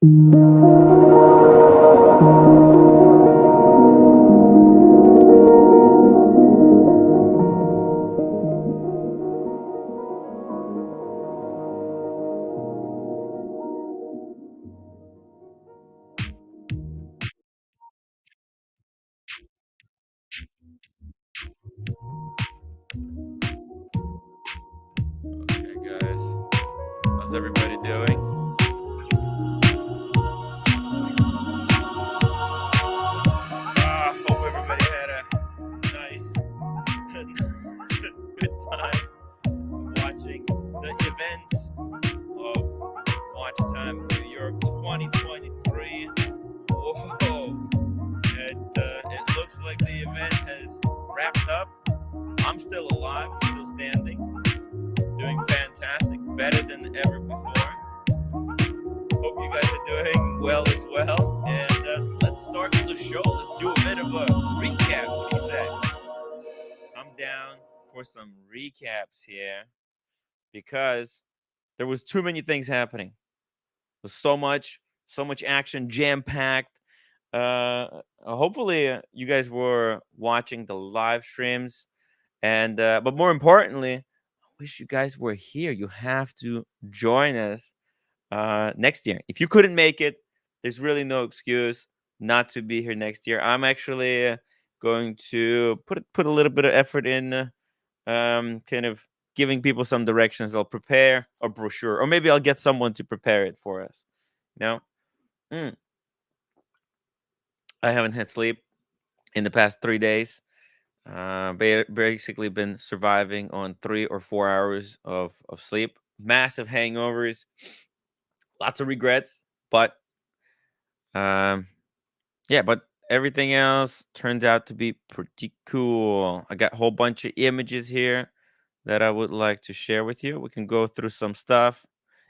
Okay, guys. How's everybody doing? Hope everybody had a nice, good time watching the events of Watch Time New York 2023. Whoa! It looks like the event has wrapped up. I'm still alive, I'm still standing, doing fantastic, better than ever before. Hope you guys are doing well as well. And let's start the show. Let's do a bit of a recap. What do you say? I'm down for some recaps here because there was too many things happening. There's so much action, jam packed. Hopefully, you guys were watching the live streams, and but more importantly, I wish you guys were here. You have to join us next year. If you couldn't make it, there's really no excuse not to be here next year. I'm actually going to put a little bit of effort in, kind of giving people some directions. I'll prepare a brochure, or maybe I'll get someone to prepare it for us. You know, Mm. I haven't had sleep in the past 3 days. Basically been surviving on 3 or 4 hours of sleep. Massive hangovers, lots of regrets, but um, yeah, but everything else turns out to be pretty cool. I got a whole bunch of images here that I would like to share with you. We can go through some stuff.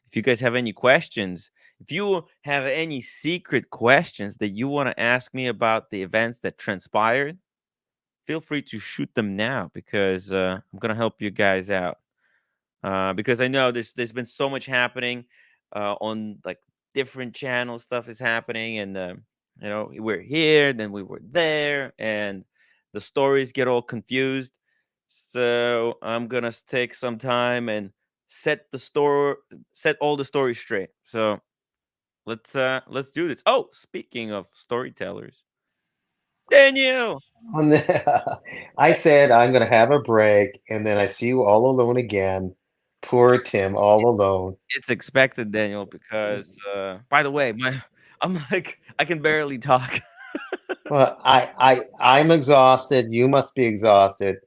If you guys have any questions, if you have any secret questions that you want to ask me about the events that transpired, feel free to shoot them now because I'm gonna help you guys out. Because I know there's been so much happening on like different channels. Stuff is happening, and we're here, then we were there, and the stories get all confused. So I'm gonna take some time and set all the stories straight. So let's do this. Oh, speaking of storytellers, Daniel. I said I'm going to have a break, and then I see you all alone again. Poor Tim, all alone. It's expected, Daniel, because by the way, my I'm like I can barely talk. Well, I'm exhausted. You must be exhausted.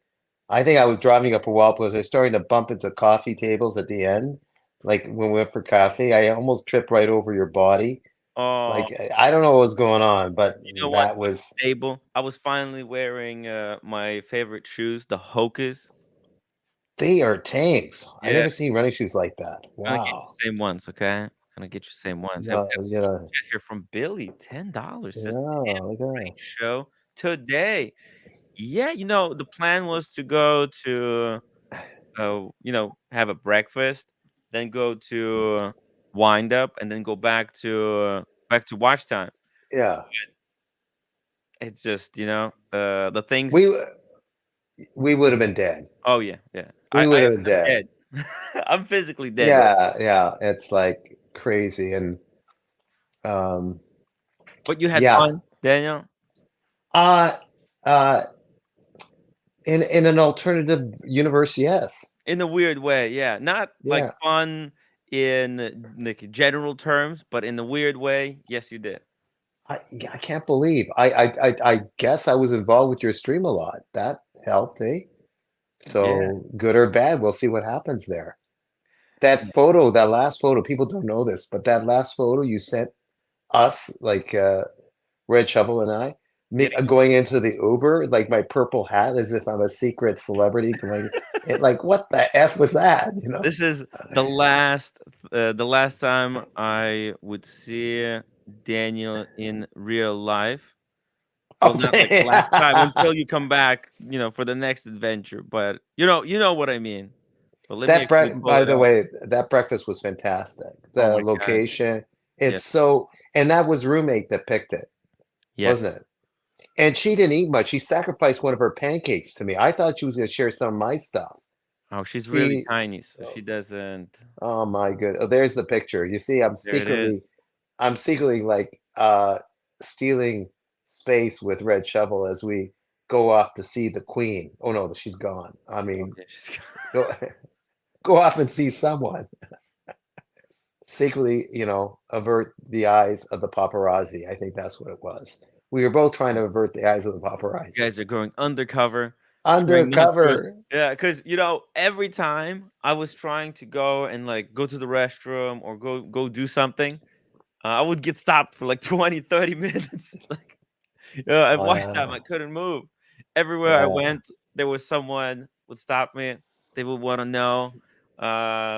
I think I was driving up a while because I was starting to bump into coffee tables at the end. Like when we went for coffee, I almost tripped right over your body. Oh, Like I don't know what was going on, but you know what? that But was stable. I was finally wearing my favorite shoes, the Hokas. they are tanks. I Yeah, never seen running shoes like that. gonna get you Wow. same ones, okay? Gonna get you same ones. And we have a You super know, chat here from Billy, $10. Says yeah, Tim, look at great that. show today. Yeah, the plan was to go to have a breakfast, then go to wind up, and then go back to watch time. Yeah. It's just, the things. We we would have been dead. Oh yeah, yeah. We would have been I'm dead. dead. I'm physically dead, right? Yeah, yeah. It's like crazy. And um But you had yeah. fun, Daniel, Uh uh in an alternative universe, yes. in a weird way. Yeah, not like Yeah. fun in like general terms, but in a weird way. Yes, you did. I can't believe. I guess I was involved with your stream a lot. That helped, eh? Yeah. So good or bad, we'll see what happens there. That photo, that last photo, people don't know this, but that last photo you sent us, like Red Shovel and I, Yeah. me going into the Uber, like my purple hat, as if I'm a secret celebrity going. It like, what the f was that? You know? This is the last time I would see Daniel in real life. Well, Oh, not like the last time until you come back, for the next adventure. But you know what I mean. But let me actually pull by it the up. way, that breakfast was fantastic. Oh The my god. location, Yeah. it's so. And that was roommate that picked it, Yes. wasn't it? And she didn't eat much. She sacrificed one of her pancakes to me. I thought she was going to share some of my stuff. Oh, she's really She, tiny, so she doesn't. oh my good. Oh, there's the picture. You see, There it is. I'm secretly like stealing space with Red Shovel as we go off to see the Queen. Oh no, she's gone. I mean, Okay, she's go go off and see someone. Secretly, avert the eyes of the paparazzi. I think that's what it was. We were both trying to avert the eyes of the you paparazzi. guys are going undercover, trying not to. Undercover. Yeah, because every time I was trying to go and like go to the restroom or go do something, I would get stopped for like 20, 30 minutes. Like, at watch time, Uh, I couldn't move. Everywhere I uh, went, there was someone would stop me. They would want to know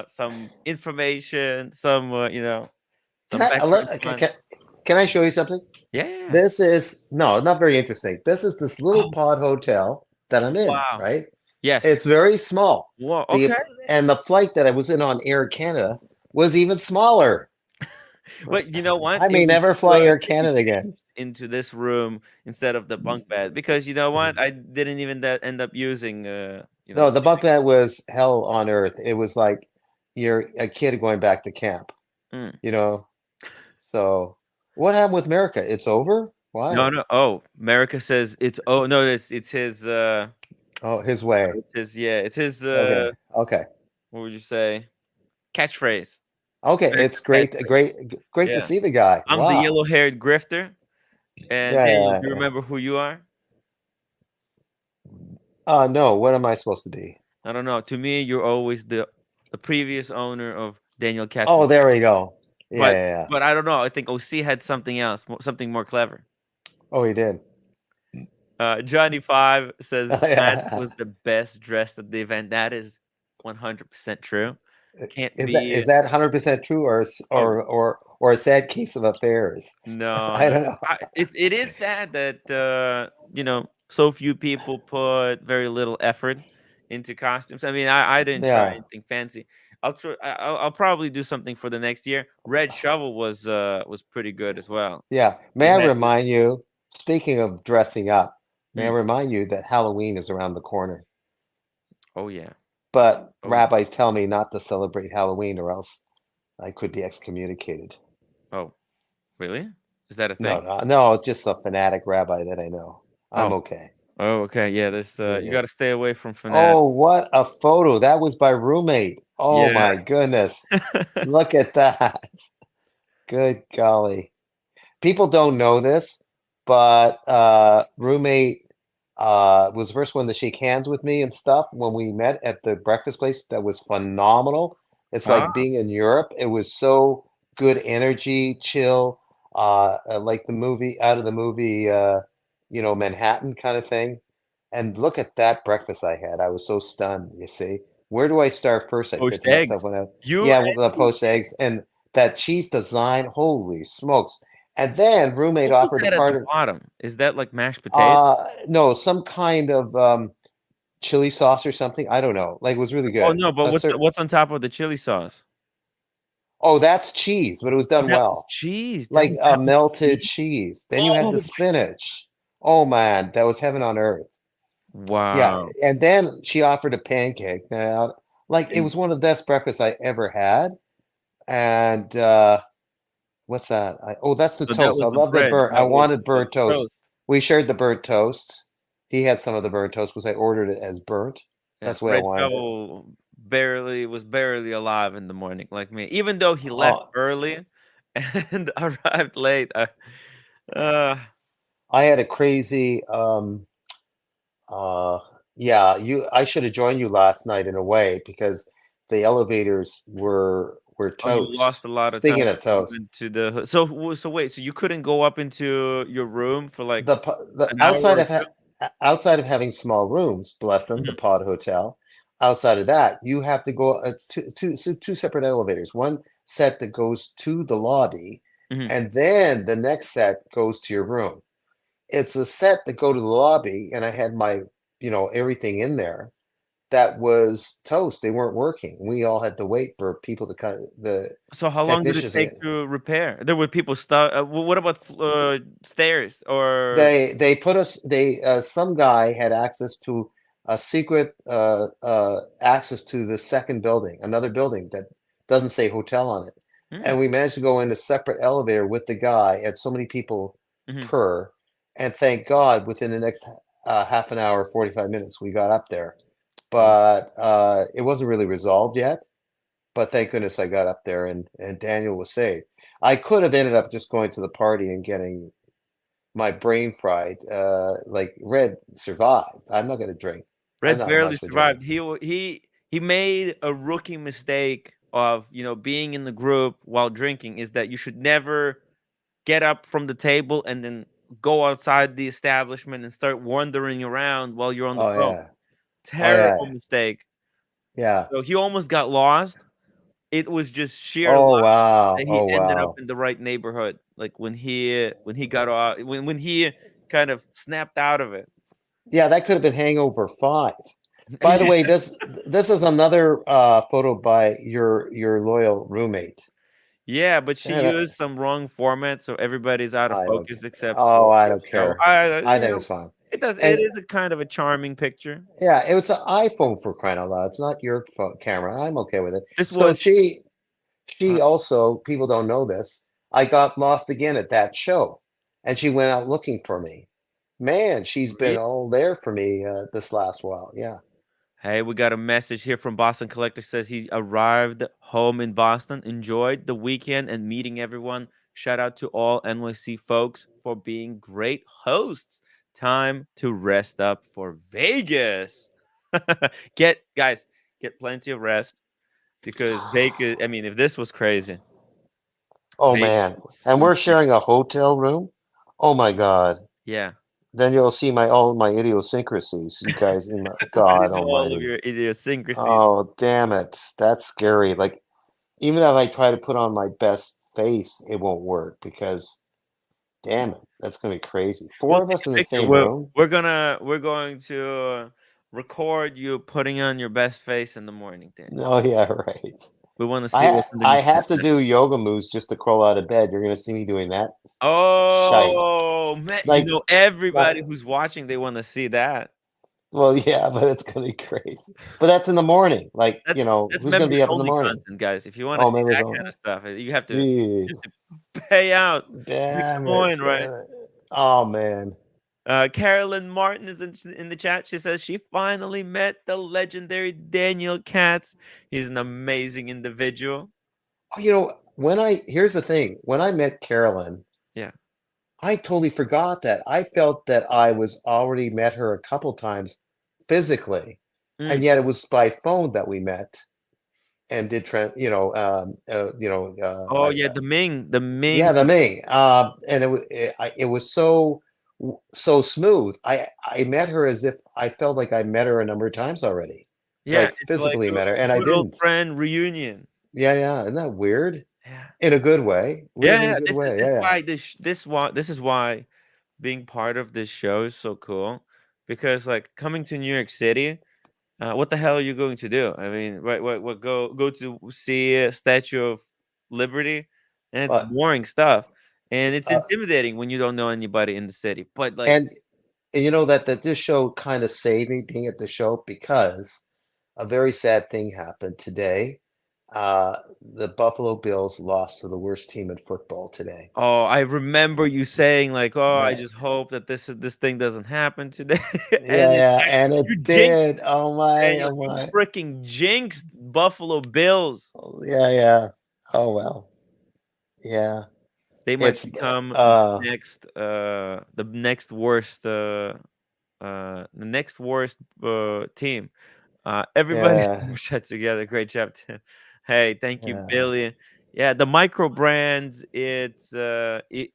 some information, can some I background can, info. can I show you something? Yeah, yeah, yeah. This is no, not very interesting. This is this little Oh, pod hotel that I'm in, wow. right? Yes. It's very small. Well, The okay. and the flight that I was in on Air Canada was even smaller. But you know what? I It may was never fly good Air that you Canada again. changed into this room instead of the bunk bed because you know what? I didn't even end up using No, the bunk bed was hell on earth. It was like you're a kid going back to camp, mm. you know? So what happened with America? It's over? No, Why? no. Oh, America says it's oh no, it's his Oh, his way. it's his Okay. Okay. what would you say? Catchphrase. Okay. It's America's great. catchphrase. Great to Yeah. see the guy. I'm the Wow. yellow-haired grifter. And Yeah, Daniel, yeah, do you yeah. remember who you are? No, what am I supposed to be? I don't know. To me, you're always the previous owner of Daniel Katz's Oh, there Diner. we go. But Yeah, but I don't know. I think OC had something else, something more clever. Oh, he did. Johnny Five says Matt Yeah. was the best dressed at the event. That is 100% true. Can't Is that be. is that 100% true or Oh or a sad case of affairs? no, I no. don't know. It is sad that so few people put very little effort into costumes. I mean, I didn't try Yeah. anything fancy. I'll probably do something for the next year. Red Shovel was pretty good as well. Yeah. May He I had his. remind you, speaking of dressing up, may I Mm, remind you that Halloween is around the corner. oh yeah. But Oh yeah. rabbis tell me not to celebrate Halloween or else I could be excommunicated. Oh really? Is that a No, thing? no, no, just a fanatic rabbi that I know. I'm Oh okay. oh okay. Yeah. There's you Yeah. got to stay away from fanatic. Oh, what a photo. That was my roommate. Oh Yeah. my goodness. Look at that. Good golly. People don't know this, but roommate was the first one to shake hands with me and stuff when we met at the breakfast place. That was phenomenal. It's Ah, like being in Europe. It was so good energy, chill, like the movie out of the movie, Manhattan kind of thing. And look at that breakfast I had. I was so stunned, you see. Where do I start first? I said poached to myself eggs. when I, You yeah, with and the poached poached eggs. eggs and that cheese design. Holy smokes. And then roommate What was offered to that at the part bottom? Is that like mashed potato? no, some kind of chili sauce or something. I don't know. Like it was really Oh, good. no, but A certain what's on top of the chili sauce? Oh, that's cheese, but it was Oh, done that was well. cheese. Like a That was melted cheese? cheese. Then you had Oh the my spinach. Oh man, that was heaven on earth. Yeah, wow. and then she offered a pancake. Now, like it And was one of the best breakfasts I ever had. And what's that? Oh, that's the so that toast. I was the love the bread. burnt. I wanted That was burnt the toast. toast. We shared the burnt toast. He had some of the burnt toast because I ordered it as burnt. Yeah, That's the way I Red wanted it. Shovel barely alive in the morning like me. Even though he left Oh, early and arrived late. Uh, I had a crazy uh yeah, I should have joined you last night in a way because the elevators were oh, you lost toast. a lot of time Speaking of toast, into the so wait, so you couldn't go up into your room for like the an hour or 2? outside of having small rooms, bless them, the Mhm, Pod Hotel. Outside of that, you have to go. It's two separate elevators. One set that goes to the lobby, mhm. and then the next set goes to your room. It's a set that go to the lobby, and I had my everything in there. that was toast. They weren't working. We all had to wait for people to cut the So how long did it technicians. take to repair? There were people stuck. What about stairs or? They put us. They some guy had access to a secret access to the second building, another building that doesn't say hotel on it, Mm, and we managed to go in a separate elevator with the guy at so many people mhm. per, and thank God within the next half an hour, 45 minutes, we got up there. Oh, But it wasn't really resolved yet. But thank goodness I got up there and Daniel was saved. I could have ended up just going to the party and getting my brain fried. Like Red survived. I'm not gonna drink. I'm Red not barely much of a drinker. survived. He made a rookie mistake of being in the group while drinking. Is that you should never get up from the table and then go outside the establishment and start wandering around while you're on the Oh phone. yeah. Oh Terrible yeah. mistake. Yeah. So he almost got lost. It was just sheer Oh luck wow. that he Oh ended up wow. in the right neighborhood. Like when he got out when he kind of snapped out of it. Yeah, that could have been Hangover 5. By the Yeah, way, this is another photo by your loyal roommate. yeah, but she And used some wrong format, so everybody's out of I don't focus care. except Oh, I the don't show. care. I think it's fine. It And is a kind of a charming picture. yeah, it was an iPhone for crying out loud. It's not your phone camera. I'm okay with it. This So was she uh, also, people don't know this. I got lost again at that show, and she went out looking for me. Man, she's been all there for me this last while. Yeah. Hey, we got a message here from Boston Collector says he arrived home in Boston, enjoyed the weekend and meeting everyone. Shout out to all NYC folks for being great hosts. Time to rest up for Vegas. Get guys, get plenty of rest because Vegas, I mean, if this was crazy, Oh man, Vegas and would we're be, sharing a hotel room. Oh my God. yeah. Then you'll see my all my idiosyncrasies. You guys, I God didn't know all of Almighty. your idiosyncrasies. Oh damn it, that's scary. Like even if I try to put on my best face, it won't work because damn it, that's gonna be crazy. We'll Four of take us in a the picture. same room. We're going to record you putting on your best face in the morning, Daniel. Oh yeah, right. We want to see what's I underneath your have to chin. do yoga moves just to crawl out of bed. You're gonna see me doing that shite. Oh man, Like, everybody but who's watching, they want to see that. well, yeah, but it's gonna be crazy. But that's in the morning. Like, That's who's gonna members be up in the only morning? content, guys. If you want to Oh, see members that kind only. of stuff, Gee, you have to pay out damn it, Bitcoin, right? damn it. Oh man. Carolyn Martin is in the chat. She says she finally met the legendary Daniel Katz. He's an amazing individual. Oh, here's the thing. When I met Carolyn, Yeah. I totally forgot that. I felt that I was already met her a couple times physically, and Mm. yet it was by phone that we met and did Oh yeah, the Ming. yeah, the Ming. And it was so smooth. I met her as if I felt like I met her a number of times already, Yeah, like it's like physically met her, a and I good old didn't. friend reunion. Yeah, yeah. Isn't that weird? Yeah. In a good way. Weird Yeah, in a yeah. good way. Yeah, yeah. This is why being part of this show is so cool because like coming to New York City, what the hell are you going to do? I mean, right, what go to see a Statue of Liberty, and it's But boring stuff, and it's uh, intimidating when you don't know anybody in the city. But like, and and you know that this show kind of saved me being at the show because a very sad thing happened today. The Buffalo Bills lost to the worst team in football today. oh, I remember you saying like, "Oh, I Yeah, just hope that this thing doesn't happen today," and yeah, yeah, and you it jinxed did. Oh my, Daniel. oh You my. freaking jinxed Buffalo Bills. Oh, yeah, yeah. Oh well. Yeah. They might It's become the next worst team. Everybody's yeah, shut together. Great job, Tim. Hey, thank you, yeah. Billy. Yeah, the micro brands. Actually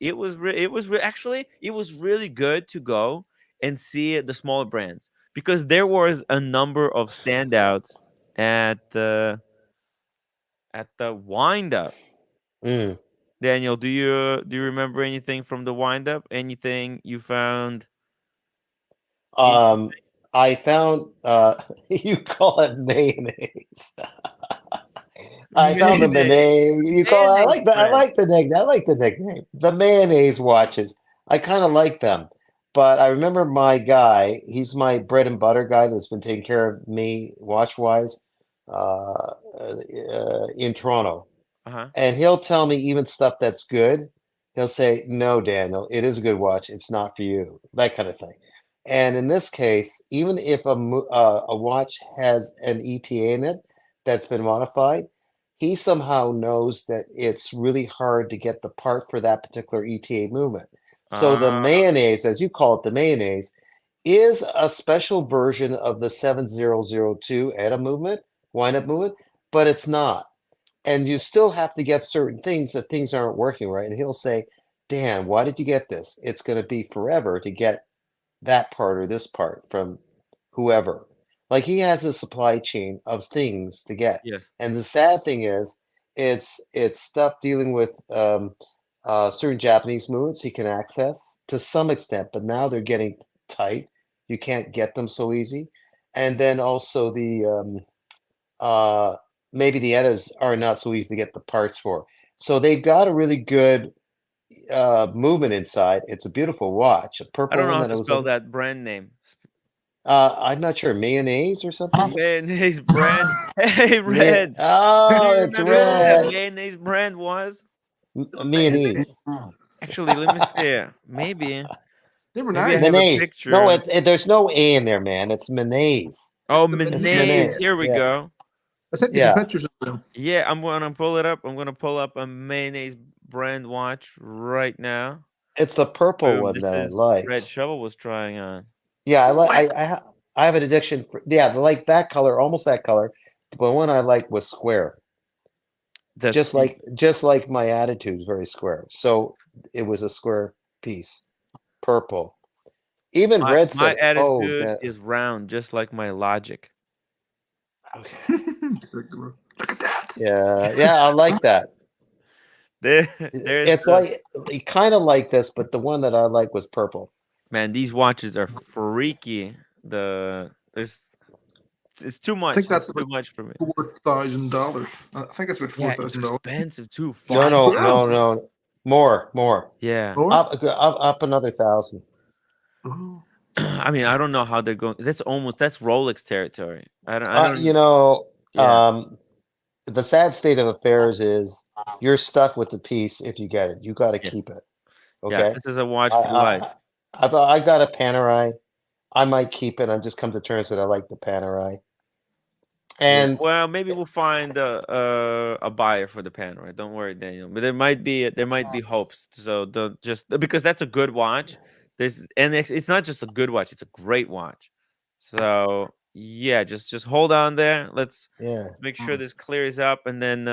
it was really good to go and see the smaller brands because there was a number of standouts at the wind up. Mm. Daniel, do you remember anything from the wind up? Anything you found Um, interesting? I found you call it mayonnaise. I found the Mayonnaise. mayonnaise. You call it, I Mayonnaise like the I brand. like the nickname. I like the nickname. The mayonnaise watches. I kind of like them. But I remember my guy, he's my bread and butter guy that's been taking care of me watch wise in Toronto. Uh-huh. And he'll tell me even stuff that's good. He'll say, "No, Daniel, it is a good watch. It's not for you." That kind of thing. And in this case, even if a watch has an ETA in it that's been modified, he somehow knows that it's really hard to get the part for that particular ETA movement. So the Uh, mayonnaise, as you call it, the mayonnaise, is a special version of the 7002 ETA movement, wind up movement, but it's not, and you still have to get certain things that things aren't working right. And he'll say, "Dan, why did you get this? It's going to be forever to get that part or this part from whoever." Like he has a supply chain of things to get. yes. And the sad thing is, it's stuff dealing with certain Japanese movements he can access to some extent, but now they're getting tight. You can't get them so easy. And then also uh, maybe the editors are not so easy to get the parts for. So they've got a really good movement inside. It's a beautiful watch, a I purple don't know one how that I to was spell looking. that brand name. I'm not sure, mayonnaise or something. Mayonnaise brand. Hey, Red. Do Oh, you it's remember what that red. mayonnaise brand was? Mayonnaise. Actually, let me see. Maybe. They were Maybe I nice. have a Mayonnaise. No, picture. there's no A in there, man. It's mayonnaise. Oh, The It's mayonnaise. mayonnaise. mayonnaise. Here we Yeah, go. I sent you some yeah. pictures of them. Yeah, I'm gonna pull it up. I'm gonna pull up a mayonnaise brand watch right now. It's the purple Boom. one This that I is Red liked. Shovel was trying on. Yeah, I No like. way. I have an addiction for. Yeah, I like that color, almost that color. But one I like was square. That's Just like my attitude is very square. So it was a square piece, purple. Even Red my said, "Oh, attitude that." is round, just like my logic. Okay. Look at that. Yeah, yeah, I like that. There, there's It's the like kind of like this, but the one that I like was purple. man. These watches are freaky. There's it's too I think much. that's It's too about much for me. $4,000. I think it's about four Yeah, it's thousand dollars. expensive too. No, Five no, Wow. no, thousand. no. More. Yeah. More? Up another 1,000. Oh. I mean, I don't know how they're going. That's Rolex territory. I You don't. know, Yeah. the sad state of affairs is you're stuck with the piece if you get it. You got to Yes. keep it. Yeah. Okay. This is a watch I, for life. I got a Panerai. I might keep it. I just come to terms that I like the Panerai. Yeah. And Well, maybe we'll find a buyer for the pen, right? Don't worry, Daniel. But there might be hopes. So don't just because that's a good watch. It's not just a good watch; it's a great watch. So yeah, just hold on there. yeah, Let's make sure this clears up, and then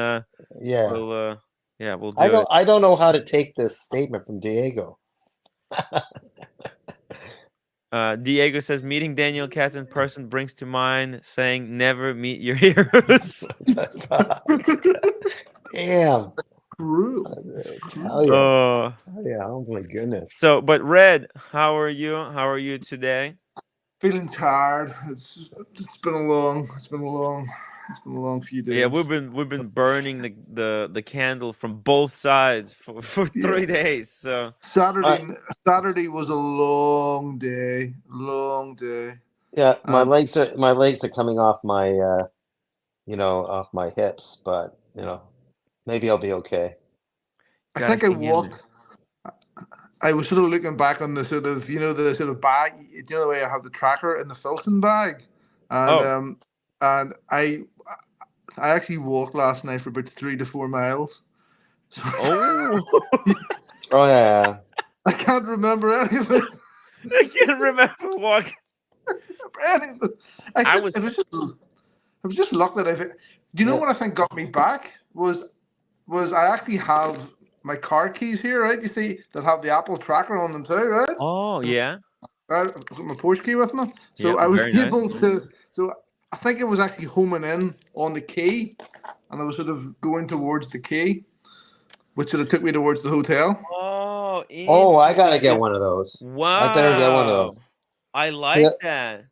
yeah. we'll yeah we'll do it. I don't know how to take this statement from Diego. Diego says meeting Daniel Katz in person brings to mind saying never meet your heroes. Damn. True. Tell you. Oh. Tell you. Oh my goodness. So, but Red, how are you? How are you today? Feeling tired. It's been a long it's been a long few Yeah, days. we've been burning the candle from both sides for Yeah. 3 days. So Saturday Saturday was a long day. Long day. Yeah, Um my legs are coming off my off my hips, but maybe I'll be okay. I gotta think I hang in there. walked I was sort of looking back on the sort of the sort of bag, the way I have the tracker in the Filson bag, and Oh, um, and I actually walked last night for about 3 to 4 miles. So oh, Oh yeah. I can't remember any of it. I can't remember walking. Any of it. I I just was it was just luck that I. Do you know Yeah. what I think got me back was I actually have my car keys here, right? You see that have the Apple tracker on them too, right? oh yeah, I've got my Porsche key with me, yeah, so I was very nice. able to. So I think it was actually homing in on the key, and I was sort of going towards the key, which sort of took me towards the hotel. Oh, Oh, I gotta interesting. get one of those. I better get one of Wow, those. I Yeah, like that.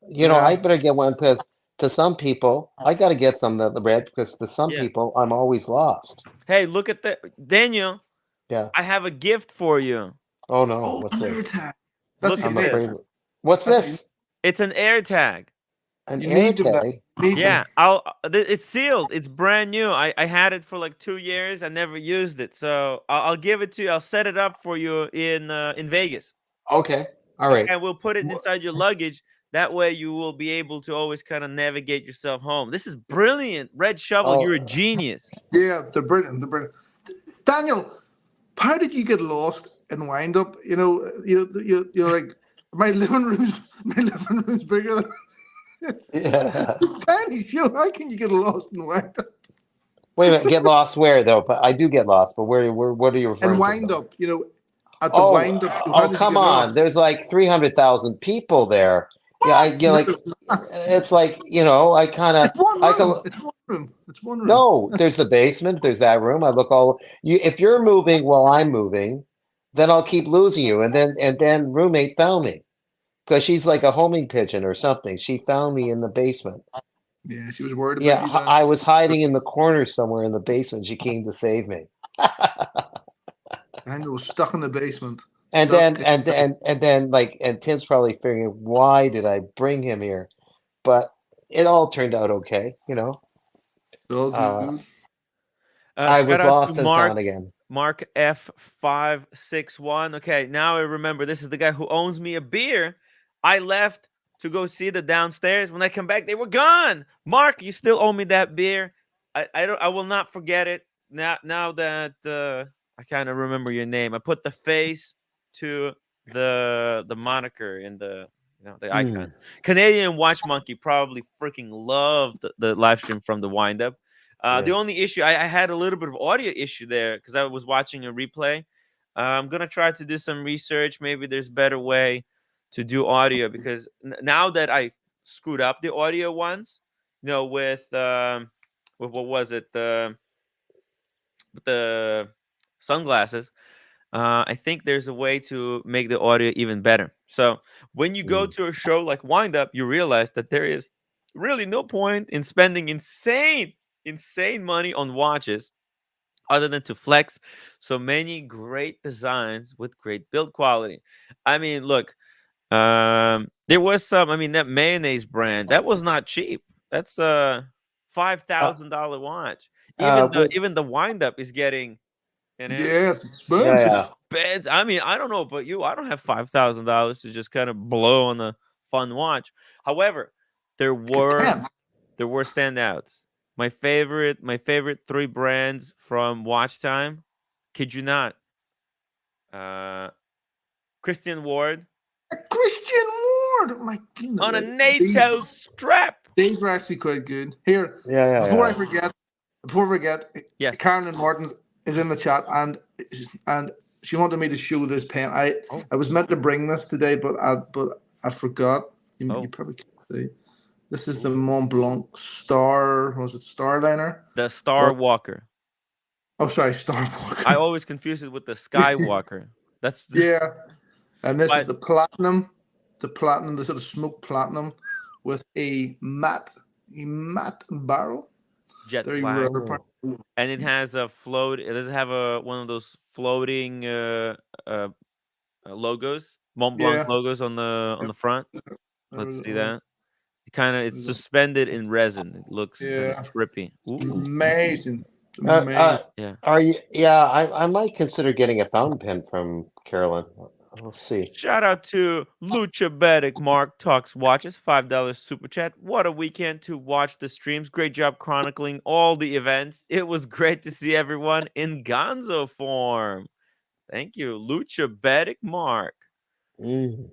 I Yeah. better get one because to some people, I got to get some of the red because to some Yeah. people, I'm always lost. Hey, look at that, Daniel. Yeah. I have a gift for you. Oh no, Oh, what's an air this? tag. That's Look what you at I'm need. this. afraid. What's That's what you, this? It's an air tag. An you air need them. Now. tag? You need them. Yeah, it's sealed. It's brand new. I had it for like 2 years. I never used it, so I'll give it to you. I'll set it up for you in Vegas. Okay. All Okay, right. and we'll put it inside your luggage. That way, you will be able to always kind of navigate yourself home. This is brilliant, Red Shovel. You're a Oh, genius. Yeah, they're brilliant. They're brilliant. Daniel, how did you get lost and wind up? You're like my living room's bigger than yeah. it's tiny. Sure, how can you get lost and wind up? Wait a minute. Get lost where though? But I do get lost. But where? What are you And referring to wind though? up, at the Oh, wind up. How oh, did you come get on. off? There's like 300,000 people there. Yeah, I What? get No, like, it's not. it's like, I kind of, It's one I can, room. It's one room. It's one room. no, there's the basement, there's that room. I look all, if you're moving while I'm moving, then I'll keep losing you. And then roommate found me because she's like a homing pigeon or something. She found me in the basement. Yeah, she was worried about Yeah, you, Dan. I was hiding in the corner somewhere in the basement. She came to save me. Daniel was stuck in the basement. And Stuck then in and and and then like and Tim's probably figuring why did I bring him here? But it all turned out okay. all Uh, good. I Shout was out to lost in Mark. town again. Mark F561. Okay, now I remember this is the guy who owns me a beer. I left to go see the downstairs. When I come back, they were gone. Mark, you still owe me that beer. I will not forget it. Now that I kind of remember your name. I put the face to the moniker in the icon. Mm, Canadian Watch Monkey probably freaking loved the live stream from the wind up. The yeah. only issue I had a little bit of audio issue there because I was watching a replay. I'm gonna try to do some research. Maybe there's better way to do audio because now that I screwed up the audio once, with what was it with the sunglasses. I think there's a way to make the audio even better. So when you go Mm. to a show like Wind Up, you realize that there is really no point in spending insane money on watches other than to flex so many great designs with great build quality. I mean, look, there was some. I mean, that mayonnaise brand that was not cheap. That's a Uh, $5,000 watch. Even the with even the wind up is getting Yeah, it's yeah, expensive. yeah. beds. I mean, I don't know about you. I don't have $5,000 to just kind of blow on a fun watch. However, there You were can. there were standouts. My favorite three brands from WatchTime. Kid you not. Uh, Christian Ward Christian Ward. Oh my on a goodness. NATO strap. These were actually quite good. Here, Yeah, yeah, before I yeah. forget, before I forget, Yes. Karen Martin is in the chat and she wanted me to show this pen. I Oh, I was meant to bring this today, but I forgot. You oh, probably can't see. This is the ooh. Mont Blanc Star. Was it Starliner? The Star But Walker. oh, sorry, I Starwalker. always confuse it with the Skywalker. That's Yeah, and this is but the sort of smoked platinum with a matte barrel. jet Very rare black. part. Oh, And it has a float. It doesn't have a one of those floating uh, logos, Mont Blanc Yeah. logos on the front. Let's see Uh, that. It's suspended in resin. It looks kind of yeah. trippy. Ooh, Amazing. uh, uh, Amazing. yeah. are you? Yeah, I might consider getting a fountain pen from Carolyn. We'll see. Shout out to Lucha Bedic Mark Talks Watches, $5 super chat. What a weekend to watch the streams. Great job chronicling all the events. It was great to see everyone in Gonzo form. Thank you, Lucha Bedic Mark. Mm.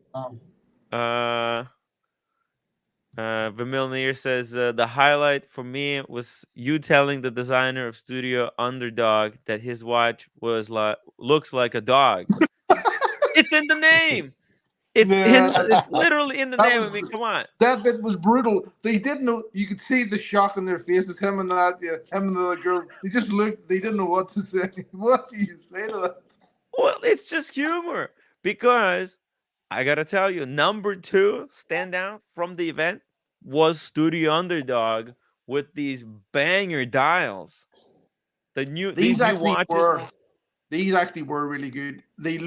Uh Vermillion says the highlight for me was you telling the designer of Studio Underdog that his watch looks like a dog. It's in the name. Yeah, It's literally in the that name. I was mean, come on. that bit was brutal. They didn't know. You could see the shock in their faces. Him and the other girl. They just looked. They didn't know what to say. What do you say to that? Well, it's just humor because I gotta tell you, number two standout from the event was Studio Underdog with these banger dials. These These new actually watches. were these actually were really good. They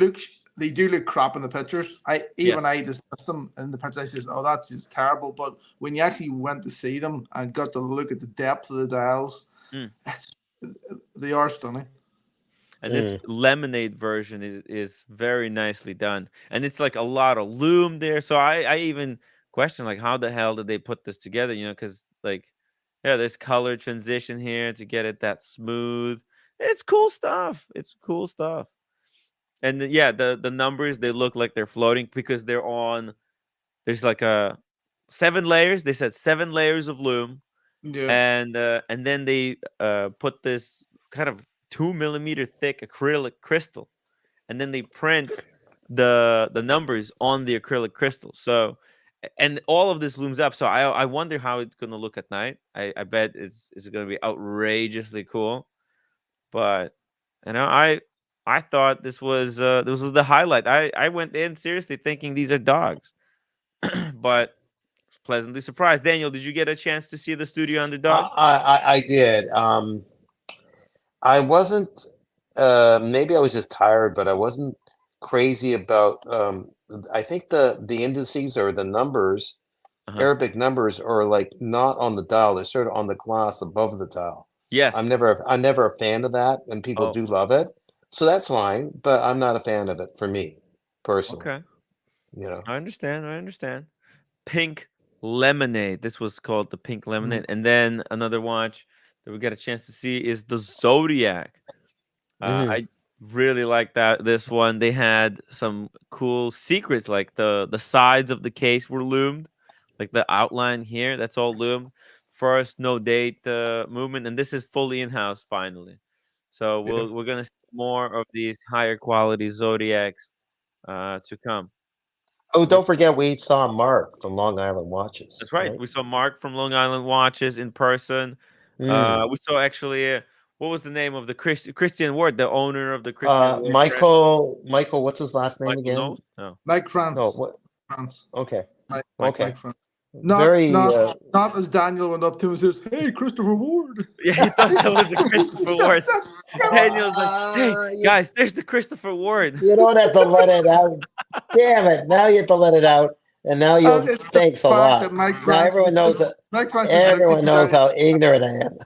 do look crap in the pictures. Yes. I dismissed them in the pictures. I says, "Oh, that's just terrible." But when you actually went to see them and got to look at the depth of the dials, Mm. they are stunning. And this Mm. lemonade version is very nicely done, and it's like a lot of loom there. So I even question like how the hell did they put this together? Because like yeah, there's color transition here to get it that smooth. It's cool stuff. It's cool stuff. And yeah, the numbers they look like they're floating because they're on. There's like a 7 layers. They said 7 layers of loom, Yeah, and then they put this kind of 2 millimeter thick acrylic crystal, and then they print the numbers on the acrylic crystal. So, and all of this looms up. So I wonder how it's gonna look at night. I bet it's gonna be outrageously cool. But I thought this was the highlight. I went in seriously thinking these are dogs, but pleasantly surprised. Daniel, did you get a chance to see the studio underdog? I did. I wasn't. Maybe I was just tired, but I wasn't crazy about. I think the indices or the numbers, Uh-huh. Arabic numbers, are like not on the dial. They're sort of on the glass above the dial. Yes. I'm never a fan of that, and people Oh, do love it, so that's fine. But I'm not a fan of it for me personally. okay. You know. I understand. I understand. Pink lemonade. This was called the pink mm, lemonade. And then another watch that we got a chance to see is the Zodiac. Hmm. I really like that this one. They had some cool secrets, like the sides of the case were loomed, like the outline here. That's all loomed. First, no date movement, and this is fully in house finally. So yeah. we're gonna see more of these higher quality Zodiacs to come. Oh, Which don't forget we saw Mark from Long Island Watches, That's right. right? We saw Mark from Long Island Watches in person. Mm. We saw actually what was the name of the Christian Ward, the owner of the Christian Ward brand? Michael, what's his last name Michael again? knows. No. Mike No, France, what? France, Okay, Michael. okay. Mike France. Not Very. not not as Daniel went up to him and says, "Hey, Christopher Ward." Yeah, he thought that was a Christopher Ward. Come on. Daniel's like, "Hey You guys, there's the Christopher Ward." you don't have to let it out. Damn it! Now you have to let it out, and now And you'll. it's the Thanks a fact that lot. Now Mike France just looked at everyone you knows like how ignorant I am.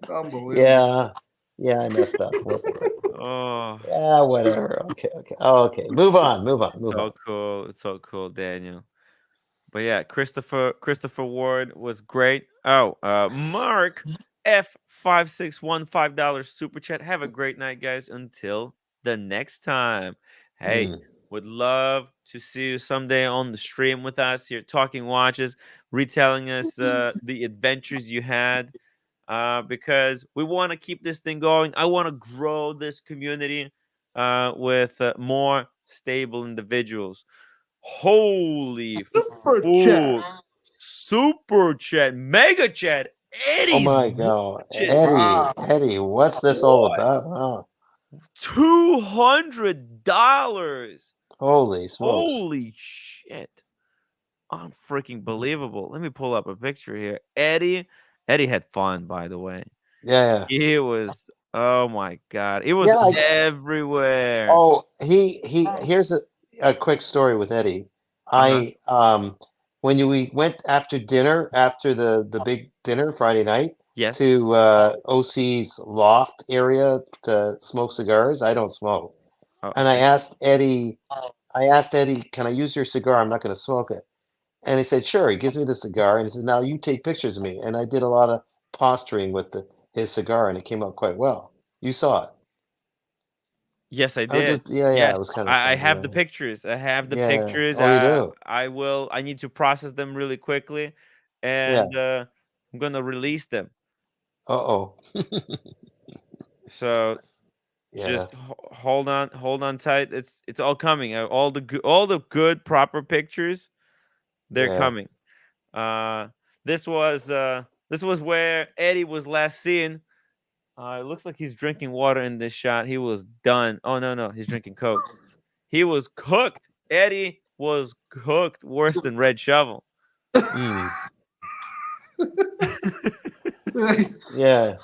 unbelievable. Yeah, yeah, I messed up. Whatever. Oh, Yeah, whatever. Okay, okay, okay. Move on, move on, move on. so cool. It's so cool, Daniel. But yeah, Christopher Ward was great. Oh, Mark F5615 $5 super chat. Have a great night, guys. Until the next time. Hey, Mm. would love to see you someday on the stream with us here, talking watches, retelling us the adventures you had. Because we want to keep this thing going. I want to grow this community with more stable individuals. Holy Super chat. fool. Super chat, mega chat, Oh Eddie's my God, watches. Wow. Eddie, what's this all What? about? Oh, $200. holy smokes! Holy shit. Unfreaking believable. Let me pull up a picture here. Eddie had fun, by the way. Yeah, It was, oh my God. It was yeah. everywhere. Oh, he. Here's a quick story with Eddie. Uh-huh. I when we went after dinner, after the big dinner Friday night Yes. to OC's loft area to smoke cigars. I don't smoke, Oh, and okay. I asked Eddie, can I use your cigar? I'm not going to smoke it. And he said, sure. He gives me the cigar and he says, now you take pictures of me. And I did a lot of posturing with his cigar and it came out quite well. You saw it. Yes, I I was did. just, yeah, yeah, it Yes, was kind of I fun. have Yeah, the pictures. I have the yeah. pictures. Oh, you do? I need to process them really quickly, Yeah. and I'm gonna release them. Uh-oh. So Yeah, just hold on tight. It's all coming. All the good proper pictures. They're yeah. coming. Uh, this was where Eddie was last seen. It looks like he's drinking water in this shot. He was done. Oh no, he's drinking Coke. He was cooked Eddie was cooked worse than Red Shovel. Mm, I yeah.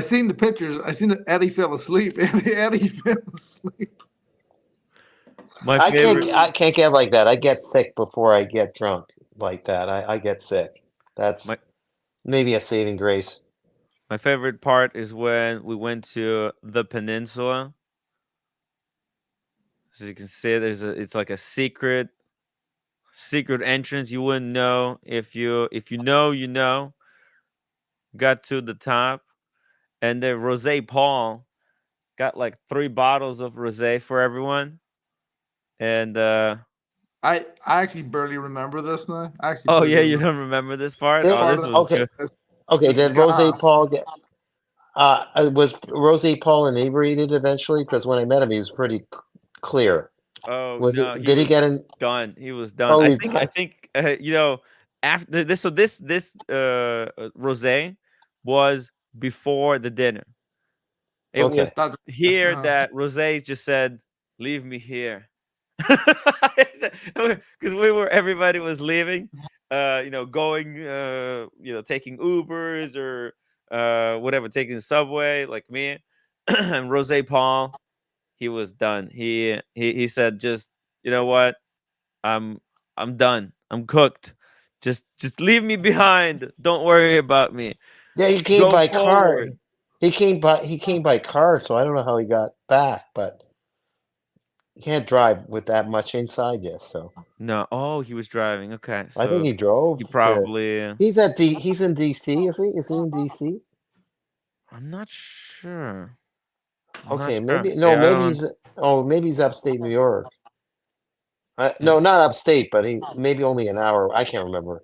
seen the pictures. I seen that Eddie fell asleep. Eddie fell asleep. My I can't favorite I can't get like that. I get sick before I get drunk like that. I get sick. my That's maybe a saving grace. my favorite part is when we went to the peninsula. As you can see, it's like a secret entrance. You wouldn't know if you know, you know. Got to the top, and then Rose Paul got like 3 bottles of rosé for everyone. And I actually barely remember this now. I actually oh barely yeah, you remember don't remember this part? this Oh, Did, part this of was okay, good. this, okay. this Did Rose gas. Paul get? Was Rose Paul inebriated eventually? Because when I met him, he was pretty clear. Oh Was no, he? he Did he was get in? done. He was done. Oh, I he's think I done. think you know, after this, so this rosé was before the dinner. It was Okay. That, here uh, that Rosé just said, "Leave me here," because we were everybody was leaving, you know, going, you know, taking Ubers or whatever, taking the subway, like me, and Rosé Paul, he was done. He said, "Just you know what, I'm I'm done. I'm cooked. Just leave me behind. Don't worry about me. Yeah, he came Go by car. forward." He came by car, so I don't know how he got back, but he can't drive with that much inside yet. So No, oh, he was driving. Okay, I think so he drove he to. probably. He's in DC, is he? Is he in DC? I'm not sure. I'm not Okay, sure. maybe no, Yeah, I maybe don't. he's maybe he's upstate New York. Yeah. No, not upstate, but he maybe only an hour. I can't remember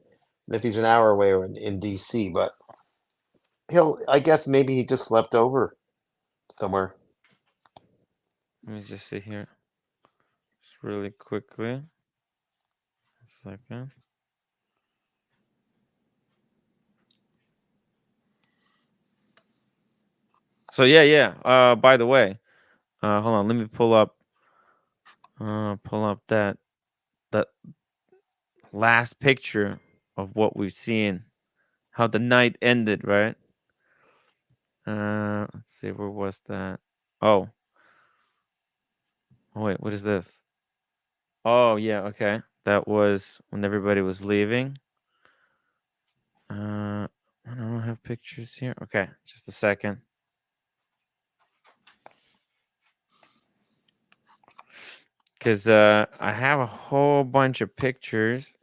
if he's an hour away or in DC, but he'll. I guess maybe he just slept over somewhere. Let me just see here, just really quickly. A second. So yeah, yeah. By the way, hold on. Let me pull up that last picture of what we've seen. How the night ended, right? Let's see. Where was that? Oh, oh wait. What is this? Oh yeah. Okay. That was when everybody was leaving. I don't have pictures here. Okay, just a second. Because I have a whole bunch of pictures.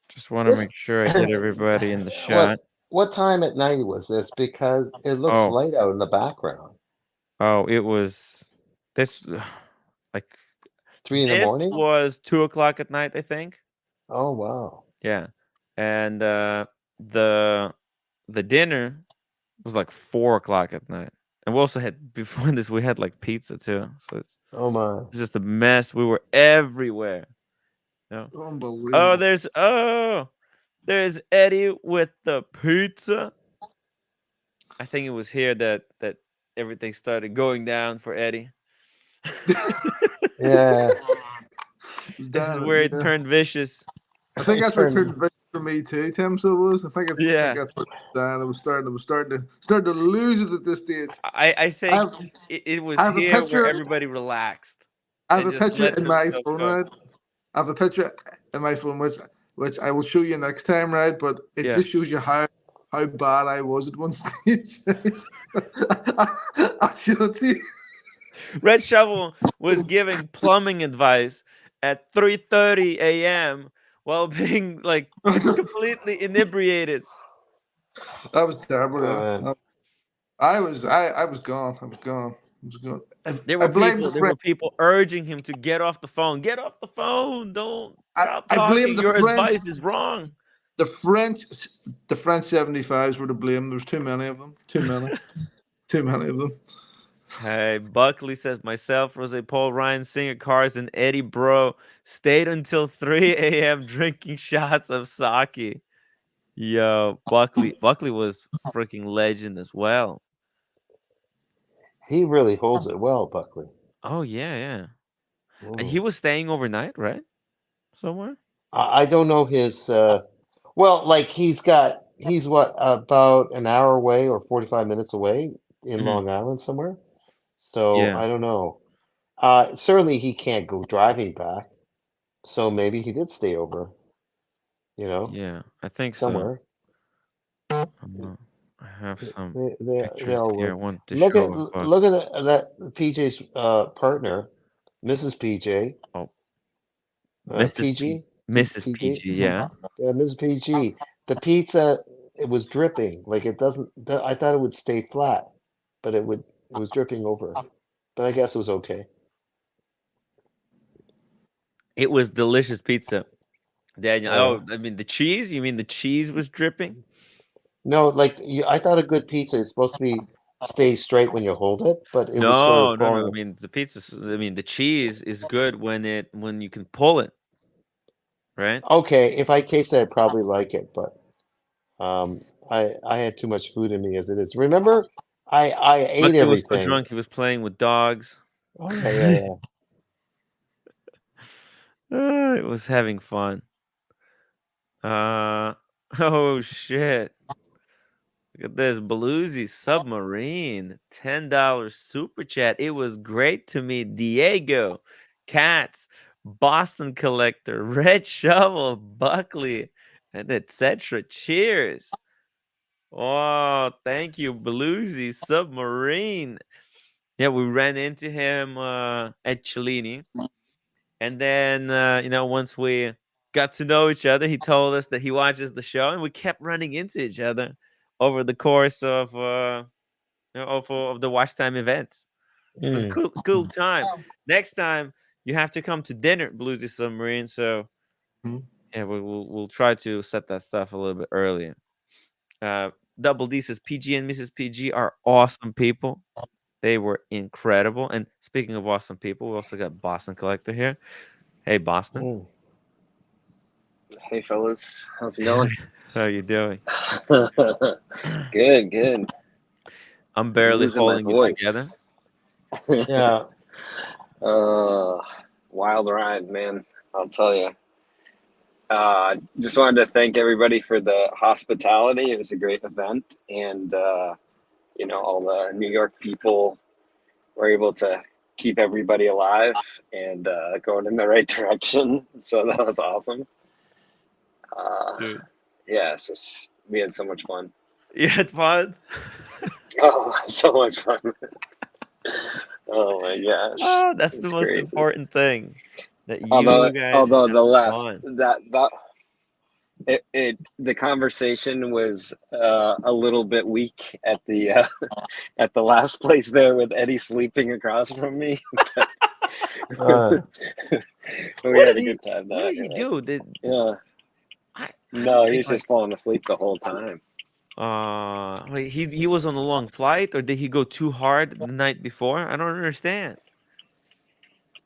Just want to This make sure I get everybody in the what shot. what time at night was this? Because it looks Oh, light out in the background. oh, it was this. Like 3 in the this morning? was 2 o'clock at night, I think. Oh wow. Yeah, and the the dinner was like 4 o'clock at night, and we also had before this we had like pizza too. So Oh my. it's just a mess. We were everywhere. No. Oh, unbelievable. there's Eddie with the pizza. I think it was here that everything started going down for Eddie. Yeah. This is Damn where it, it yeah. turned vicious. I think It that's where it turned turned. vicious for me too, Tim. So it was. I think Yeah, that's what Dan. It was starting to lose it at this stage. I I think have it was I have a here where picture. everybody relaxed I have and a just picture let in my themselves phone, go. right? I have a picture in my phone, which I will show you next time, right? But it Yeah. just shows you how bad I was at one stage. I show it to you. Red Shovel was giving plumbing advice at 3:30 a.m. while being like just completely inebriated. That was terrible. Uh, Yeah. I was gone. I was gone. I was gone. I blame the There were French. people urging him to get off the phone. Get off the phone. Don't stop I blame talking. the Your French. advice is wrong. The French. The French 75s were to blame. There's too many of them. Too many. Too many of them. Hey, Buckley says myself, Rose Paul, Ryan Singer, Cars, and Eddie Bro stayed until 3 a.m. drinking shots of sake. Yo, Buckley was freaking legend as well. he really holds it well, Buckley. Oh yeah, yeah. And he Mm. was staying overnight, right? somewhere. I don't know his. Well, like he's what, about an hour away or 45 minutes away in Mhm. Long Island somewhere. So Yeah, I don't know. Certainly he can't go driving back. So maybe he did stay over. You know, yeah, I think so. somewhere. I have some They pictures all here. I work. want to Look at show, but look at that PJ's partner, Mrs. PJ, oh, Mrs. PG, Mrs. PG, PG. Yeah. Mrs. PG. The pizza, it was dripping. Like it doesn't. I thought it would stay flat, but it was dripping over. But I guess it was okay. It was delicious pizza, Daniel. Oh yeah. Oh, I mean the cheese. You mean the cheese was dripping? No, like I thought a good pizza is supposed to be stay straight when you hold it, but it was sort No, of no, no. I falling. mean the pizza. I mean the cheese is good when you can pull it, right? Okay, if I taste it, I'd probably like it, but um, I had too much food in me as it is. Remember, I ate Bucky was so everything. drunk he was playing with dogs. Oh yeah, yeah, yeah. It was having fun. Uh oh shit. Look at this Bluesy Submarine. $10 super chat. It was great to meet Diego, Cats, Boston Collector, Red Shovel, Buckley, and etc. Cheers. Oh, thank you, Bluesy Submarine. Yeah, we ran into him at Cellini. And then, once we got to know each other, he told us that he watches the show, and we kept running into each other over the course of the Watch Time events. It was a Mm. cool time. Next time, you have to come to dinner, Bluesy Submarine. So Mhm. yeah, we'll try to set that stuff a little bit earlier. Uh, Double D says PG and Mrs. PG are awesome people. They were incredible. And speaking of awesome people, we also got Boston Collector here. Hey, Boston. Mm. Hey fellas, how's it going? How you doing? Good, good. I'm I'm barely losing my holding it together. voice. Yeah. uh, Wild ride, man. I'll tell you. Just wanted to thank everybody for the hospitality. It was a great event, and all the New York people were able to keep everybody alive and going in the right direction. So that was awesome. Dude. Yeah, it's just we had so much fun. You had fun? Oh, so much fun. Oh my gosh, Oh, that's the it's most crazy. important thing. That Although, you guys although had the last fun. the conversation was a little bit weak at the at the last place there with Eddie sleeping across from me. Uh, We had a good time What though. did he Anyway, do? yeah. I don't No, he think was just falling asleep the whole time. wait, he was on a long flight, or did he go too hard the night before? I don't understand.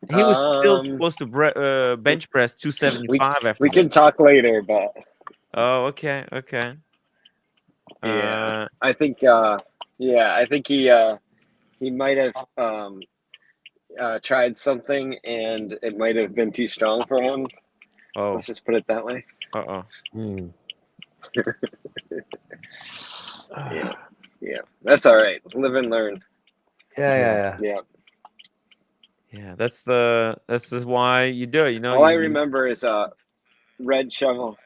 He was still Um, supposed to bench press we 275 after we that. can talk later, but Oh, okay, okay. yeah, Uh, I think I think he might have tried something and it might have been too strong for him. oh, Let's just put it that way. uh-oh. mm. Yeah, yeah, that's all right. Live and learn. Yeah, yeah, Yeah. Yeah, that's just why you do it. All I remember is Red Shovel.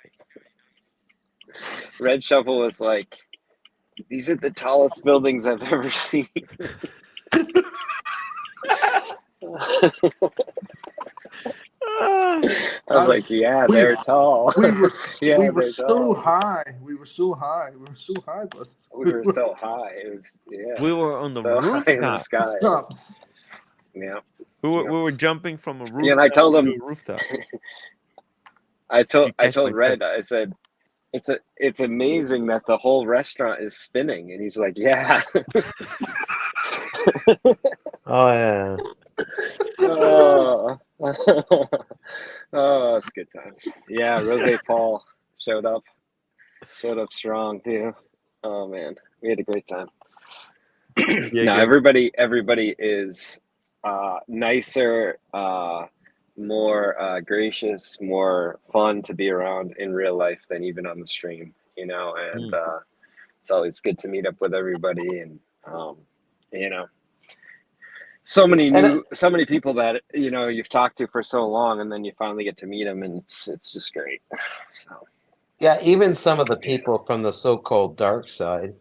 Red Shovel was like, "These are the tallest buildings I've ever seen." Ah, I was Uh, like, "Yeah, we they're tall. we were Yeah, they're so tall." high. We were so high. We were so high, but We we were were so high. It was we were on the so high in the rooftop. sky. It was, stopped. yeah, We were jumping from a yeah. And I rooftop told to him, a rooftop. Did you I catch my told drift? Red, I said, it's amazing that the whole restaurant is spinning, and he's like, "Yeah." Oh yeah. Oh, oh, it's good times. Yeah, Rose Paul showed up strong too. Oh man, we had a great time. No, Diego. everybody is nicer, more gracious, more fun to be around in real life than even on the stream, you know. And it's always good to meet up with everybody, and you know, so many people that you know you've talked to for so long, and then you finally get to meet them, and it's just great. So Yeah, even some of the people from the so-called dark side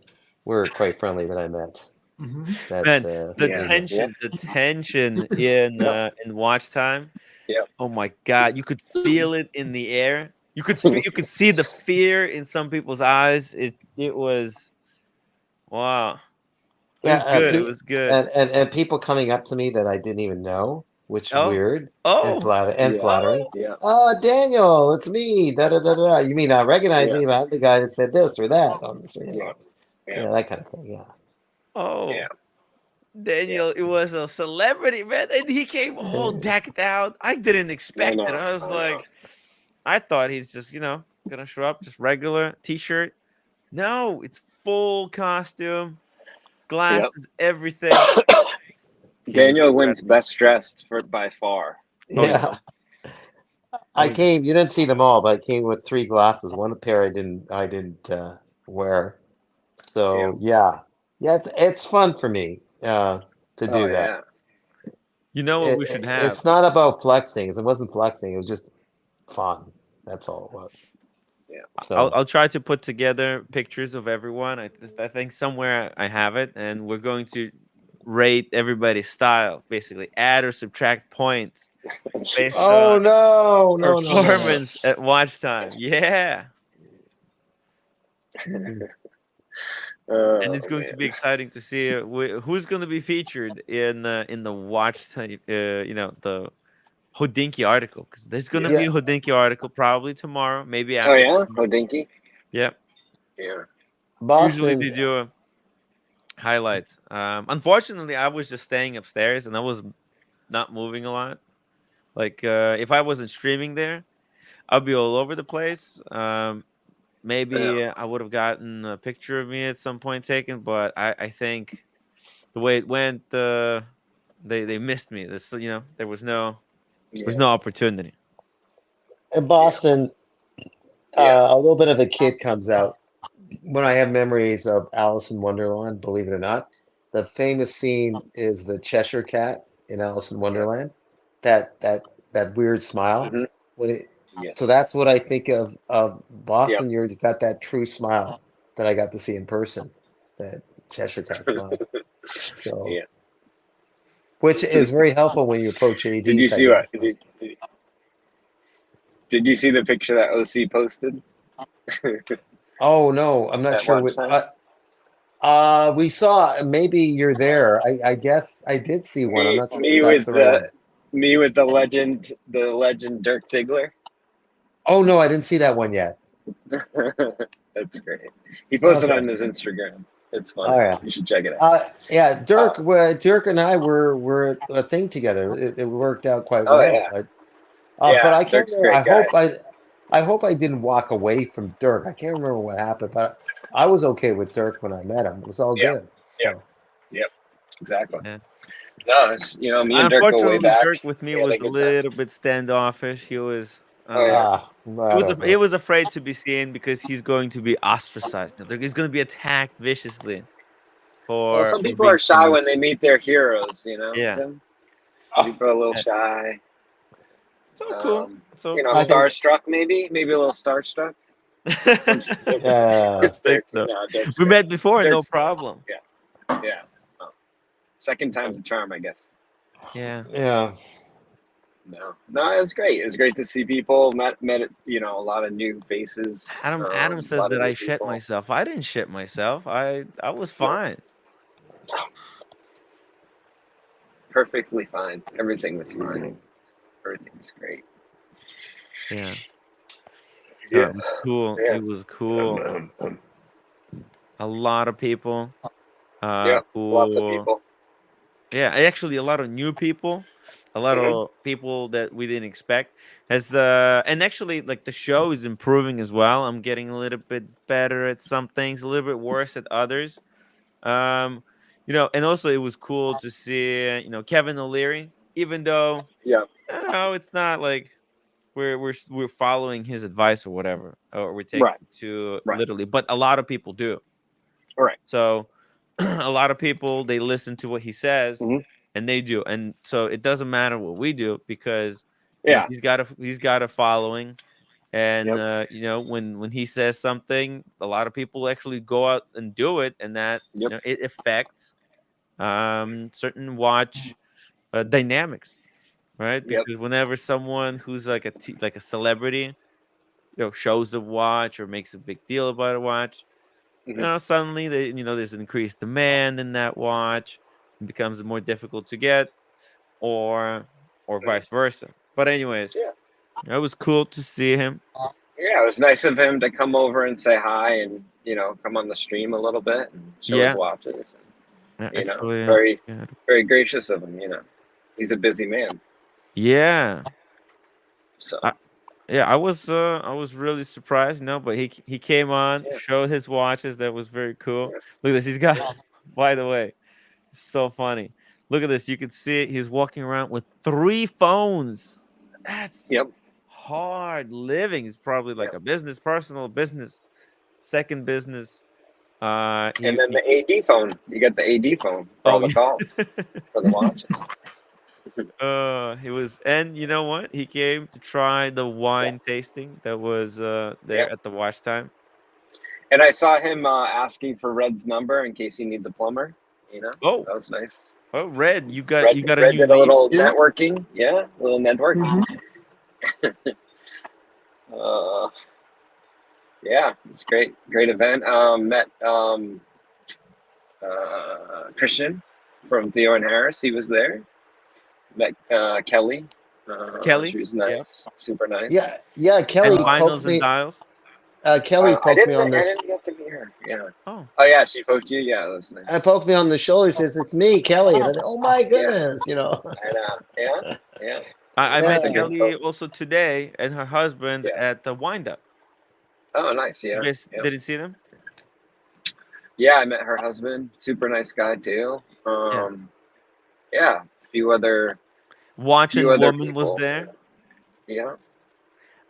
were quite friendly that I met. Mm-hmm. Man, the yeah, tension in watch time. yeah, Oh my god, you could feel it in the air. You could see the fear in some people's eyes. It was wow. It Yeah, was good. It was good. and people coming up to me that I didn't even know, which Oh, weird oh, yeah, flattering. yeah, Oh, Daniel, it's me. Da da da da. You mean not recognizing yeah, me, but I'm the guy that said this or that on the screen. yeah, yeah, Yeah, that kind of thing. Yeah. oh. yeah, yeah. Daniel, it was a celebrity, man. And he came all decked out. I didn't I expect it. know, I was I know. like, I thought he's just, gonna show up, just regular t-shirt. No, it's full costume, Yep. glasses, everything. Came Daniel wins dressed. best dressed for by far. Oh, he Yeah. does. Oh, I he does. came. You didn't see them all, but I came with 3 glasses. One pair I didn't wear. Yeah. So yeah. It's fun for me to Oh do that. yeah. You know what we should have? It's not about flexing. It wasn't flexing. It was just fun. That's all it was. Yeah. So I'll try to put together pictures of everyone. I think somewhere I have it, and we're going to rate everybody's style, basically add or subtract points based oh on no. performance at watch time. Yeah. And Oh it's going to be man. exciting to see who's going to be featured in the watch time, the Hodinky article, because there's going to Yeah. be Yeah, a Hodinky article probably tomorrow, maybe Oh after yeah. tomorrow. Hodinky. Yeah, Yeah. usually Boston. they do a highlight. Unfortunately, I was just staying upstairs and I was not moving a lot. Like if I wasn't streaming there, I'd be all over the place. Yeah. Maybe I would have gotten a picture of me at some point taken, but I think the way it went, they missed me. This, there was Yeah. no opportunity. In Yeah. Boston, Yeah. a little bit of a kid comes out. When I have memories of Alice in Wonderland, believe it or not, the famous scene is the Cheshire Cat in Alice in Yeah. Wonderland. That weird smile. Mm-hmm. When it, so Yes. that's what I think of Yep. Boston. You've got that true smile that I got to see in person. That Cheshire Cat smile. So, Yeah. which is very helpful when you approach Did you ADs, I see what? guess. Like, Did you see the picture that OC posted oh no, I'm not at sure watch what. time? We saw. Maybe you're there. I guess I did see one. I'm Me, not sure if me that's with the right one. the legend Dirk Diggler. Oh no, I didn't see that one yet. That's great. He posted Okay. on his Instagram. It's Oh funny. yeah. You should check it out. Yeah. Dirk and I were a thing together. It worked out quite Oh well. yeah, But yeah. I can't Dirk's a remember. great guy. I hope I didn't walk away from Dirk. I can't remember what happened, but I was okay with Dirk when I met him. It was all Yeah, good. yeah, So yep. Exactly. Yeah. No, it's, you know, me and Dirk go way Unfortunately, back. Dirk with me We had was a a good time. little bit standoffish. He was. Oh yeah. I don't He know. was afraid to be seen because he's going to be ostracized. He's going to be attacked viciously Well, some for people being are too shy much. when they meet their heroes. You know, Yeah, Tim. Some people are a little Uh, shy. it's all cool. It's all You know, I cool. think. starstruck maybe a little starstruck. I'm just joking. Yeah. It's Think Dirk. so. No, Dirk's We great. met before, no Dirk's problem. yeah, yeah. Oh, second time's a charm, I guess. Yeah. Yeah. No, it was great. It was great to see people. Met you know, a lot of new faces. Adam A says lot of that new I shit people. myself. I didn't shit myself. I was No, fine. perfectly fine. Everything was fine. Everything was great. Yeah. No, Yeah, it was cool. yeah, It was cool. A lot of people yeah. Lots of who people. yeah, actually a lot of new people, a lot Hmm. of people that we didn't expect. Has and actually like the show is improving as well. I'm getting a little bit better at some things, a little bit worse at others. Um, and also it was cool to see, Kevin O'Leary, even though Yeah, I don't know, it's not like we're following his advice or whatever, or we're taking Right. it to Right. literally. But a lot of people do. Right. So a lot of people, they listen to what he says, Mhm. and they do. And so it doesn't matter what we do, because Yeah. he's got a following. And Yep. when he says something, a lot of people actually go out and do it, and that Yep. it affects certain watch dynamics, right? Yep. Because whenever someone who's like like a celebrity, shows a watch or makes a big deal about a watch, Mhm. suddenly there's increased demand in that watch. It becomes more difficult to get, or Mhm. vice versa. But anyways, Yeah. it was cool to see him. Yeah, it was nice of him to come over and say hi, and come on the stream a little bit and show his Yeah, watches. And, actually, very, yeah. very gracious of him. He's a busy man. Yeah. So I, yeah, I was really surprised, but he came on, yeah, showed his watches. That was very cool. yeah, Look at this. He's got, by the way, so funny. Look at this. You can see it. He's walking around with 3 phones. That's yep, hard living. He's probably like yep. a business, personal business, second business. And then the AD phone. You got the AD phone for all Oh the calls yeah. for the watches. He was, and you know what? He came to try the Yeah, wine tasting that was yeah. there at the watch time. And I saw him asking for Red's number in case he needs a plumber. Oh, That was nice. oh, Red, you got Red, you got a Red new did a lead. little Yeah. networking. Yeah, a little networking. Mhm. Uh, yeah, it's great, great event. Met Christian from Theo and Harris. He was there. Met Kelly. She Kelly, was yeah, nice, super nice. Yeah. and Kelly poked vinyls and me. dials. Kelly I poked me didn't. on I the. didn't get to meet her. Yeah. Oh, Oh yeah, she poked you. Yeah, that was I nice. poked me on the shoulder. He says, "It's me, Kelly." And I, oh my Yeah, goodness, I know. Yeah, yeah. I Lots met of good yeah. Kelly folks. also today and her husband Yeah. at the Windup. Oh, nice. You Yeah, guys yeah. didn't see them? Yeah, I met her husband. Super nice guy too. Yeah, Yeah. Watch Few and other Woman was people. there. Yeah. Yep.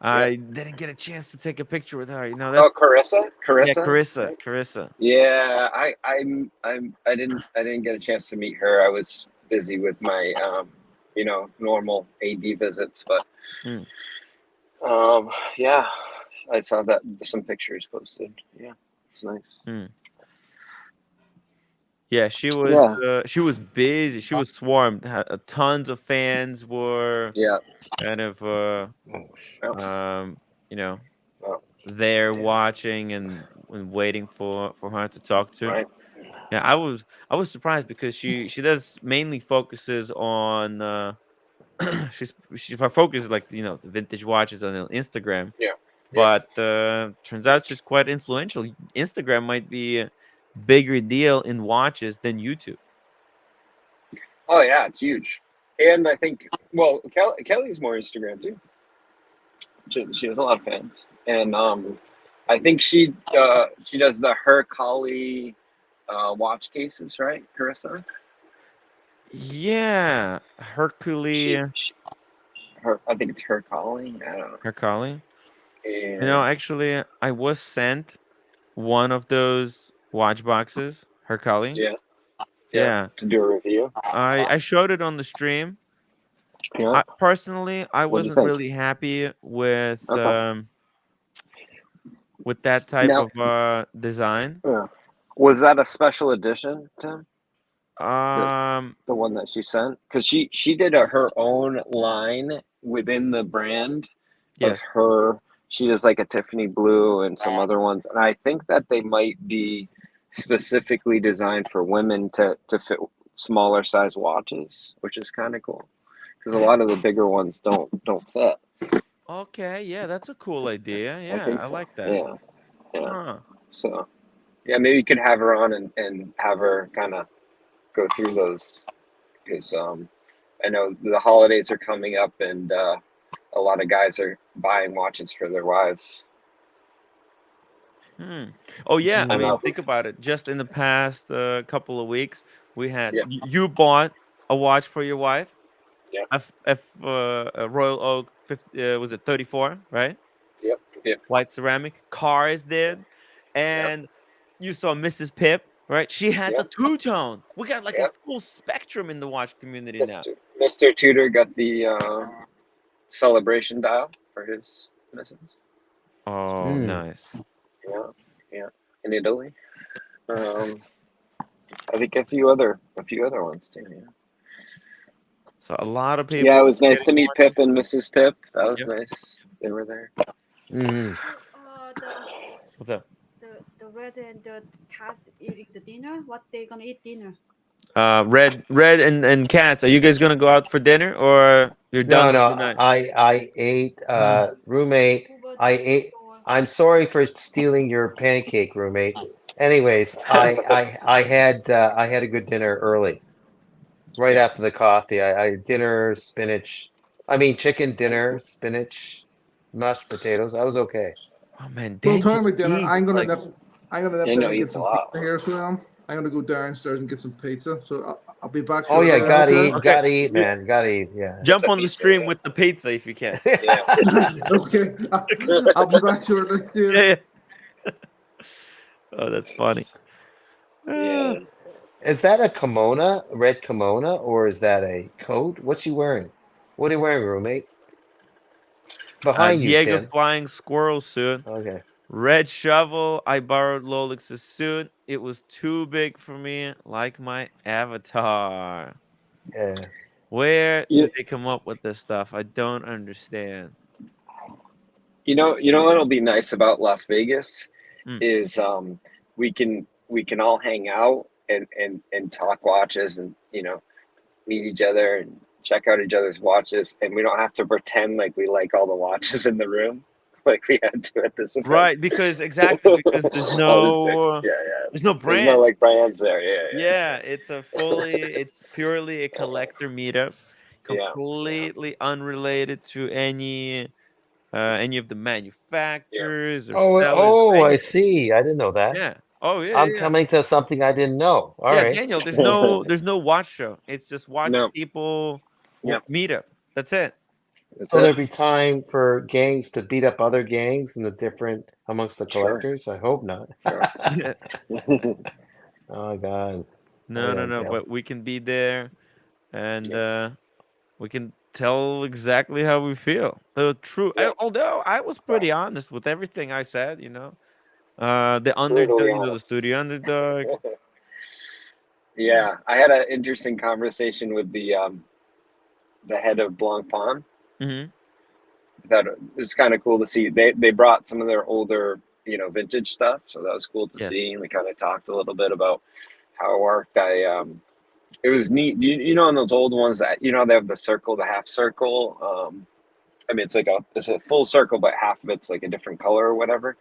I didn't get a chance to take a picture with her. That's Oh, Carissa. yeah, Carissa. Carissa, Right? Carissa. Yeah. I didn't get a chance to meet her. I was busy with my normal AD visits, but Mm. yeah, I saw that some pictures posted. Yeah, it's nice. Mm. Yeah, Yeah. she was busy. She was swarmed. Tons of fans were Yeah. kind of Yeah. um, you know, Yeah. there watching and waiting for her to talk to. Right. Yeah, I was surprised because she does mainly focuses on her focus is like the vintage watches on Instagram, Yeah. Yeah. but turns out she's quite influential. Instagram might be a bigger deal in watches than YouTube. Oh yeah, it's huge. And I think Kelly's more Instagram too. She has a lot of fans, and I think she does the Her Collie watch cases, right, Carissa? Yeah, She, Hercule, she her I think it's Her Collie. I don't know. Hercule. Yeah, Actually, I was sent one of those watch boxes, Hercule. yeah, yeah. Yeah, To do a review. I showed it on the stream. Yeah. I What do you wasn't think? really happy Okay. with that type Now, of design. yeah. Was that a special edition, Tim? The Um, the one that she sent? Because she did her own line within the brand of yes. her. She does like a Tiffany blue and some other ones, and I think that they might be specifically designed for women to fit smaller size watches, which is kind of cool because a That's lot of the bigger ones don't fit. okay. Yeah, that's a cool idea. I Yeah, think I so. like that. Yeah, yeah. Huh. So yeah, maybe you could have her on and have her kind of go through those because I know the holidays are coming up and a lot of guys are buying watches for their wives. Hmm. Oh yeah. I I mean, know. think about it. Just in the past couple of weeks, we had Yeah. you bought a watch for your wife. Yeah. Royal Oak 50, was it 34, right? Yep. Yep. White ceramic. Cars did. Yep. And you saw Mrs. Pip, right? She had the Yep. two-tone. We got like a Yep. full spectrum in the watch community now. Mr. Tudor got the celebration dial for his missus. Oh, nice. Yeah. Yeah. In Italy. I think a few other ones too. Yeah. So a lot of people. Yeah, it was nice getting to meet watches. Pip and Mrs. Pip. That was Yep. nice. They were there. Mm. What's up? The red and the cat eating the dinner. What they gonna eat dinner? Red and Cats. Are you guys gonna go out for dinner or you're done No, for the night? I ate roommate. Uber I ate. or I'm sorry for stealing your pancake, roommate. Anyways, I had a good dinner early, right Yeah. after the coffee. I had dinner, spinach. I mean, chicken dinner, spinach, mashed potatoes. I was okay. Oh man, Well, Daniel talking about dinner, eats like I'm gonna nip down Daniel and get eats a some lot. pizza here, so I'm gonna go downstairs and get some pizza. So I'll be back Oh yeah, shortly. Okay. okay. gotta eat, man, gotta eat. Yeah. With Jump the on the pizza, stream with the pizza if you can. yeah. Okay. I'll be back shortly. See you. Yeah. Oh, that's funny. Yeah. Is that a kimono, red kimono, or is that a coat? What's he wearing? What are you wearing, roommate? Behind you, Diego Tim. flying squirrel suit. Okay. Red shovel. I borrowed Lolix's suit. It was too big for me, like my avatar. Yeah. Where You, do they come up with this stuff? I don't understand. you know what'll be nice about Las Vegas Mm. is we can all hang out and talk watches and meet each other and check out each other's watches, and we don't have to pretend like we like all the watches in the room like we had to at this event. Right, because there's All this big, no yeah, yeah. there's no There's no brand. like brands there. Yeah, Yeah, it's purely a collector meetup, yeah, completely unrelated to any of the yeah, manufacturers or Oh, sellers or I anything. see. I didn't know that. Yeah. Oh yeah, I'm yeah, yeah. coming to something I didn't know. All Yeah, right. Daniel, yeah. there's no watch show. It's just watch No, people yeah, meetup. That's it. that's So it. there'll be time for gangs to beat up other gangs and the different amongst the Sure, collectors. I hope not. sure. Oh God. No, no, no, Yeah. but we can be there and Yeah, we can tell exactly how we feel. The true yeah. although I was pretty honest with everything I said, the underdog, Brutally the honest. studio underdog. Yeah, I had an interesting conversation with the head of Blancpain. Hmm. That it was kind of cool to see. They brought some of their older, vintage stuff, so that was cool to Yes. see. And we kind of talked a little bit about how it worked. It was neat. On those old ones that they have the circle, the half circle. I mean, it's a full circle, but half of it's like a different color or whatever.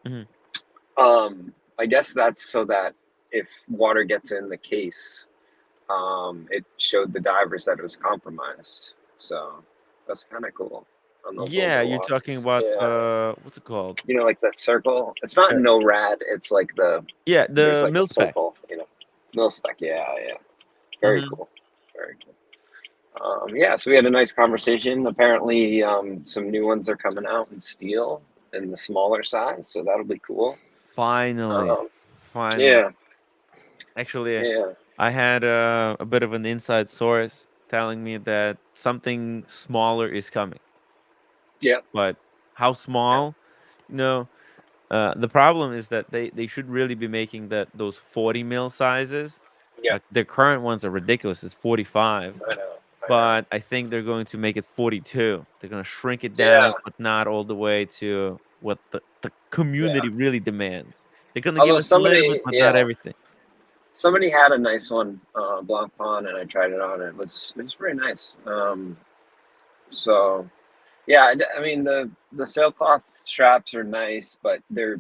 Hmm. I guess that's so that if water gets in the case, it showed the divers that it was compromised. So that's kind of cool on those Yeah, older you're talking watches. about Yeah, what's it called? like that circle. It's not Uh, no rad. It's like yeah, there's the like a mil spec. circle. Mil spec. Yeah, yeah. Very Hmm. cool. Very cool. Yeah, so we had a nice conversation. Apparently, some new ones are coming out in steel in the smaller size, so that'll be cool. Finally, Um, finally. yeah, Actually, yeah, I had a bit of an inside source telling me that something smaller is coming. yeah, But how yeah, small? No. The problem is that they should really be making those 40 mil sizes. yeah. The current ones are ridiculous. It's 45, I know, I know. but I think they're going to make it 42. They're going to shrink it Yeah, down, but not all the way to what the yeah. community really demands. They're going to give Although us a little bit, but not everything. somebody had a nice one, Blanc Pond, and I tried it on. And it was very nice. So yeah, I mean the sailcloth straps are nice, but they're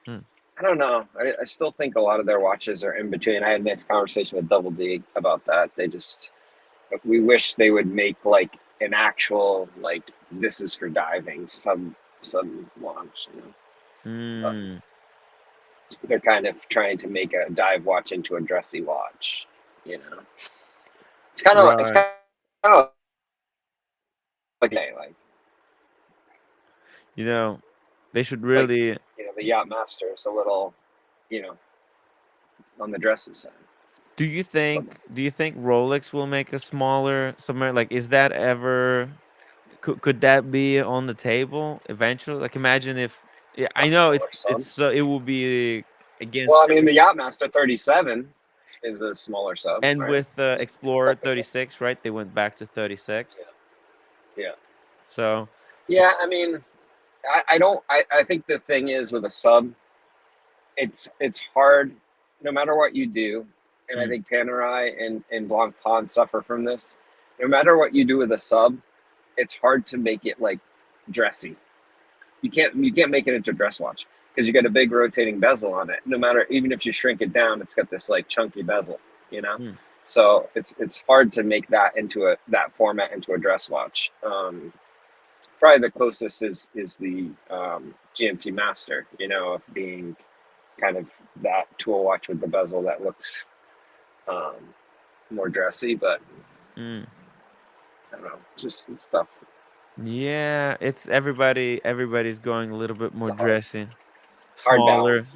Hmm. I don't know. I still think a lot of their watches are in between. I had a nice conversation with Double D about that. We wish they would make like an actual like this is for diving some watch. But Mm. they're kind of trying to make a dive watch into a dressy watch. It's kind of Right. like hey, like You know, they should it's like really. the yacht master is a little on the dresses side. Do you think Rolex will make a smaller submarine? Like, is that ever could that be on the table eventually? Like, imagine if A I know smaller sub. so it will be against Well, I mean, the Yachtmaster 37 is a smaller sub, and right? with Explorer 36, right? They went back to 36. Yeah. So, Yeah, I mean, I don't. I think the thing is with a sub, it's hard, no matter what you do, and I mm, think Panerai and Blanc Pond suffer from this. No matter what you do with a sub, it's hard to make it like dressy. You can't make it into a dress watch because you got a big rotating bezel on it. No matter, even if you shrink it down, it's got this like chunky bezel, mm, So it's hard to make that into that format into a dress watch. Probably the closest is the GMT Master, of being kind of that tool watch with the bezel that looks more dressy, but mm. I don't know, just stuff. Yeah, it's everybody's going a little bit It's more a hard dressy, balance. smaller,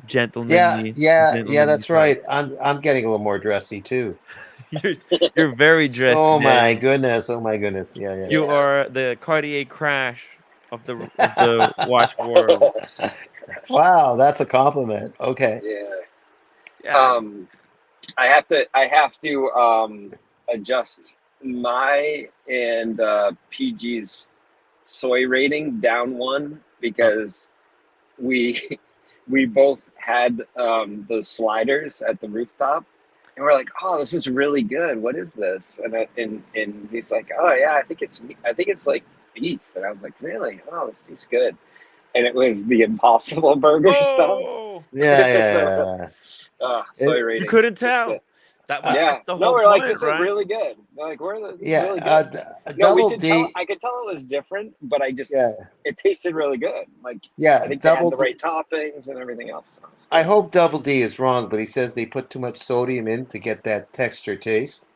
Yeah, gentlemanly that's side. right. I'm getting a little more dressy too. You're you're very dressy, Oh my Daniel. goodness. Oh my goodness. Yeah, You Yeah. are the Cartier crash of the watch world. yeah. Wow, that's a compliment. Okay. Yeah. Yeah. I have to adjust my and PG's soy rating down one Oh, because we we both had those sliders at the rooftop, and we're like, oh, this is really good. What is this? And he's like, oh yeah, I think it's like beef. And I was like, really? Oh, this tastes good. And it was the Impossible Burger stuff. oh, Yeah, So yeah, soy It, you rating. couldn't It's good. tell. That uh, but Yeah. that's the No, whole we're like, point, this is right? really good. We're like, this is yeah. really good. No, we Double could tell. D. I could tell it was different, but Yeah, it tasted really good. Like, I yeah. think they had Double the right D. toppings and everything else. So it's I good. hope Double D is wrong, but he says they put too much sodium in to get that texture taste,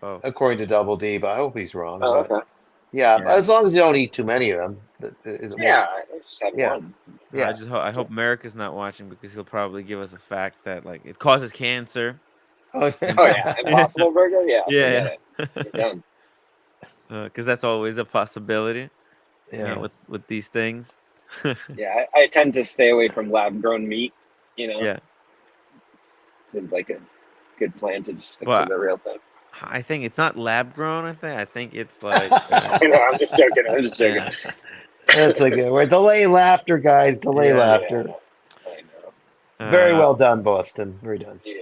Oh, according to Double D. But I hope he's wrong. Oh, But okay. yeah, but yeah. as long as you don't eat too many of them, it won't. Yeah, I just had Yeah, one. I yeah. I hope America's not watching because he'll probably give us a fact that like it causes cancer. Oh, And Oh yeah, yeah, Impossible Burger. Yeah, yeah, forget it. You're done. because that's always a possibility. yeah. With these things. Yeah, I tend to stay away from lab grown meat. Yeah. Seems like a good plan to just stick to Well, the real thing. I think it's not lab grown. I think it's like I know. I'm just joking. I'm just joking. yeah. That's a good word. Delay laughter, guys. Delay Yeah. Yeah, laughter. I know. Very Uh, well done, Boston. Very done. Yeah,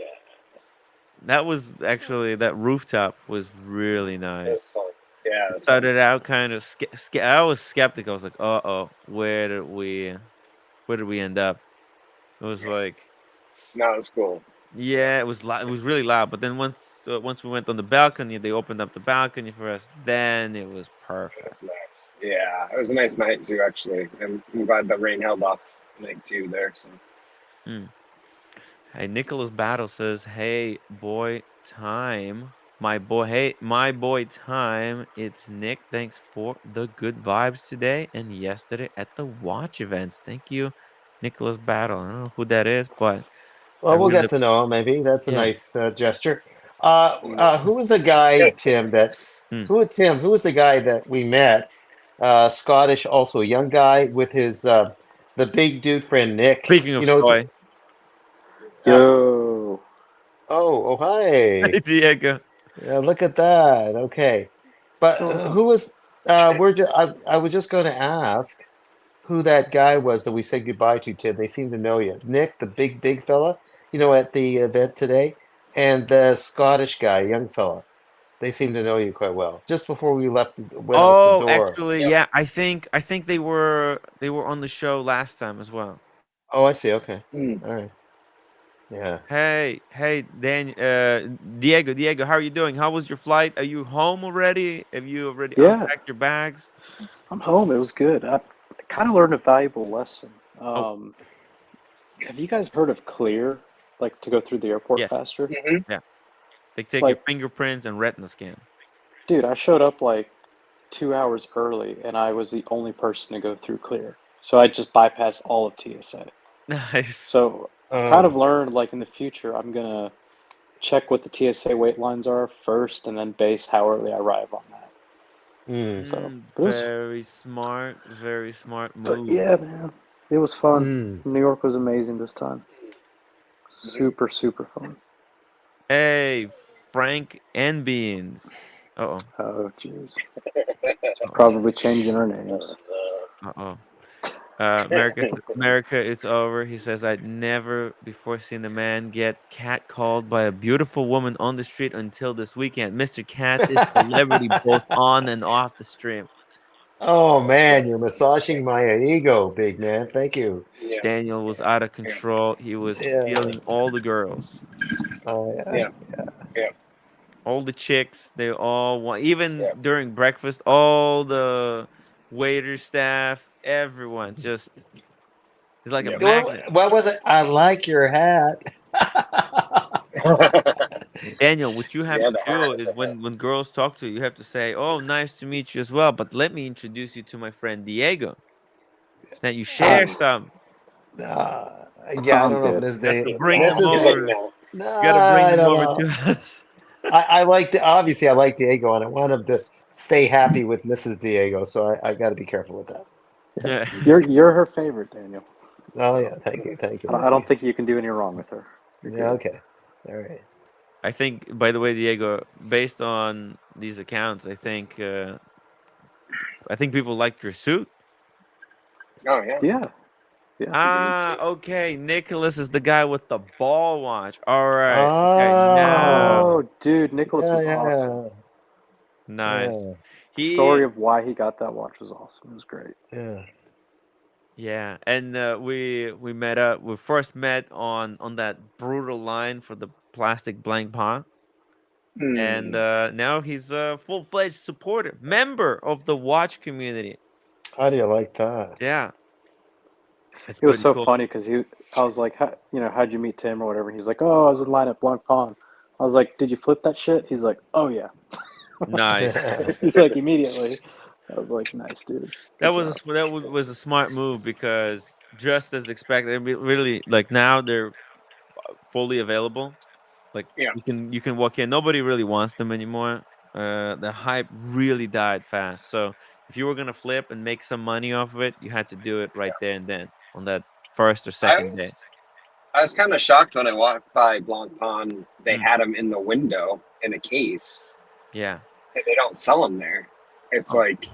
that was actually that rooftop was really it was nice. fun. Yeah, it It was fun. started out kind of I was skeptical. I was like, "Uh-oh, where did we end up?" It was like, No, it was cool. yeah, it was loud. It was really loud. But then once we went on the balcony, they opened up the balcony for us. Then it was It perfect. was nice. Yeah, it was a nice night too. Actually, I'm glad the rain held off night two there. So Mm. Hey, Nicholas Battle says, "Hey, boy, time, my boy, time. It's Nick. Thanks for the good vibes today and yesterday at the watch events. Thank you, Nicholas Battle. I don't know who that is, but I Well, we'll really, get to know him. Maybe that's a yeah, nice gesture. yeah. Who was the guy, Tim? mm. Who was the guy that we met? Scottish, also a young guy with his the big dude friend Nick. Speaking of You know. soy, Uh, Yo, oh, hi. hey, Diego. Look at that. Okay, what's but going on? who was? I was just going to ask who that guy was that we said goodbye to, Tim. They seem to know you. Nick, the big fella, at the event today, and the Scottish guy, young fella. They seem to know you quite well. Just before we went out the Oh, door. actually, Yep. yeah. I think they were on the show last time as well. Oh, I see. Okay. Mm. All right. Yeah. Hey, Dan, Diego, how are you doing? How was your flight? Are you home already? Have you already Yeah, unpacked your bags? I'm home. It was good. I kind of learned a valuable lesson. Oh, Have you guys heard of Clear? Like to go through the airport yes. faster? Hmm. Yeah. They take your Like, fingerprints and retina scan. dude, I showed up like 2 hours early, and I was the only person to go through clear. So I just bypassed all of TSA. Nice. So I've kind of learned, like, in the future, I'm gonna check what the TSA wait lines are first, and then base how early I arrive on that. So, Very smart but move. yeah, man, it was fun. New York was amazing this time. Super, super fun. Hey, Frank and Beans. Uh-oh. Oh, jeez. Probably changing our names. Uh-oh. America, it's over. He says, I'd never before seen a man get catcalled by a beautiful woman on the street until this weekend. Mr. Katz is celebrity both on and off the stream. Oh man, you're massaging my ego, big man. Thank you. Yeah. Daniel was out of control. He was stealing all the girls. Oh Yeah. Yeah. All the chicks, they all want, even during breakfast, all the waiter staff, everyone just, he's like a Yeah. magnet. What was it? I like your hat. Daniel, what you have Yeah, to the do hat is is a hit. when girls talk to you, you have to say, "Oh, nice to meet you as well, but let me introduce you to my friend Diego." So that you share some. Yeah, I I'm don't know if good. Miss Got Day. to bring them Mrs. over. No. No, You got to bring I them don't over know. to us. I like the obviously I like Diego and I want him to stay happy with Mrs. Diego, so I got to be careful with that. Yeah. You're her favorite, Daniel. Oh yeah, thank you, thank you. I don't think you can do any wrong with her. You're Yeah, good. okay, all right. I think, by the way, Diego, based on these accounts, I think people liked your suit. Oh yeah. Yeah. Yeah. Ah, okay. Nicholas is the guy with the ball watch. All right. Okay. Oh, Now, Oh, dude, Nicholas was awesome. nice. yeah, He, Story of why he got that watch was awesome. It was great. yeah. yeah, and we met up. We first met on that brutal line for the plastic blank paw, and now he's a full-fledged supporter, member of the watch community. How do you like that? Yeah, it's It was pretty so cool. funny because I was like, how'd you meet Tim or whatever? And he's like, oh, I was in line at Blanc Pond. I was like, did you flip that shit? He's like, oh yeah. Nice. He's like, immediately. I was like, nice, dude. That Good was job. was a smart move because just as expected, really like now they're fully available. Like Yeah. you can walk in. Nobody really wants them anymore. The hype really died fast. So if you were gonna flip and make some money off of it, you had to do it right there and then on that first or second day. I was kind of shocked when I walked by Blanc Pond. They Mm. had them in the window in a case. Yeah. And they don't sell them there. It's Oh. like,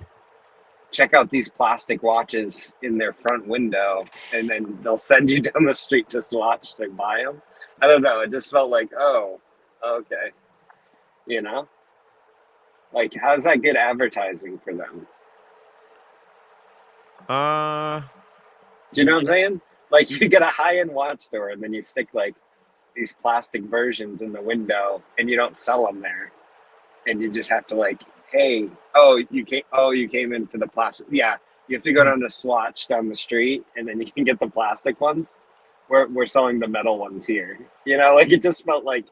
check out these plastic watches in their front window, and then they'll send you down the street to Swatch to buy them. I don't know. It just felt like, oh, okay. You know? Like, how's that good advertising for them? Do you know what I'm saying? Like, you get a high-end watch store, and then you stick, like, these plastic versions in the window, and you don't sell them there. And you just have to, like, hey, you came in for the plastic. Yeah, you have to go down to Swatch down the street, and then you can get the plastic ones. We're selling the metal ones here. You know, like, it just felt like,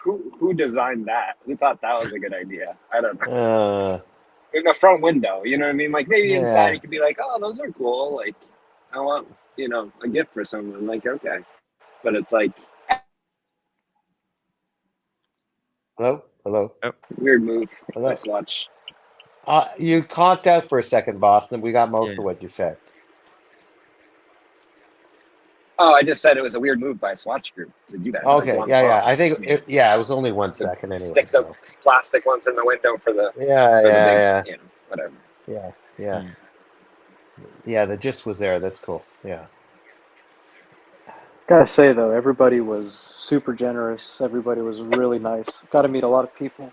who designed that? Who thought that was a good idea? I don't know. In the front window, you know what I mean? Like, maybe inside you could be like, oh, those are cool. Like, I want, a gift for someone. Like, okay. But it's like, Hello? weird move Hello? by Swatch. You conked out for a second, Boston. We got most Yeah. of what you said. Oh, I just said it was a weird move by Swatch Group to do that. Okay, Like yeah. I think mean, it was only 1 to second anyway. stick the So plastic ones in the window for the yeah, big, whatever. yeah. Mm. Yeah, the gist was there. That's cool. Yeah. Gotta say though, everybody was super generous. Everybody was really nice. Got to meet a lot of people.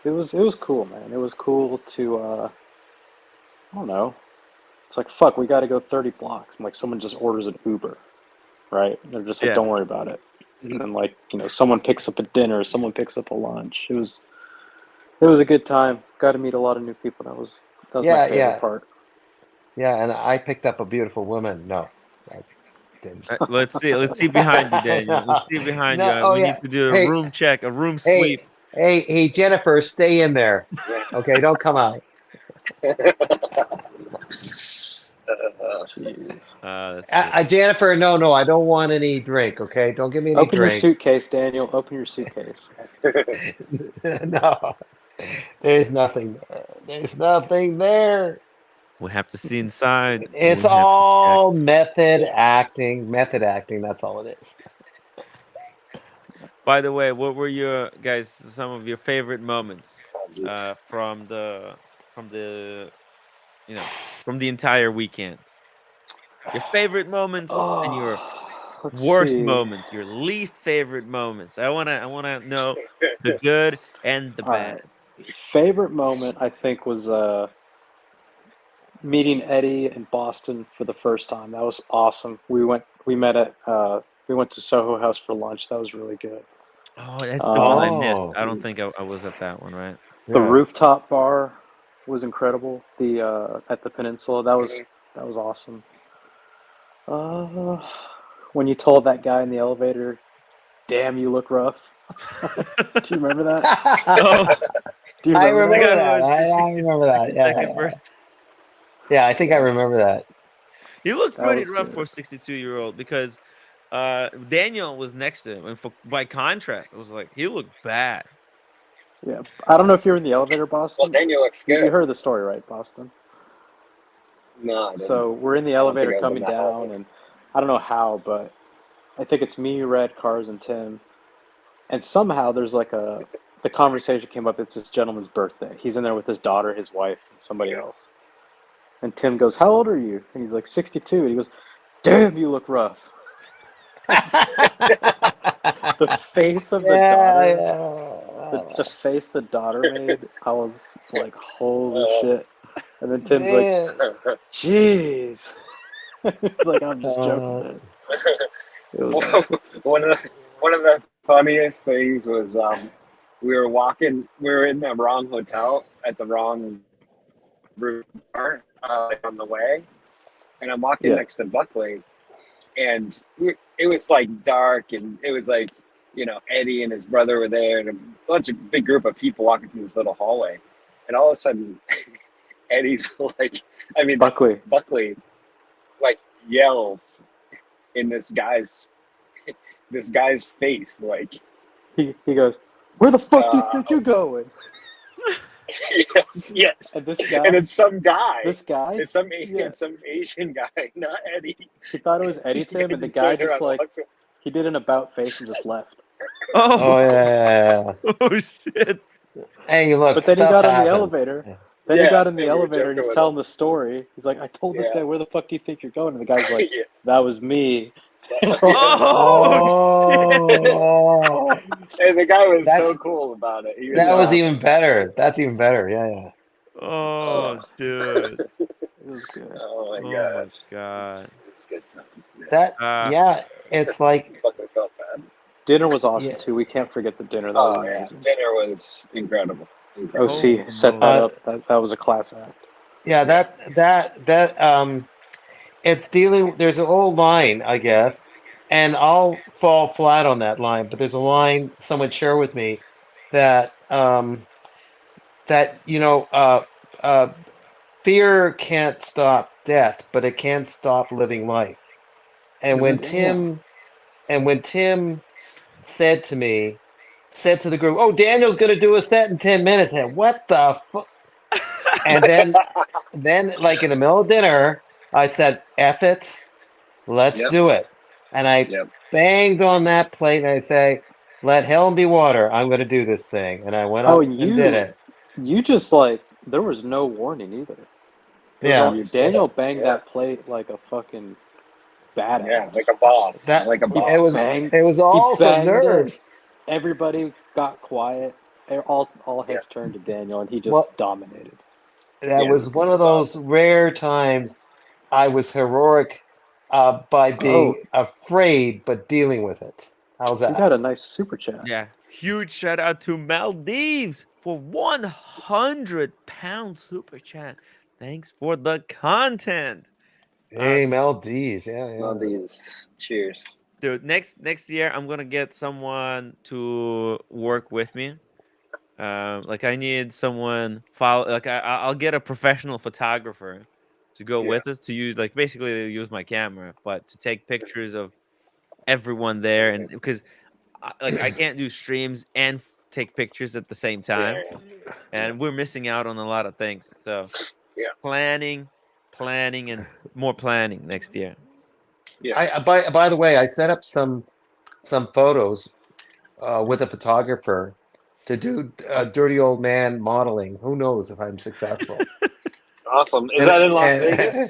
It was cool, man. It was cool to I don't know. It's like, fuck, we got to go 30 blocks, and like someone just orders an Uber, right? They're just like, Yeah. don't worry about it. And then like someone picks up a dinner, someone picks up a lunch. It was a good time. Got to meet a lot of new people. That was my favorite part. Yeah, and I picked up a beautiful woman. No, I didn't. Let's see behind you, Daniel. Let's see behind No, you. oh We yeah. need to do a Hey, room check, a room sweep. hey, Jennifer, stay in there. Okay, don't come out. Jeez. That's good. Jennifer, no, I don't want any drink. Okay, don't give me any Open your drink. suitcase, Daniel. Open your suitcase. No, there's nothing there. There's nothing there. We have to see inside. It's We have to check. all method acting. Method acting. That's all it is. By the way, what were your guys some of your favorite moments Jeez. from the you know from the entire weekend? Your favorite moments and your Let's worst see. moments, your least favorite moments. I wanna know the good and the All bad. right. Favorite moment I think was meeting Eddie in Boston for the first time. That was awesome. We went to Soho House for lunch. That was really good. Oh, that's the one I missed. Oh, I don't think I was at that one, right? The yeah. rooftop bar was incredible. The at the Peninsula, that was awesome. When you told that guy in the elevator, "Damn, you look rough." Do you remember that? Oh, Do you I remember the that? guy remember who that. was the I 60 remember that. Yeah, 62nd yeah, birthday. yeah. I think I remember that. He looked That pretty was rough for a good. 62-year-old because Daniel was next to him, and by contrast, I was like, he looked bad. Yeah, I don't know if you're in the elevator, Well, Boston. Daniel looks You good. heard the story, right, Boston? No, I didn't. So we're in the I don't think elevator I was in coming that down, elevator. and I don't know how, but I think it's me, Red, Cars, and Tim. And somehow there's like the conversation came up. It's this gentleman's birthday. He's in there with his daughter, his wife, and somebody else. And Tim goes, "How old are you?" And he's like, 62. And he goes, "Damn, you look rough." The face of the Yeah, daughter, yeah. the face the daughter made, I was like, holy shit. And then Tim's like, Man. "Jeez." He's like, "I'm just joking, Uh, man." It was awesome. one of the funniest things was we were in the wrong hotel at the wrong room bar on the way, and I'm walking Yeah. next to Buckley, and it was like dark, and it was like Eddie and his brother were there, and a big group of people walking through this little hallway, and all of a sudden Eddie's like, I mean Buckley. like yells in this guy's face, like, He goes, "Where the fuck do you think you're going?" yes, And this and guy, it's some guy, yeah, it's some Asian guy, not Eddie. he thought it was Eddie Tim, and the Just guy turned just around and like, walks away. he did an about face and just left. oh Oh, yeah. oh shit! Hey, look, But then he stuff got in the happens. elevator. Yeah. Then he Yeah, got in the and we were elevator and joking he's with telling him. the story. He's like, "I told this Yeah. guy, where the fuck do you think you're going?" And the guy's like, Yeah. "That was me." Oh shit! Oh, And the guy was so that's cool about it. He was that was Yeah, even laughing. better. That's even better. Yeah, yeah. Oh, Oh, dude! it was good. oh my Oh my god. god! It's good times. Yeah. That Uh, yeah. It's like Fucking felt bad. Dinner was awesome yeah. too. We can't forget the dinner. That was Oh yeah. amazing. Dinner was incredible. Incredible. holy OC set that moly! Uh, up. That was a class act. yeah. Yeah. That it's dealing. There's an old line, I guess, and I'll fall flat on that line. But there's a line someone shared with me that that fear can't stop death, but it can stop living life. And when Damn. Tim said to me, said to the group, "Oh, Daniel's going to do a set in 10 minutes," and what the fuck? And then like in the middle of dinner, I said, "F it, let's Yep. do it." And I Yep. banged on that plate and I say, "Let hell be water. I'm going to do this thing." And I went Oh, up and and did you it. just like, there was no warning either. It was Yeah, all You just did Daniel it. banged Yeah. that plate like a fucking badass. Yeah. Like a boss. that Like a He it boss. was banged. it was He all some banged it. nerves. Everybody got quiet. All Yeah. heads turned to Daniel, and he just Well, dominated. that Yeah. was It one of was those awesome. rare times I was heroic by Oh, being afraid but dealing with it. How's we that? got a nice super chat. Yeah, huge shout out to Maldives for 100 pound super chat. Thanks for the content. Hey, Maldives. Yeah, Love yeah. these. Cheers. Dude, next year I'm gonna get someone to work with me. Like I need someone follow. Like I'll get a professional photographer to go Yeah. with us to use like basically use my camera, but to take pictures of everyone there, and because like I can't do streams and take pictures at the same Yeah. time, and we're missing out on a lot of things. So Yeah. planning, and more planning next year. Yeah. By the way, I set up some photos with a photographer to do dirty old man modeling. Who knows if I'm successful? Awesome. Is And that in Las and Vegas?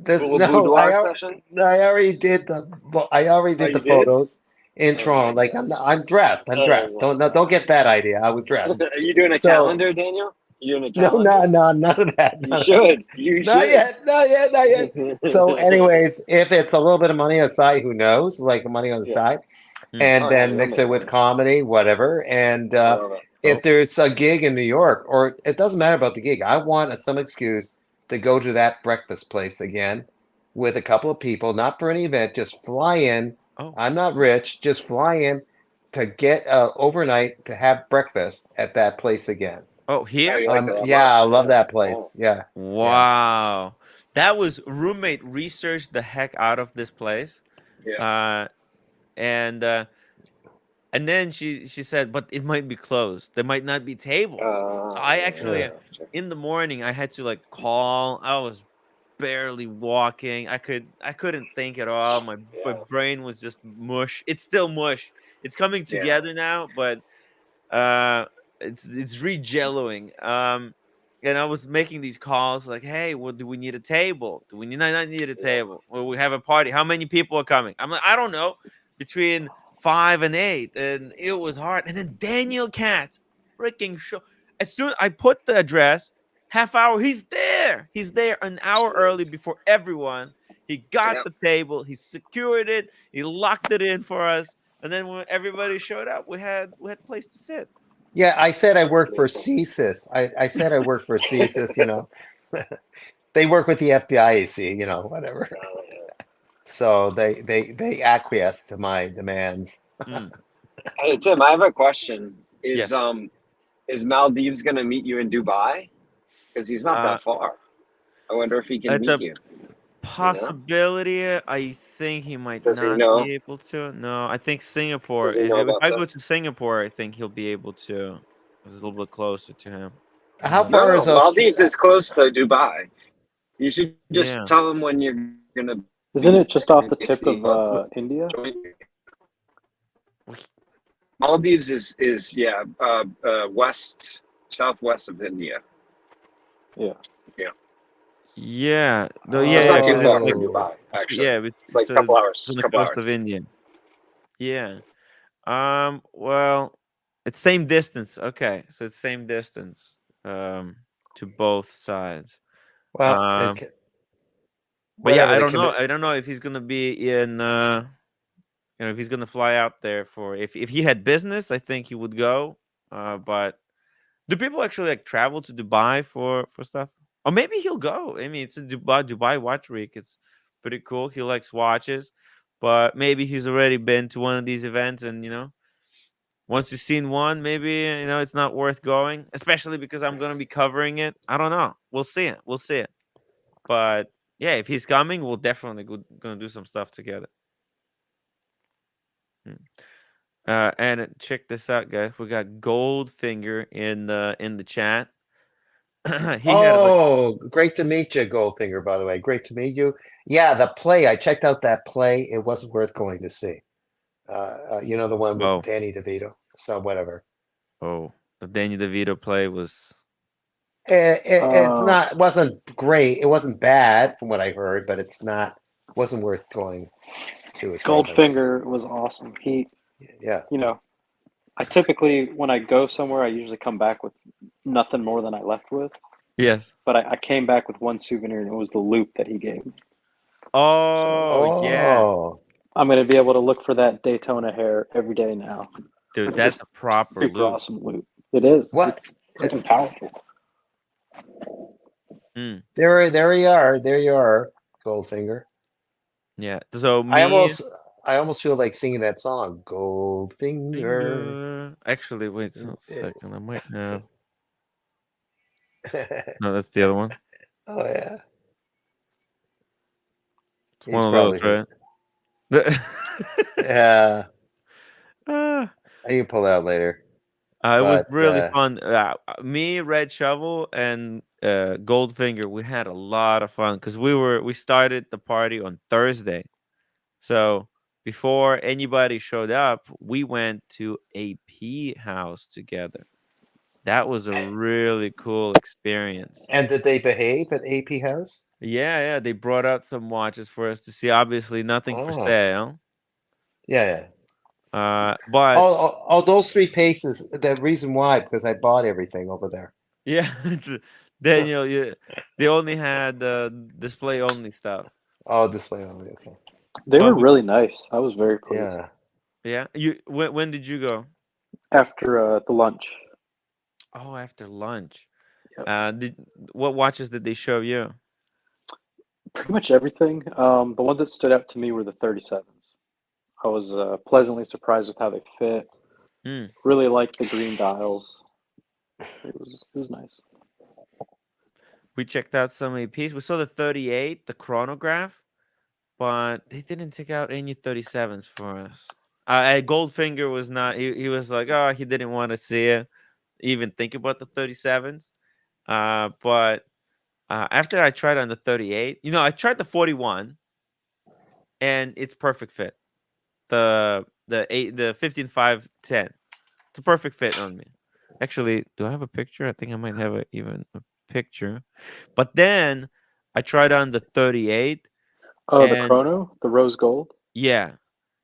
this Little no, boudoir session? I already did Oh, you the did? photos in Oh my Toronto. Like god. I'm dressed. I'm dressed. Oh Don't get that idea. I was my. dressed. Are you doing a So calendar, Daniel? You doing a no, calendar? none of that. You None of that. should. You Not should. yet. Not yet. Not yet. So, anyways, if it's a little bit of money on the side, who knows? Like money on the Yeah. side, Hmm. and Oh yeah, then you'll mix make it with money. comedy, whatever. And I love it. if there's a gig in New York, or it doesn't matter about the gig, I want some excuse to go to that breakfast place again with a couple of people, not for any event, just fly in. Oh, I'm not rich, just fly in to get overnight to have breakfast at that place again. oh, Oh, here? you like it that Yeah, I much? love Yeah. that Oh. place. Yeah, yeah. Wow. That was roommate researched the heck out of this place. Yeah. Uh and uh and then she said, but it might be closed. There might not be tables. So I actually Yeah. Yeah. in the morning I had to like call. I was barely walking. I couldn't think at all. My brain was just mush. It's still mush. It's coming Yeah. together now, but uh it's re-jelloing. And I was making these calls like, hey, well, do we need a table? Do we not need a Yeah. table? Well, we have a party. How many people are coming? I'm like, I don't know, between 5 and 8. And it was hard. And then Daniel Katz freaking show. As soon I put the address, half hour, he's there. He's there an hour early before everyone. He got Yeah. the table, he secured it, he locked it in for us. And then when everybody showed up, we had place to sit. Yeah, I said I worked for Beautiful. CSIS. I said I worked for CSIS, you know. They work with the FBI, you see, you know, whatever. Yeah. So they acquiesce to my demands. Mm, Hey Tim, I have a question. yeah. Is Maldives gonna meet you in Dubai? Because he's not Uh, that far. I wonder if he can it's meet a you. You know? possibility. I think he might Does he not know? be able to. No, I think Singapore Does he is. know If about I that? go to Singapore, I think he'll be able to. It's a little bit closer to him. How Mm, far No, is Maldives is close to Dubai. You should just yeah. tell him when you're gonna Isn't be it just off there. the tip He of wants to India? join you. We- Maldives is west southwest of India. Yeah. Yeah, Yeah. No. Yeah. it's Yeah. not too Because it's far like from Oh, Dubai. Actually, yeah. it's like It's on the couple coast hours. of India. Yeah. Well, it's same distance. Okay. So it's same distance. To both sides. well, Um. But yeah, whatever I they don't know. commit. I don't know if he's gonna be in. If he's gonna fly out there for if he had business, I think he would go. But do people actually like travel to Dubai for stuff? Or maybe he'll go. I mean, it's a Dubai Watch Week. It's pretty cool. He likes watches, but maybe he's already been to one of these events, and once you've seen one, maybe it's not worth going. Especially because I'm gonna be covering it. I don't know. We'll see it. We'll see it. But yeah, if he's coming, we'll definitely gonna do some stuff together. Hmm. And check this out, guys. We got Goldfinger in the chat. He had like, Oh, great to meet you, Goldfinger, by the way. Great to meet you. Yeah, the play. I checked out that play. It wasn't worth going to see. You know, the one with oh, Danny DeVito. So whatever. the Danny DeVito play was. It's Uh, not. It wasn't great. It wasn't bad from what I heard, but it's not. Wasn't worth going to as far as I was. Goldfinger was awesome. Yeah. You know, I typically, when I go somewhere, I usually come back with nothing more than I left with. Yes. But I came back with one souvenir, and it was the loop that he gave me. So Oh yeah, Oh, I'm going to be able to look for that Daytona hair every day now. dude, This that's a proper super loop. awesome loop. It is. what? It's freaking powerful. Mm, There you are. There you are, Goldfinger. yeah. So I me, almost, I almost feel like singing that song, Goldfinger. Finger. Actually, wait a second. I might have. No, that's the other one. Oh yeah, It's one he's of those, probably here. right? Yeah, Ah, I can pull it out later. it was But really fun. Me, Red Shovel, and Goldfinger. We had a lot of fun because we started the party on Thursday. So before anybody showed up, we went to AP house together. That was a really cool experience. and did they behave at AP House? Yeah, yeah, they brought out some watches for us to see. Obviously, nothing for Oh, sale. yeah, yeah. But Oh, those 3 paces. The reason why, because I bought everything over there. yeah, Daniel, they only had display only stuff. Oh, display only. Okay. They But were really nice. I was very pleased. Yeah. yeah, when did you go? After the lunch. Oh, after lunch. Yep. What watches did they show you? Pretty much everything. The ones that stood out to me were the 37s. I was pleasantly surprised with how they fit. Mm. Really liked the green dials. It was nice. We checked out some APs. We saw the 38, the chronograph, but they didn't take out any 37s for us. Goldfinger was not. He was like, oh, he didn't want to see it, even think about the 37s. But after I tried on the 38, I tried the 41, and it's perfect fit. The 15.510. It's a perfect fit on me. Actually, do I have a picture? I think I might have even a picture. But then I tried on the 38, Oh, the and chrono, the rose gold. yeah,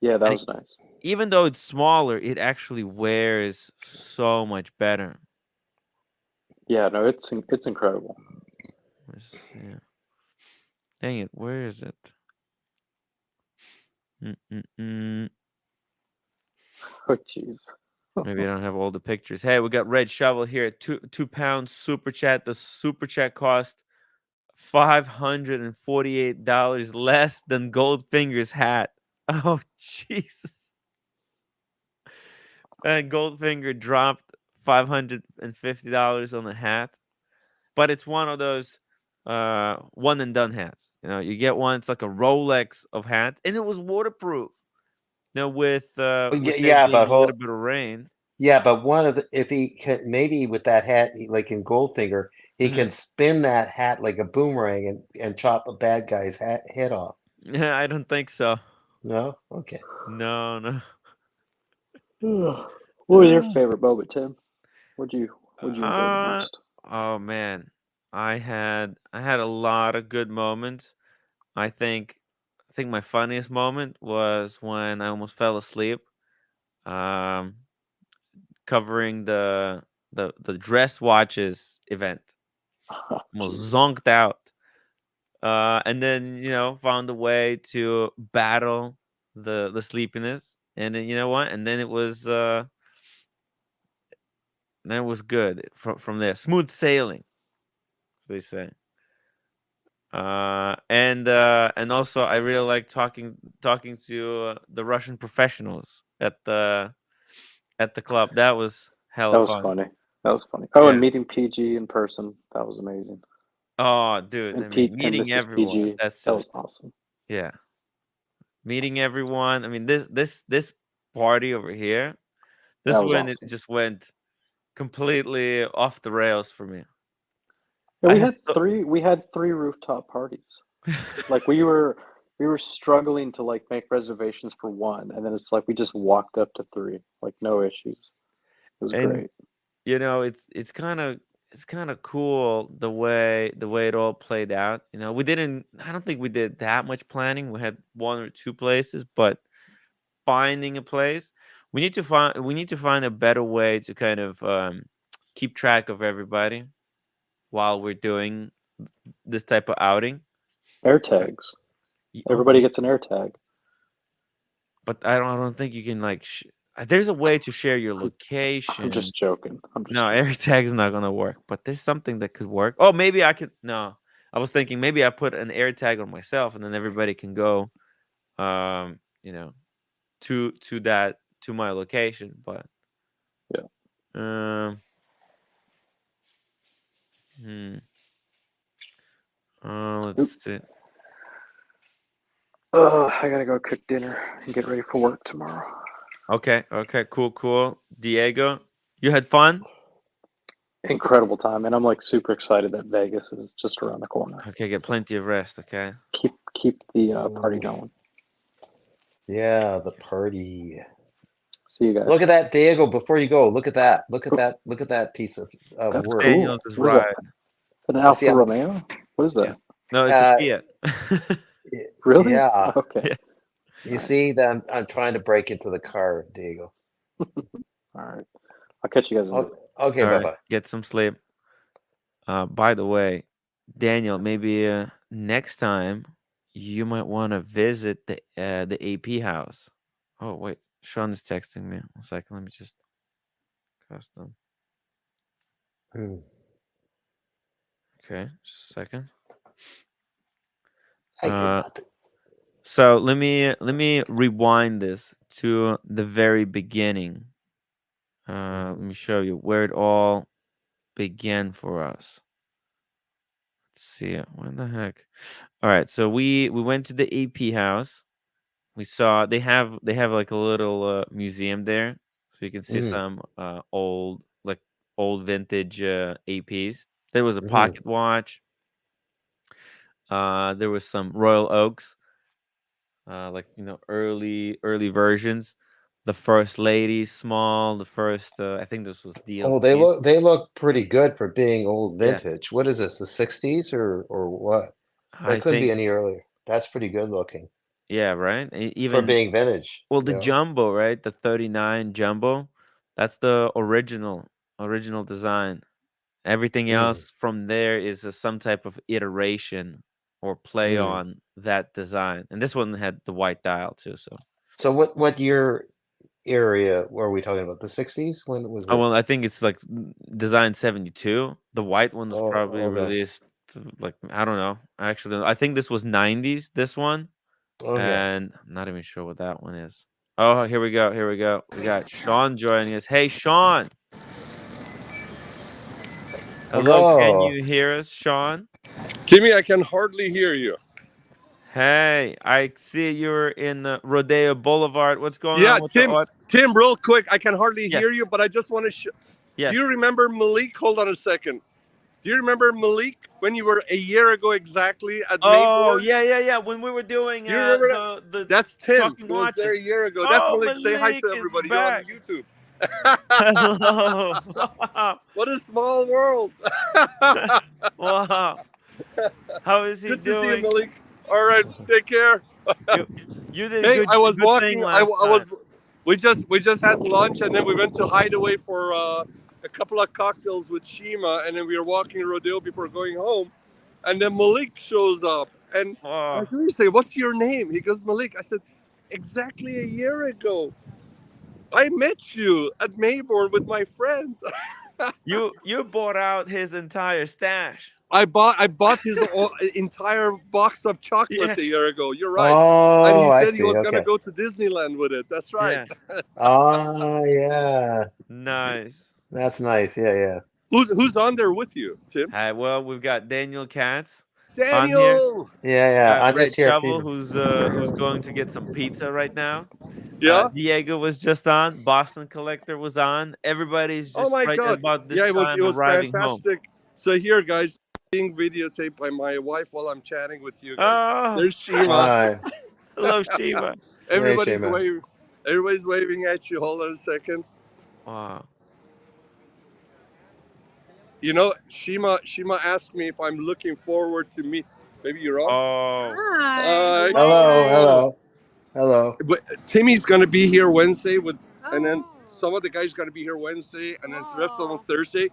Yeah, that and was nice. even though it's smaller, it actually wears so much better. Yeah, no, it's incredible. Yeah. Dang it, where is it? Mm-mm-mm. Oh, jeez. Maybe I don't have all the pictures. Hey, we got Red Shovel here. £2 super chat. The super chat cost $548 less than Goldfinger's hat. Oh Jesus! And Goldfinger dropped $550 on the hat, but it's one of those one and done hats. You get one. It's like a Rolex of hats, and it was waterproof. Now with Yeah, there yeah, being but a little bit of rain. yeah, but if he can, maybe with that hat, like in Goldfinger, he Mhm. can spin that hat like a boomerang and chop a bad guy's head off. Yeah, I don't think so. No? Okay. No, no. What was your favorite moment, Tim? What'd you enjoy the Uh, most? oh man, I had a lot of good moments. I think my funniest moment was when I almost fell asleep, um, covering the dress watches event. Almost Jeez. zonked out, and then found a way to battle the sleepiness, and then you know what? And then it was good from there. Smooth sailing, as they say. And also I really like talking to the Russian professionals at the club. That was That hella was fun. funny. That was funny. Oh, Yeah. and meeting PG in person. That was amazing. Oh, dude. I And mean, Pete and meeting Mrs. everyone. PG. That's That was just awesome. yeah. Meeting everyone. I mean, this party over here. This That was one it awesome. just went completely off the rails for me. Yeah, I we had had three rooftop parties. Like we were struggling to like make reservations for one, and then it's like we just walked up to three, like no issues. It was and great. it's kind of cool the way it all played out. I don't think we did that much planning. We had one or two places, but finding a place, we need to find a better way to kind of keep track of everybody while we're doing this type of outing. Air Uh, tags. Oh Everybody yeah, gets an air tag. but I don't think you can like. There's a way to share your I'm location. just joking. I'm just No, joking. AirTag is not gonna work, but there's something that could work. Oh, maybe I could. No, I was thinking maybe I put an AirTag on myself, and then everybody can go. Um, you know, to my location, but Yeah. Hmm. Oop. Let's see. I gotta go cook dinner and get ready for work tomorrow. Okay. Cool. Diego, you had fun? Incredible time, and I'm like super excited that Vegas is just around the corner. Okay, get plenty of rest, okay? Keep the party going. Yeah, the party. See you guys. Look at that, Diego. Before you go, look at that. Look at that. Look at that piece of That's work. Daniel's cool. is What is right. that? An Alfa Romeo? What is that? Yes. No, it's a Fiat. Really? Yeah. Okay. Yeah. You see that I'm trying to break into the car, Diego. All right. I'll catch you guys in a bit. Okay, All bye-bye. right, get some sleep. By the way, Daniel, maybe next time you might want to visit the AP house. Oh wait, Sean is texting me. 1 second, let me just custom. Okay, just a second. So let me rewind this to the very beginning. Let me show you where it all began for us. Let's see. When the heck? All right, so we went to the AP house. We saw they have like a little museum there, so you can see some old vintage APs. There was a pocket watch. There was some Royal Oaks, like early versions. The First Lady small. The first I think this was DLC. Oh, they look pretty good for being old Yeah. vintage. What is this? The 60s or what? I That couldn't be think. any earlier. That's pretty good looking Yeah, right. for Even being vintage. well, the Yeah. jumbo, right? The 39 jumbo. That's the original design. Everything else from there is some type of iteration or play on that design. And this one had the white dial too. So what year area were we talking about? The 60s? When was Oh it? well, I think it's like design 72. The white one was probably okay. released like I don't know. Actually, I think this was 90s. This one, Okay. and I'm not even sure what that one is. Oh, here we go. We got Sean joining us. Hey, Sean. Hello, can Hello. you hear us, Sean? Timmy, I can hardly hear you. Hey, I see you're in Rodeo Boulevard. What's going Yeah, on with the audio? Tim, real quick, I can hardly Yes. hear you, but I just want to show. Yes. Do you remember Malik? Hold on a second. Do you remember Malik when you were a year ago exactly at Oh, Mayborn? yeah. When we were doing Do you remember the That's Tim. talking He was there watches. a year ago. That's Oh, Malik. Say hi Malik to is everybody. You're on back. YouTube. Hello. Wow. What a small world. Wow. How is he Good doing? to see you, Malik. All right, take care. You did Hey, I was good walking. thing last time. We just had lunch, and then we went to Hideaway for a couple of cocktails with Shima, and then we were walking Rodeo before going home, and then Malik shows up, and I was going to say, "What's your name?" He goes, "Malik." I said, "Exactly a year ago, I met you at Mayborn with my friend." You bought out his entire stash. I bought his entire box of chocolates a year ago. You're right. Oh, And he said I he was see. going to Okay. go to Disneyland with it. That's right. Yeah. Oh, yeah. Nice. That's nice. Yeah. Who's on there with you, Tim? Hi, well, we've got Daniel Katz on here. Daniel. Yeah. I'm Ray just here. Shovel, who's going to get some pizza right now. Yeah. Diego was just on. Boston Collector was on. Everybody's Oh just my right God. about this Yeah, it time was arriving home. fantastic. So here, guys, being videotaped by my wife while I'm chatting with you guys. Oh, There's Shima. hello, Shiva. Everybody's Shima. waving. Everybody's waving at you. Hold on a second. Wow. You know, Shima asked me if I'm looking forward to meet. Maybe you're on. Oh. Hi. Hello. But Timmy's gonna be here Wednesday and then some of the guys gonna be here Wednesday, and then the rest of them Thursday.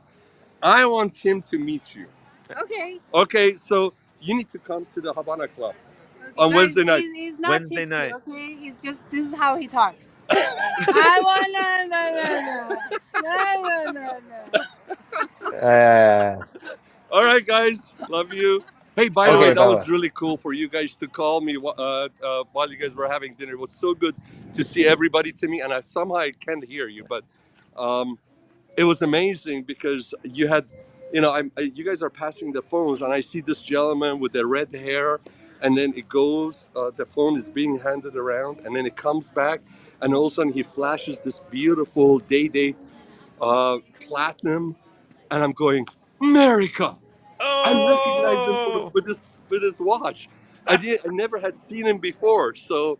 I want Tim to meet you. Okay. Okay, so you need to come to the Havana Club on Guys, Wednesday night. He's not Wednesday tipsy, night. okay? He's just, this is how he talks. I wanna, no. Uh, All right, guys, love you. Hey, by the way, Okay, that bye was bye. really cool for you guys to call me while you guys were having dinner. It was so good to see everybody to me, and I can't hear you, but um, it was amazing because you had, you guys are passing the phones, and I see this gentleman with the red hair, and then it goes, the phone is being handed around, and then it comes back, and all of a sudden he flashes this beautiful day platinum, and I'm going, America. I recognize him Oh, with his watch. I never had seen him before, so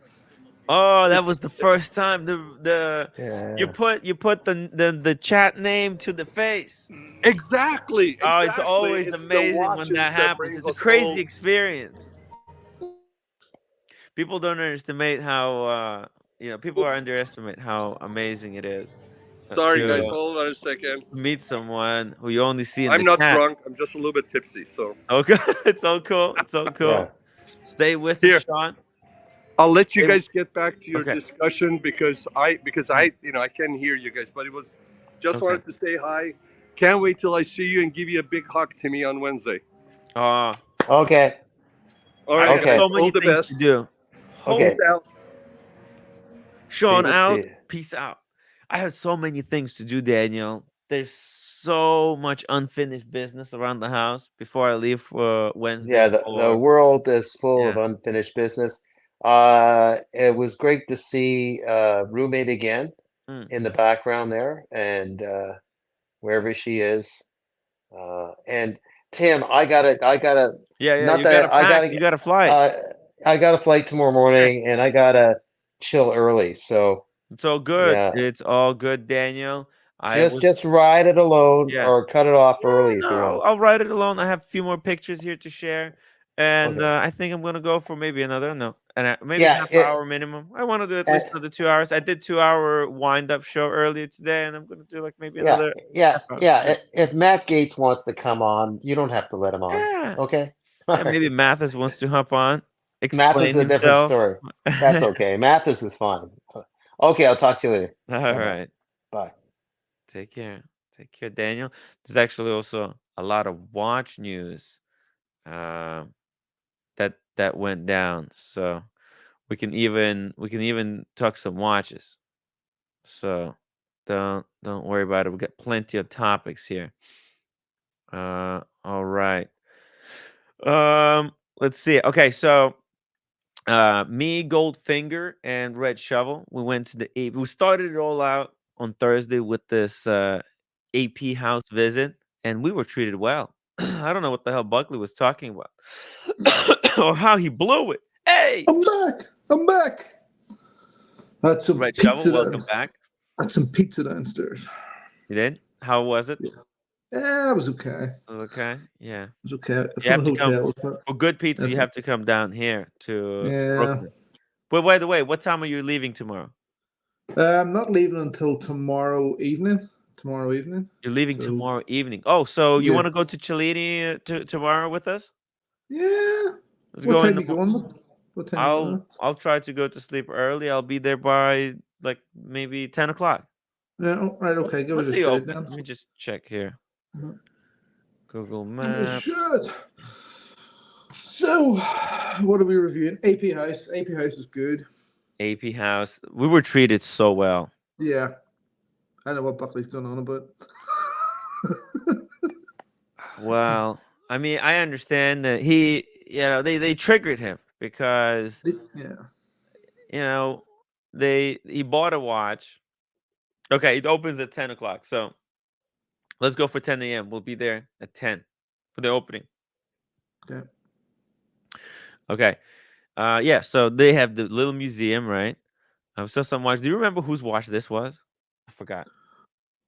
oh, that it's was the first time the Yeah. you put the chat name to the face. exactly, Oh, it's exactly. always It's the amazing when that watches that happens. brings It's a us crazy all. experience. People don't underestimate how people are underestimate how amazing it is Sorry, guys. to Hold on a second. meet someone who you only see in I'm the not chat. drunk. I'm just a little bit tipsy. So It's all good. It's all cool. It's all Yeah. cool. Stay with us, here, Sean. I'll let you Stay, guys get back to your okay. discussion because Mm, I can hear you guys. But it was just okay. wanted to say hi. Can't wait till I see you and give you a big hug, Timmy, on Wednesday. Uh, Okay. All I right, got Okay. so guys. many All the things to best. do. Okay. Peace Holy out. Sean out. Peace. Peace out. I have so many things to do, Daniel. There's so much unfinished business around the house before I leave for Wednesday Yeah, the for world is full of yeah. unfinished business. It was great to see roommate again Mm. in the background there, and wherever she is. And Tim, I gotta, Yeah, yeah. not You gotta that I pack. gotta, You gotta flight. uh, I got a flight tomorrow Yeah. morning, and I gotta chill early. So It's all good. yeah, It's all good, Daniel. I just was just ride it alone yeah. or cut it off Yeah, early if no, you want. I'll write it alone. I have a few more pictures here to share, and Okay. I think I'm gonna go for maybe another no, and maybe Yeah. half hour minimum. I want to do at Uh, least another 2 hours. I did 2 hour wind up show earlier today, and I'm gonna do like maybe yeah. another Yeah. half hour. Yeah. Yeah, If Matt Gates wants to come on, you don't have to let him on. yeah, Okay. All yeah. right. Maybe Mathis wants to hop on, Mathis is explain a different himself. story. That's okay. Mathis is fine. Okay, I'll talk to you later. All Bye bye. right, Bye. take care, Daniel. There's actually also a lot of watch news um, that went down, so. We can even talk some watches. So don't worry about it. We got plenty of topics here. All right. Let's see. Okay, so me, Goldfinger, and Red Shovel. We went to the AP. We started it all out on Thursday with this AP house visit, and we were treated well. I don't know what the hell Buckley was talking about, or how he blew it. Hey, I'm back. I'm back. Had some Red Shovel, pizza welcome down. back. Had some pizza downstairs. You did? How was it? Yeah, yeah, it was okay. It Was okay. Yeah. was okay You for have the to come hotel. for good pizza. You That's- have to come down here to Yeah, Brooklyn. But by the way, what time are you leaving tomorrow? I'm not leaving until tomorrow evening. Tomorrow evening. You're leaving So tomorrow evening. Oh, so you yeah, want to go to Cellini tomorrow with us? yeah. Let's What go in time the. you going? What time you I'll going? I'll try to go to sleep early. I'll be there by like maybe 10 o'clock. Yeah, oh, right. Okay, give When us a they shout open? then. Let me just check here. Mhm. Google Give us a Map. shout. So, what are we reviewing? AP House. AP House is good. AP House. We were treated so well. Yeah, I know what Buckley's going on about. Well, I mean, I understand that they triggered him because Yeah. you know he bought a watch. Okay, it opens at 10 o'clock. So let's go for 10 a.m. We'll be there at 10 for the opening. Okay. Okay. Yeah, so they have the little museum, right? I saw some watch. Do you remember whose watch this was? I forgot.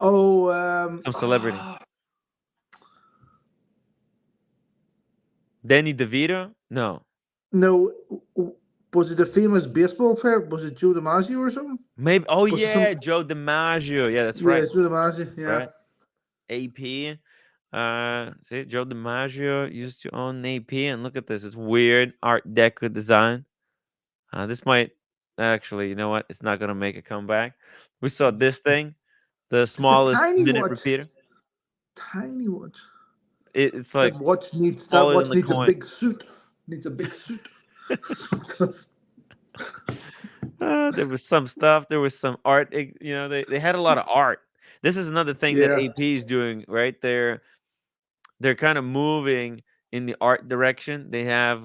Oh, Some celebrity. Danny DeVito? No. no. Was it the famous baseball player? Was it Joe DiMaggio or something? Maybe. Oh Was it yeah, some? Joe DiMaggio. Yeah, that's Yeah, right. it's Joe DiMaggio. That's Yeah. right. AP. See, Joe DiMaggio used to own AP, and look at this. It's weird Art Deco design. This might actually, you know what? It's not gonna make a comeback. We saw this thing, the It's a smallest tiny minute watch. repeater. Tiny watch. it's That like watch needs smaller than the a coin. big suit. Needs a big suit. There was some stuff. There was some art. They had a lot of art. This is another thing that Yeah. AP is doing, right? They're kind of moving in the art direction. They have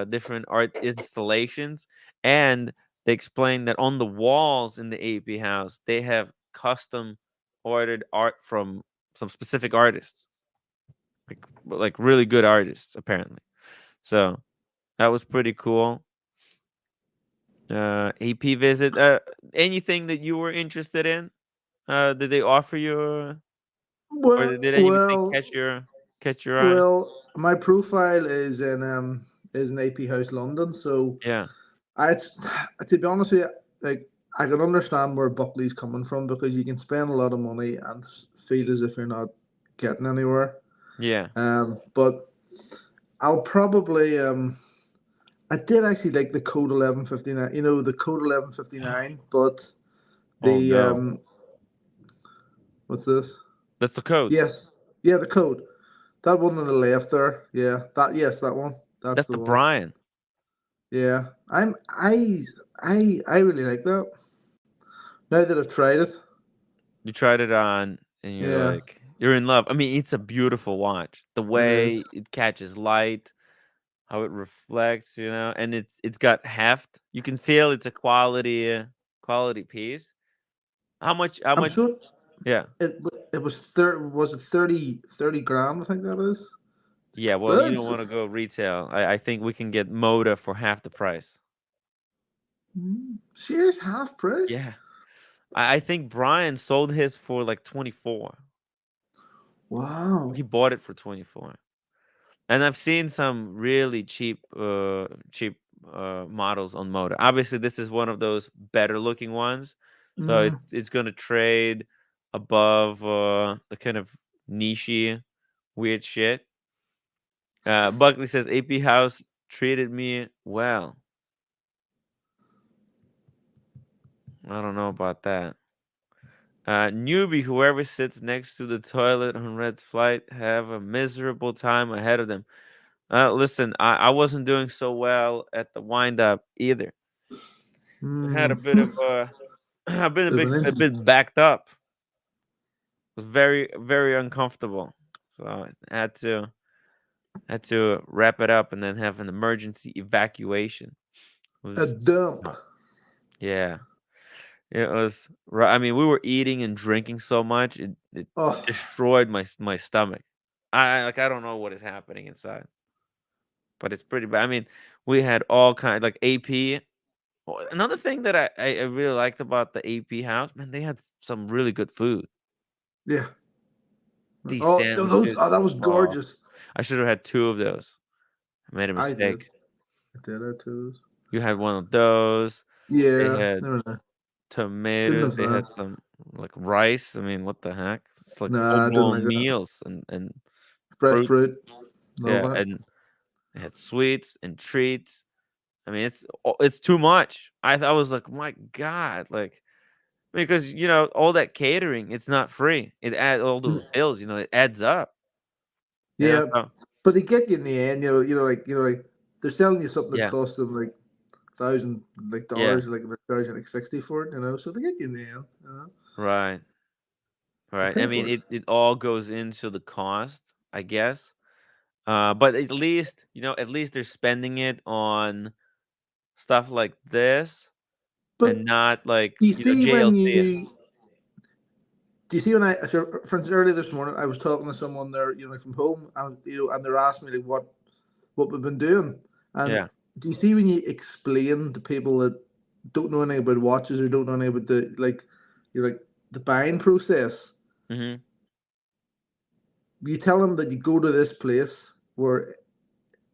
different art installations, and they explain that on the walls in the AP house, they have custom ordered art from some specific artists, like really good artists, apparently. So that was pretty cool. AP visit. Anything that you were interested in? Did they offer you, or Well, did anything well, catch your eye? well. My profile is in AP House London, so Yeah, I to be honest with you, like I can understand where Buckley's coming from because you can spend a lot of money and feel as if you're not getting anywhere. yeah. But I'll probably I did actually like the code 1159. You know the code 1159, but Oh the no, what's this? that's the code. Yes, yeah, the code. That one on the left there. Yeah, that one. That's That's the the one. Brian. Yeah, I really like that. Now that I've tried it. You tried it on, and Yeah, you're in love. I mean, it's a beautiful watch. The it way is. it catches light, how it reflects, and it's got heft. You can feel it's a quality piece. How much? How I'm much? sure Yeah, it was was it 30 grand, I think that is. It's yeah. Well, you don't want to expensive. go retail. I think we can get Moda for half the price. Serious half price? Yeah, I think Brian sold his for like 24. He Wow. bought it for 24. And I've seen some really cheap models on Moda. Obviously, this is one of those better looking ones, so Mm, it's gonna trade above the kind of nichey weird shit. Buckley says AP House treated me well. I don't know about that. Newbie, whoever sits next to the toilet on Red's flight, have a miserable time ahead of them. Listen, I wasn't doing so well at the wind up either. I had a bit of mm. I've been a Bit of bit an a instant. bit backed up. It was very very uncomfortable. So I had to wrap it up and then have an emergency evacuation. It A was dump. yeah. It was right. I mean, we were eating and drinking so much it Oh, destroyed my stomach. I don't know what is happening inside, but it's pretty bad. I mean, we had all kind like AP. Well, another thing that I really liked about the AP house, man, they had some really good food. yeah. These Oh, sandwiches. that was Oh, gorgeous. I should have had two of those. I made a I did. mistake. I did that too. You had one of those. They Yeah, had never know. Didn't tomatoes. have They had that. some like rice. I mean, what the heck? It's like full Nah, I didn't like blown that. meals and Fresh fruits. fruit. Love Yeah, that. and they had sweets and treats. I mean, it's too much. I was like, my God, like because all that catering, it's not free. It adds all those bills. It adds up. Yeah, So, but they get you in the end. Like they're selling you something that yeah, costs them like thousand like yeah, dollars, like they're charging like 60 for it. So they get you in the end. right, You right. I pay mean, for it. it all goes into the cost, I guess. But at least they're spending it on stuff like this But and not like do you see when JLC. you do you see when so for instance earlier this morning I was talking to someone there, like from home, and and they're asking me like what we've been doing, and Yeah. do you see when you explain to people that don't know anything about watches or don't know anything about like the buying process, Mm-hmm. you tell them that you go to this place where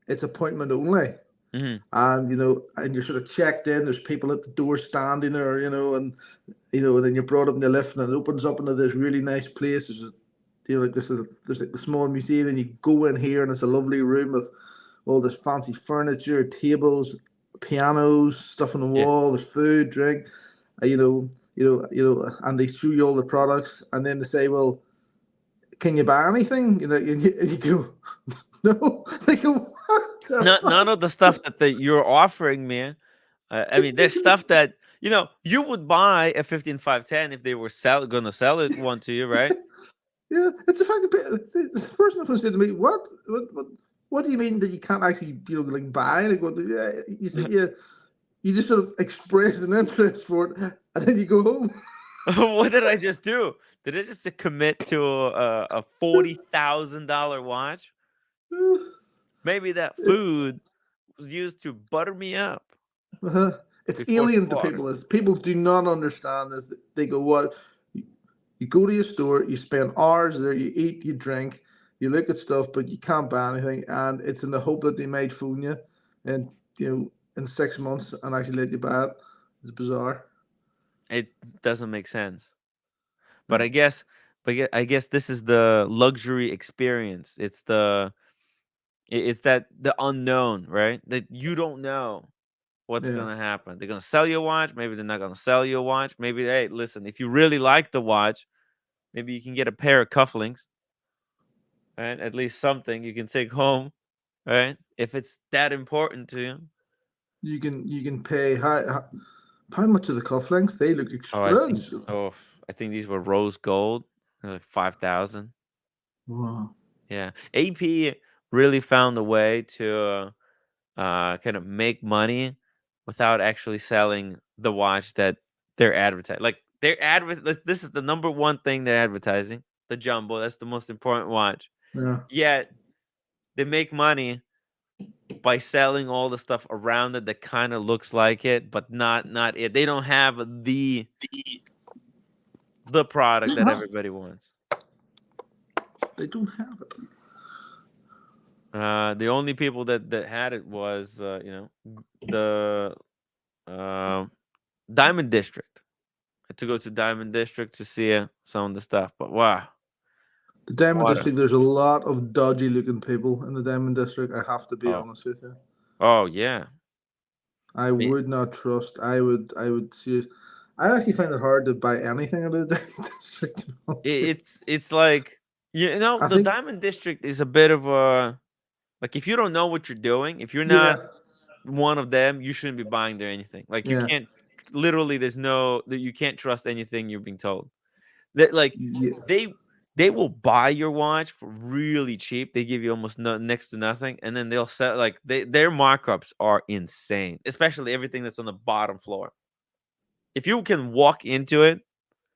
it's appointment only, Mm-hmm. and and you're sort of checked in. There's people at the door standing there, and then you're brought up in the lift, and it opens up into this really nice place. There's like there's like the small museum, and you go in here, and it's a lovely room with all this fancy furniture, tables, pianos, stuff on the Yeah. wall. There's food, drink, and they show you all the products, and then they say, well, can you buy anything? And you go, no. They go, what the None fuck? of the stuff that you're offering me. I mean, there's stuff that you would buy a 15510 if they were gonna sell it one to you, right? Yeah, it's the fact that the person who said to me, what do you mean that you can't actually, like buy? Like, what? Yeah, you think you just sort of express an interest for it, and then you go home. What did I just do? Did I just commit to a $40,000 watch? Maybe that food was used to butter me up It's before alien to slaughter. people. People do not understand this. They go, what? You go to your store, you spend hours there, you eat, you drink, you look at stuff, but you can't buy anything, and it's in the hope that they might phone you, and in 6 months and actually let you buy it. It's bizarre. It doesn't make sense. But No. I guess this is the luxury experience. It's the unknown, right? That you don't know what's Yeah. gonna happen. They're gonna sell you a watch. Maybe they're not gonna sell you a watch. Maybe, hey, listen, if you really like the watch, maybe you can get a pair of cufflinks, right? At least something you can take home, right? If it's that important to you. You can pay how much are the cufflinks? They look Oh, I think. expensive. Oh, I think these were rose gold, like 5,000. Wow. Yeah, AP really found a way to kind of make money without actually selling the watch that they're advertising. Like this is the number one thing they're advertising. The jumbo. That's the most important watch. Yeah. Yet they make money by selling all the stuff around it that kind of looks like it, but not it. They don't have the product that everybody wants. They don't have it. The only people that had it was the Diamond District. I had to go to Diamond District to see some of the stuff, but wow, The Diamond what a District, there's a lot of dodgy looking people in the Diamond District. I have to be oh honest with you. oh yeah. I Me- would not trust. I would see. I actually find it hard to buy anything out of the Diamond District. To be honest with you. it's like I the think, Diamond District is a bit of a like if you don't know what you're doing, if you're not yeah, one of them, you shouldn't be buying there anything. Like you yeah, can't literally there's no that you can't trust anything you're being told. That like yeah, they they will buy your watch for really cheap. They give you almost next to nothing, and then they'll sell like their markups are insane, especially everything that's on the bottom floor. If you can walk into it,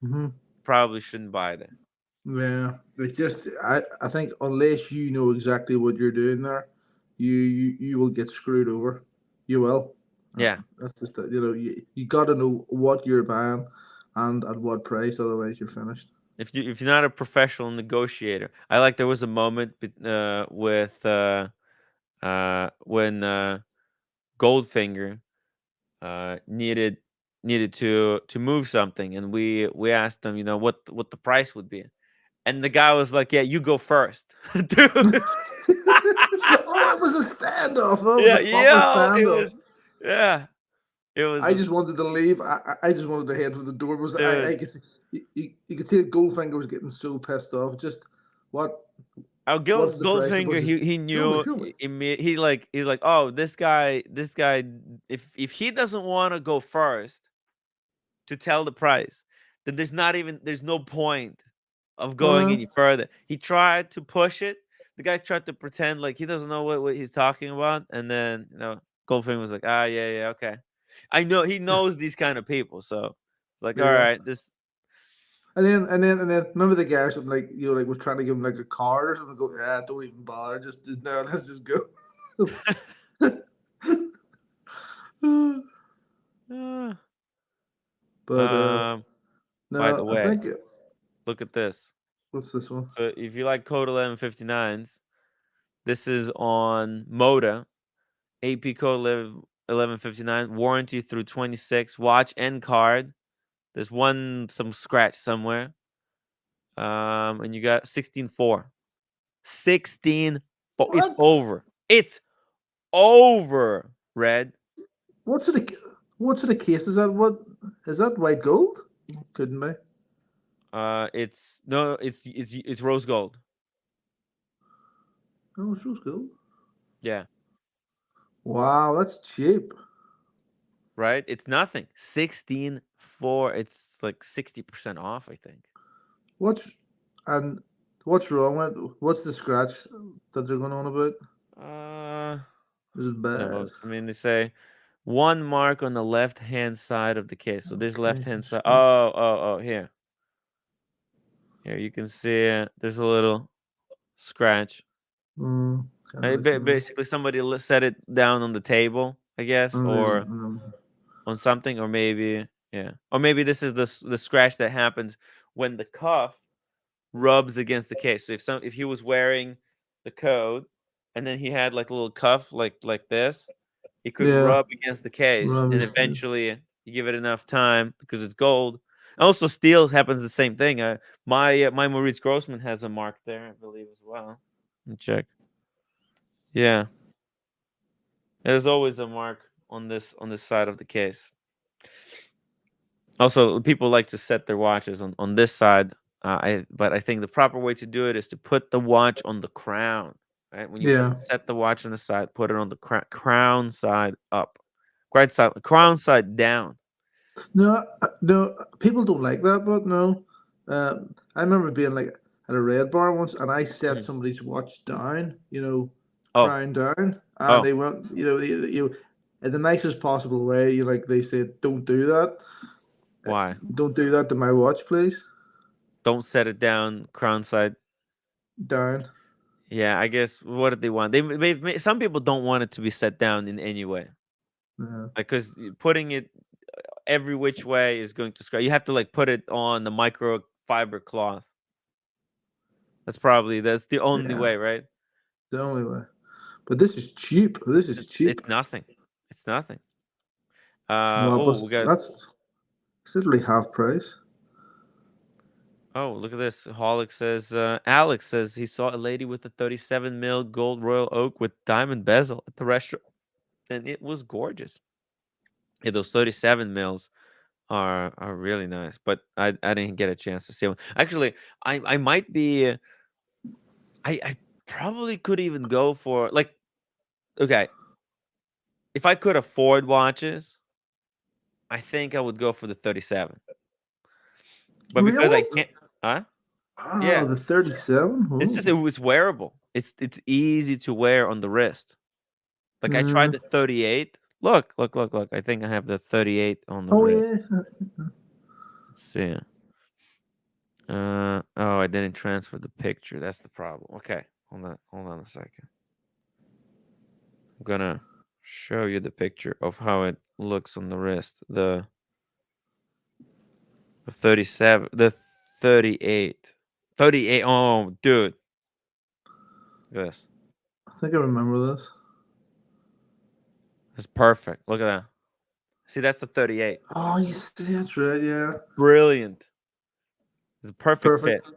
hmm probably shouldn't buy there. yeah. It just, I think unless you know exactly what you're doing there, you will get screwed over. You will. Yeah, That's just that. You got to know what you're buying and at what price. Otherwise, you're finished. if you're not a professional negotiator, I like there was a moment with when Goldfinger needed to move something, and we asked them, what the price would be, and the guy was like, "Yeah, you go first, dude." Oh, it was a standoff. Oh, it was Yeah, a proper it standoff. was. Yeah, it was I just wanted to leave. I just wanted to head for the door. Was I dude. could you could see Goldfinger was getting so pissed off. Just what Our what's the price? Goldfinger, Just he show me, knew show me. he's like, oh, this guy, if he doesn't want to go first to tell the price, then there's no point of going Uh, any further. He tried to push it. The guy tried to pretend like he doesn't know what he's talking about, and then Goldfinger was like, ah, yeah, yeah, okay. I know he knows these kind of people, so it's like, all yeah. right, this. And then remember the guy or something like like was trying to give him like a card or something. Go, yeah, don't even bother. Just no, let's just go. uh, But um, by the no, I way, think look at this. what's this one? So if you like Code 1159s, this is on Moda, AP Code 1159, warranty through 26, watch and card. There's some scratch somewhere. And you got 16.4. 16.4. It's What? over. It's over, Red. What sort of what sort of case is that? What is that? White gold? Couldn't be. It's no, it's rose gold. Oh, so cool. Yeah, Wow, that's cheap. right. It's nothing. 16.4. It's like 60% off, I think. What's and what's wrong with what's the scratch that they're going on about? Uh, Is it bad? no, I mean they say one mark on the left hand side of the case. So there's Okay, left some hand side. scratch. Oh, here. Here you can see there's a little scratch. Can't really see that. Basically, somebody set it down on the table, I guess, Oh, is it? or on something, or maybe or maybe this is the scratch that happens when the cuff rubs against the case. So if he was wearing the coat and then he had like a little cuff like this, it could Yeah, rub against the case, and rubbish. eventually you give it enough time because it's gold. Also, steel happens the same thing. My Maurice Grossman has a mark there, I believe, as well. Let me check. Yeah, there's always a mark on this side of the case. Also, people like to set their watches on this side. But I think the proper way to do it is to put the watch on the crown. Right when you Yeah. set the watch on the side, put it on the crown side up, crown side down. No, no, people don't like that, but no. I remember being like at a red bar once, and I set Mhm. somebody's watch down, Oh, crown down, and oh, they went, in the nicest possible way. They said, "Don't do that. why? Don't do that to my watch, please." Don't set it down crown side. Down. Yeah, I guess what did they want? Some people don't want it to be set down in any way, Yeah. because putting it every which way is going to scratch. You have to like put it on the microfiber cloth. That's the only Yeah. way, right? The only way. But this is cheap. This is cheap. It's nothing. It's nothing. Well, but We got. that's literally half price. Oh, look at this. Alex says he saw a lady with a 37 mil gold Royal Oak with diamond bezel at the restaurant, and it was gorgeous. Yeah, those 37 mils are really nice, but I didn't get a chance to see one. Actually, I might be. I probably could even go for like, okay, if I could afford watches, I think I would go for the 37. But because I Really? can't, huh? Oh, Yeah, the 37? it's just Oh. it's wearable. It's easy to wear on the wrist. Like I tried Yeah. the 38. Look. I think I have the 38 on the Oh, wrist. yeah. Let's see. Oh, I didn't transfer the picture. That's the problem. Okay, hold on a second. I'm gonna show you the picture of how it looks on the wrist. The 37, the 38. 38. Oh, dude. Look at this. I think I remember this. It's perfect. Look at that. See, that's the 38. Oh, you see, that's right. Yeah. Brilliant. It's a perfect fit. Perfect.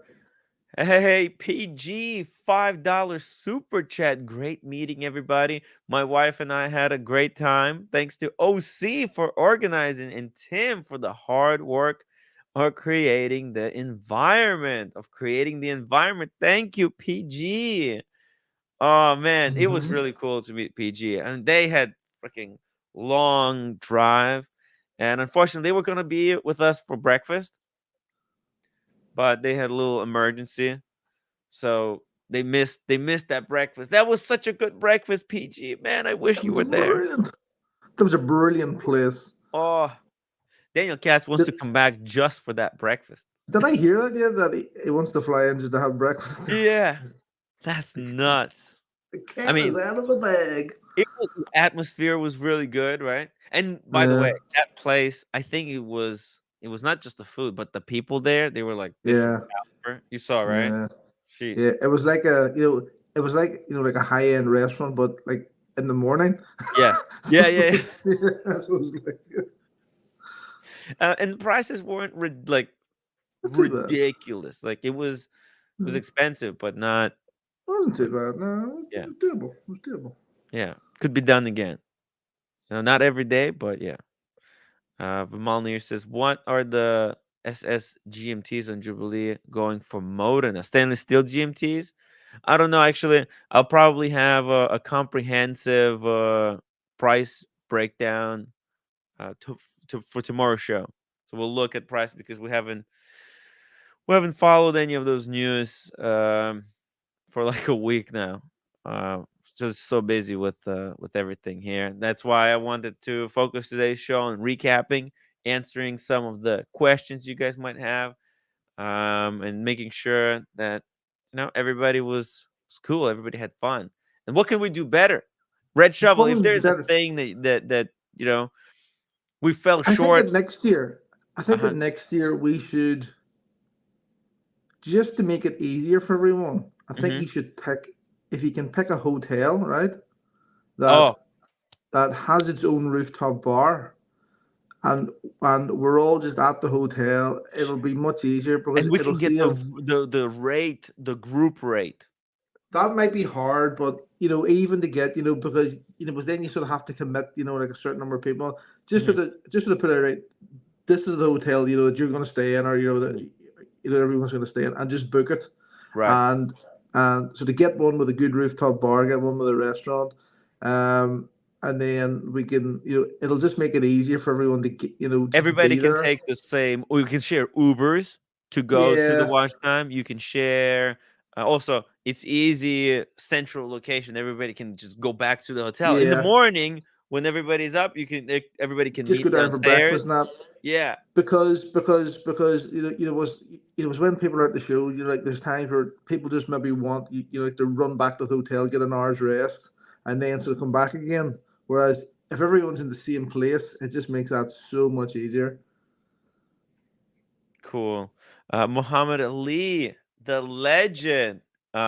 Hey, PG, $5 super chat. Great meeting, everybody. My wife and I had a great time. Thanks to OC for organizing and Tim for the hard work of creating the environment. Thank you, PG. Oh man, it was Hmm. really cool to meet PG. And they had freaking long drive. And unfortunately, they were gonna be with us for breakfast, but they had a little emergency. So they missed that breakfast. That was such a good breakfast, PG. Man, I wish That you was were there. brilliant. That was a brilliant place. Oh, Daniel Katz wants Did, to come back just for that breakfast. did I hear that yet? That he wants to fly in just to have breakfast? Yeah, that's nuts. The I cat is mean, out of the bag. the atmosphere was really good, right? And by the way, Yeah. that place, I think it was not just the food, but the people there, they were like different Yeah. caliber. You saw, right? Yeah. Jeez. Yeah. It was like it was like, like a high end restaurant, but like in the morning. Yes. So, Yeah. yeah, that's what it was like. And the prices weren't like Not too bad. ridiculous. Like it was No, expensive, but not. wasn't too bad. No, it Yeah, was doable. It was doable. yeah, could be done again. Not every day, but yeah. Vimalnir says, "What are the SS GMTs on Jubilee going for Modena. Stainless steel GMTs. I don't know. Actually, I'll probably have a comprehensive price breakdown for tomorrow's show. So we'll look at price because we haven't followed any of those news for like a week now. Just so busy with everything here. That's why I wanted to focus today's show on recapping, answering some of the questions you guys might have, and making sure that everybody was cool, everybody had fun. And what can we do better? Red Shovel, What if would be there's a better? thing that we fell I think short. that next year, I think that Uh-huh. next year we should, just to make it easier for everyone, I think Hmm. you should pick, if you can pick a hotel, right? That Oh, that has its own rooftop bar, and we're all just at the hotel. It'll be much easier because and we it'll can get the save. the rate, the group rate. That might be hard, but even to get, because because then you sort of have to commit, like a certain number of people. Hmm. Just sort of put it right. This is the hotel, that you're going to stay in, or that everyone's going to stay in, and just book it. Right. And so to get one with a good rooftop bar, get one with a restaurant, and then we can, it'll just make it easier for everyone to get, just to Everybody be can there. take the same, or you can share Ubers to go to the Yeah, watch time. You can share. Also, it's easy, central location. Everybody can just go back to the hotel in the yeah. morning when everybody's up. Everybody can Just go meet down for breakfast downstairs. and that. Yeah, Because was when people are at the show, like there's times where people just maybe want like to run back to the hotel, get an hour's rest, and then sort of come back again. Whereas if everyone's in the same place, it just makes that so much easier. cool. Muhammad Ali, the legend. He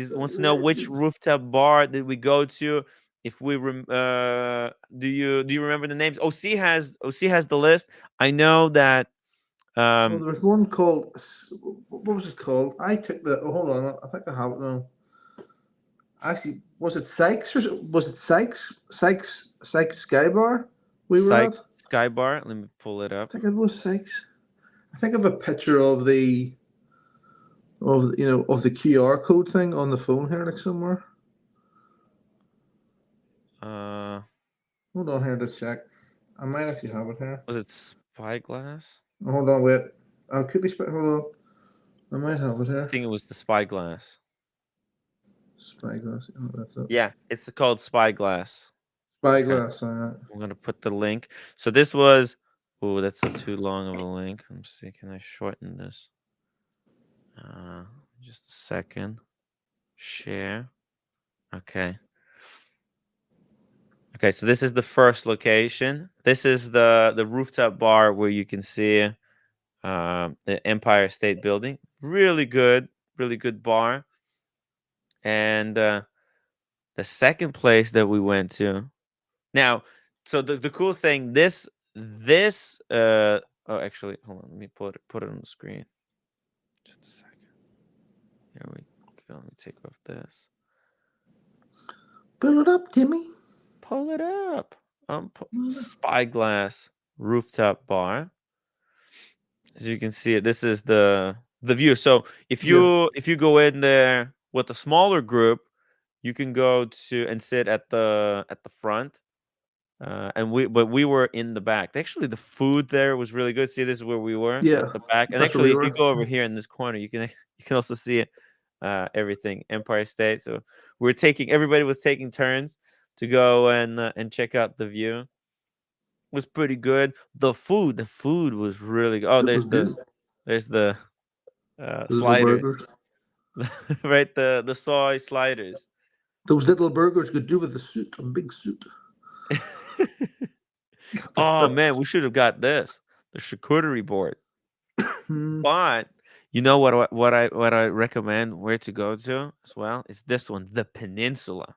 The wants to know which legend. rooftop bar did we go to. If we do you remember the names? OC has the list. I know that. Oh, Um, there was one called. What was it called? I took the. Oh, hold on. I think I have it now. Actually, was it Sykes or was it Sykes Sky Bar we were Psych at? Sky Bar. Let me pull it I up. think it was Sykes. I think of a picture of the QR code thing on the phone here, like somewhere. Uh, Hold on here to check. I might actually have it here. was it Spyglass? Hold on, wait. I could be. Hold on. I might have it I here. think it was the Spyglass. Spyglass. Oh, that's it. Yeah, it's called Spyglass. Okay, Spyglass. All right. I'm gonna put the link. So this was. Oh, that's a too long of a link. Let me see. Can I shorten this? Uh, just a second. Share. Okay. Okay, so this is the first location. This is the rooftop bar where you can see the Empire State Building. Really good bar. And the second place that we went to. Now, so the cool thing, this oh, actually, hold on, let me put it on the screen. Just a second. Here we go. Let me take off this. Pull it up, Timmy. Pull it up. Spyglass rooftop bar. As you can see, this is the view. So if Yeah. you go in there with a smaller group, you can go to and sit at the front. But we were in the back. Actually, the food there was really good. See, this is where we were Yeah. at the back. And That's where actually, we if you were. go over here in this corner, you can also see everything Empire State. So everybody was taking turns to go and check out the view. It was pretty good. The food was really good. Oh, It was good. there's the The little sliders, burgers. right? The soy sliders. Those little burgers could do with a suit, a big suit. Oh man, we should have got the charcuterie board. Hmm. But you know what I recommend where to go to as well? It's this one, the Peninsula.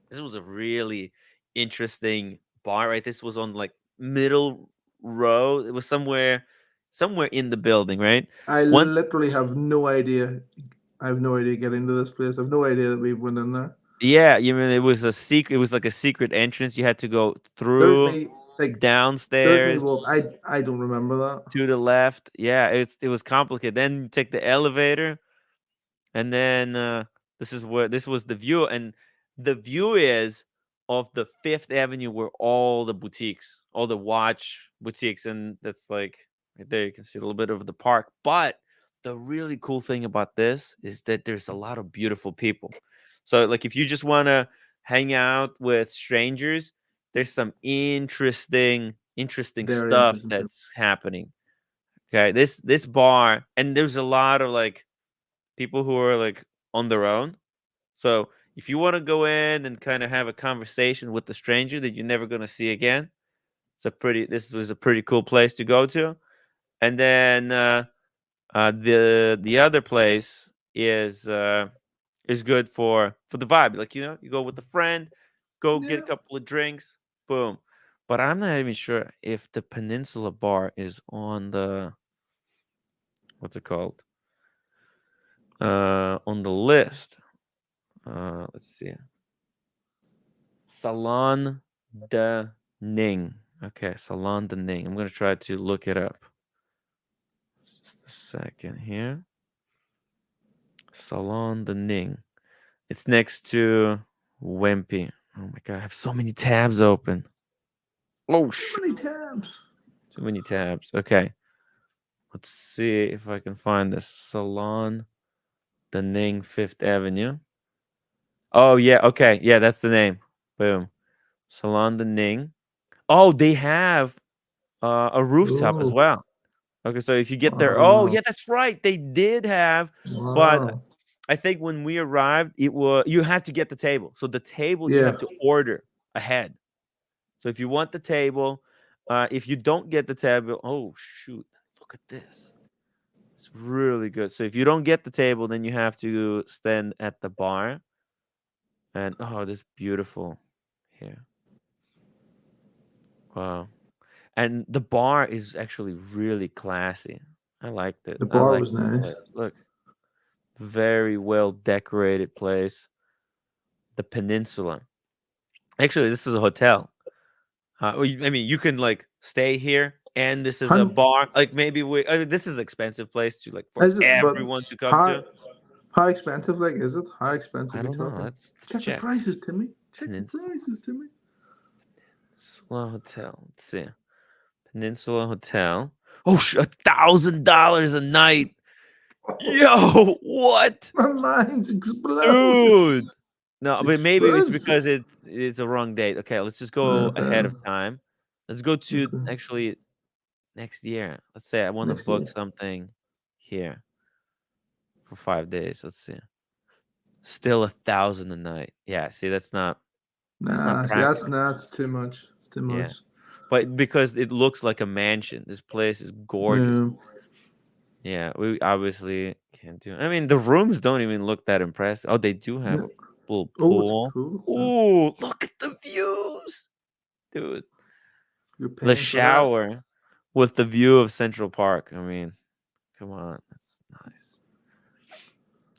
This was a really interesting bar, right? This was on like middle row. It was somewhere in the building, right? I One literally have no idea. I have no idea getting to this place. I have no idea that we went in there. Yeah, you mean it was a secret, it was like a secret entrance you had to go There's through. me. Like there's me downstairs walk. I don't remember that. to the left. Yeah, it was complicated. Then you take the elevator, and then this was the view, and the view is of the Fifth Avenue where all the boutiques, all the watch boutiques, and that's like right there. You can see a little bit of the park. But the really cool thing about this is that there's a lot of beautiful people. So like if you just want to hang out with strangers, there's some interesting Very stuff interesting. that's happening. Okay, this bar, and there's a lot of like people who are like on their own. So if you want to go in and kind of have a conversation with the stranger that you're never going to see again, this was a pretty cool place to go to. And then the other place is good for the vibe. Like you go with a friend, go get a Yeah. couple of drinks, boom. But I'm not even sure if the Peninsula Bar is on the what's it called on the list. Let's see. Salon de Ning. Okay, Salon de Ning. I'm gonna try to look it up. Just a second here. Salon de Ning. It's next to Wimpy. Oh my god, I have so many tabs open. Oh Too shit. many tabs. Too many tabs. Okay. Let's see if I can find this. Salon de Ning, Fifth Avenue. Oh yeah, okay. Yeah, that's the name. Boom. Salon de Ning. Oh, they have a rooftop as Oh, well. Okay, so if you get there, oh wow. yeah, that's right. They did have, but Wow. I think when we arrived, it was you have to get the table. So the table you Yeah. have to order ahead. So if you want the table, if you don't get the table, oh shoot, look at this. It's really good. So if you don't get the table, then you have to stand at the bar. And oh, this beautiful here. Wow. And the bar is actually really classy. I liked it. The I bar like was the nice. place. Look, very well decorated place. The Peninsula. Actually, this is a hotel. I mean, you can like stay here, and this is a How bar. Like maybe I mean, this is an expensive place to like for is it? But everyone to come to. how expensive? Like, is it? How expensive I we don't know. talking? Let's Check the check. prices, Timmy. Check the Peninsula prices, Timmy. Hotel. Let's see. Peninsula Hotel. Oh, $1,000 a night. Yo, what? My mind's exploding. Dude. No, It's but maybe it's expensive. because it's a wrong date. Okay, let's just go ahead of time. Let's go Let's to go. actually next year. Let's say I want to Next book year. something here for 5 days. Let's see. Still 1,000 a night. Yeah, see, that's not Nah, see, practical. that's too much. It's too Yeah. much. But because it looks like a mansion. This place is gorgeous. Yeah. Yeah, we obviously can't do. I mean, the rooms don't even look that impressive. Oh, they do have a No. little Oh, it's a pool. pool. Yeah. Ooh, look at the views, dude. You're The paying for that. shower with the view of Central Park. I mean, come on, that's nice.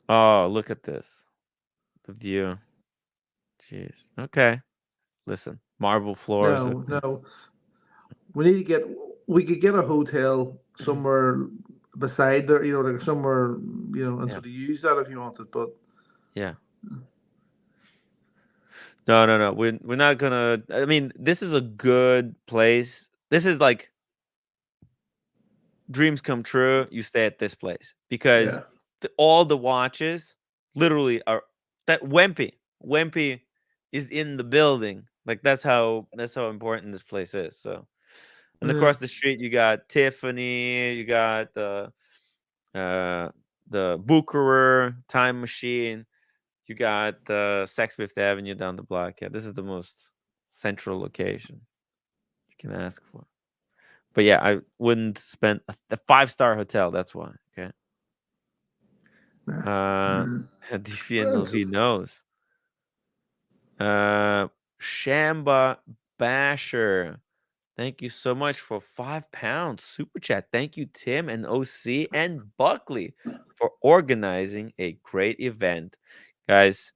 Oh, look at this. The view. Jeez. Okay. Listen, marble floors. No, Okay. no. We need to get. We could get a hotel somewhere beside there. You know, like somewhere. You know, and Yeah. sort of use that if you wanted. But Yeah. No, no, no. We're not gonna. I mean, this is a good place. This is like dreams come true. You stay at this place because yeah, all the watches literally are that Wempy is in the building. Like that's how important this place is. So, and yeah. across the street you got Tiffany. You got the Bucherer Time Machine. You got Saks Fifth Avenue down the block. Yeah, this is the most central location you can ask for. But yeah, I wouldn't spend a 5-star hotel. That's why. Okay. Nah, Uh, nah. DCNLV Expensive. knows. Shamba Basher. Thank you so much for £5 super chat. Thank you, Tim and OC and Buckley for organizing a great event, guys.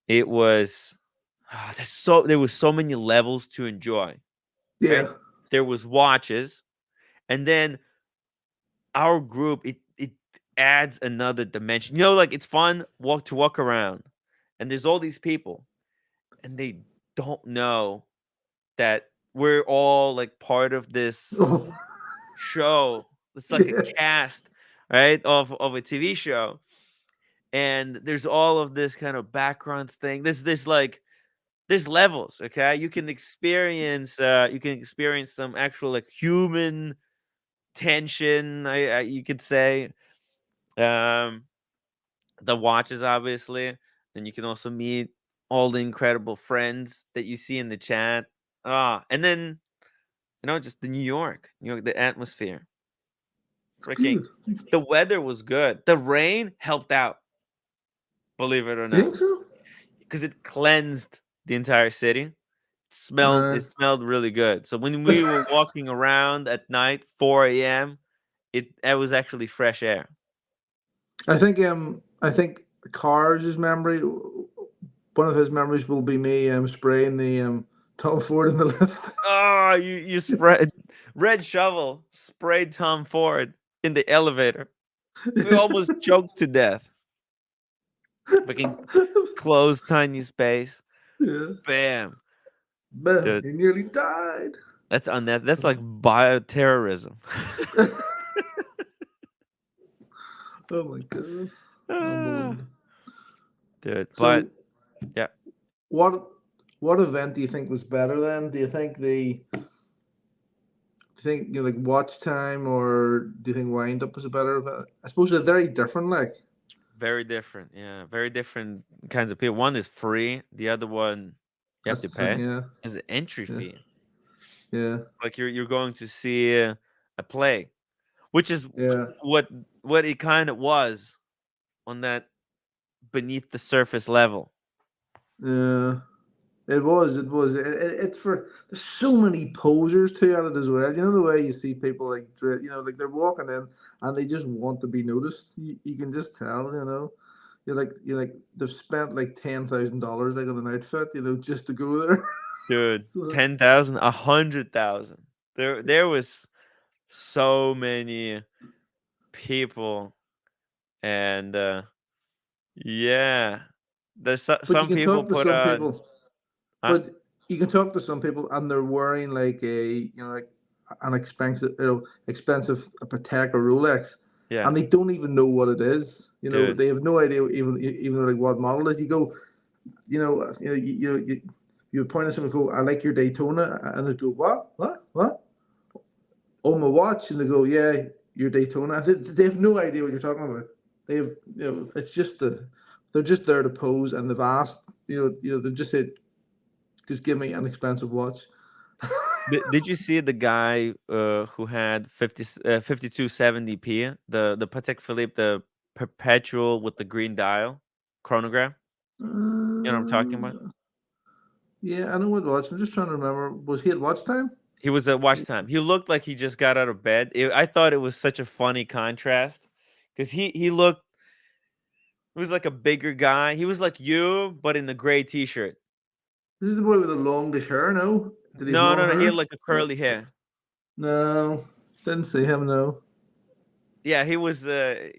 It was there was so many levels to enjoy. Yeah. Okay, there was watches, and then our group it adds another dimension. Like it's fun to walk around, and there's all these people, and they don't know that we're all like part of this Oh, show. It's like a yeah. cast, right, of a TV show, and there's all of this kind of background thing. There's levels. Okay, you can experience some actual like human tension. You could say. Um, the watches, obviously. Then you can also meet all the incredible friends that you see in the chat. And then just the New York, the atmosphere. It's Freaking, good. the weather was good. The rain helped out, believe it or Do you not, think so? because it cleansed the entire city. Uh, It smelled really good. So when we were walking around at night, 4 a.m., it was actually fresh air. I think Cars' memory. One of his memories will be me spraying the Tom Ford in the lift. Oh, you spread red shovel sprayed Tom Ford in the elevator. We almost choked to death. Freaking closed tiny space. Yeah. Bam. Man, Dude, he nearly died. that's like bioterrorism. Oh my god. Ah, Unbelievable. dude, but So yeah, what what event do you think was better then? Do you think like Watch Time, or do you think Windup was a better event? I suppose they're very different, like. very different. Yeah, very different kinds of people. One is free, the other one you have That's to the thing, pay. yeah. It's an entry Yeah. fee. Yeah. Like you're going to see a play, which is Yeah. what it kind of was on that beneath the surface level. Yeah. It was. It was. It's for. There's so many posers to it as well. You know the way you see people like like they're walking in and they just want to be noticed. You can just tell. You're like they've spent like $10,000 like on an outfit. Just to go there. Dude, So, 10,000, 100,000. There was so many people, and yeah, there's but you some can people talk to put some on, people. huh? But you can talk to some people and they're wearing like like an expensive Patek or Rolex, Yeah, and they don't even know what it is. dude, They have no idea even like what model it is. You go, you point at someone and go, I like your Daytona, and they go, what? Oh, my watch, and they go, yeah, your Daytona. They have no idea what you're talking about. They have, it's just they're just there to pose, and they've asked, they've just said, just give me an expensive watch. did you see the guy who had 5270p, the Patek Philippe, the perpetual with the green dial chronograph? You know what I'm talking about? Uh, yeah, I know what watch. I'm just trying to remember. Was he at Watch Time? He was at Watch Time. He looked like he just got out of bed. I thought it was such a funny contrast because he looked. He was like a bigger guy. He was like you, but in the gray T-shirt. This is the boy with the longish hair. No, did he have No, long no, no. He hair? had like a curly hair. No, didn't see him. No. Yeah, he was a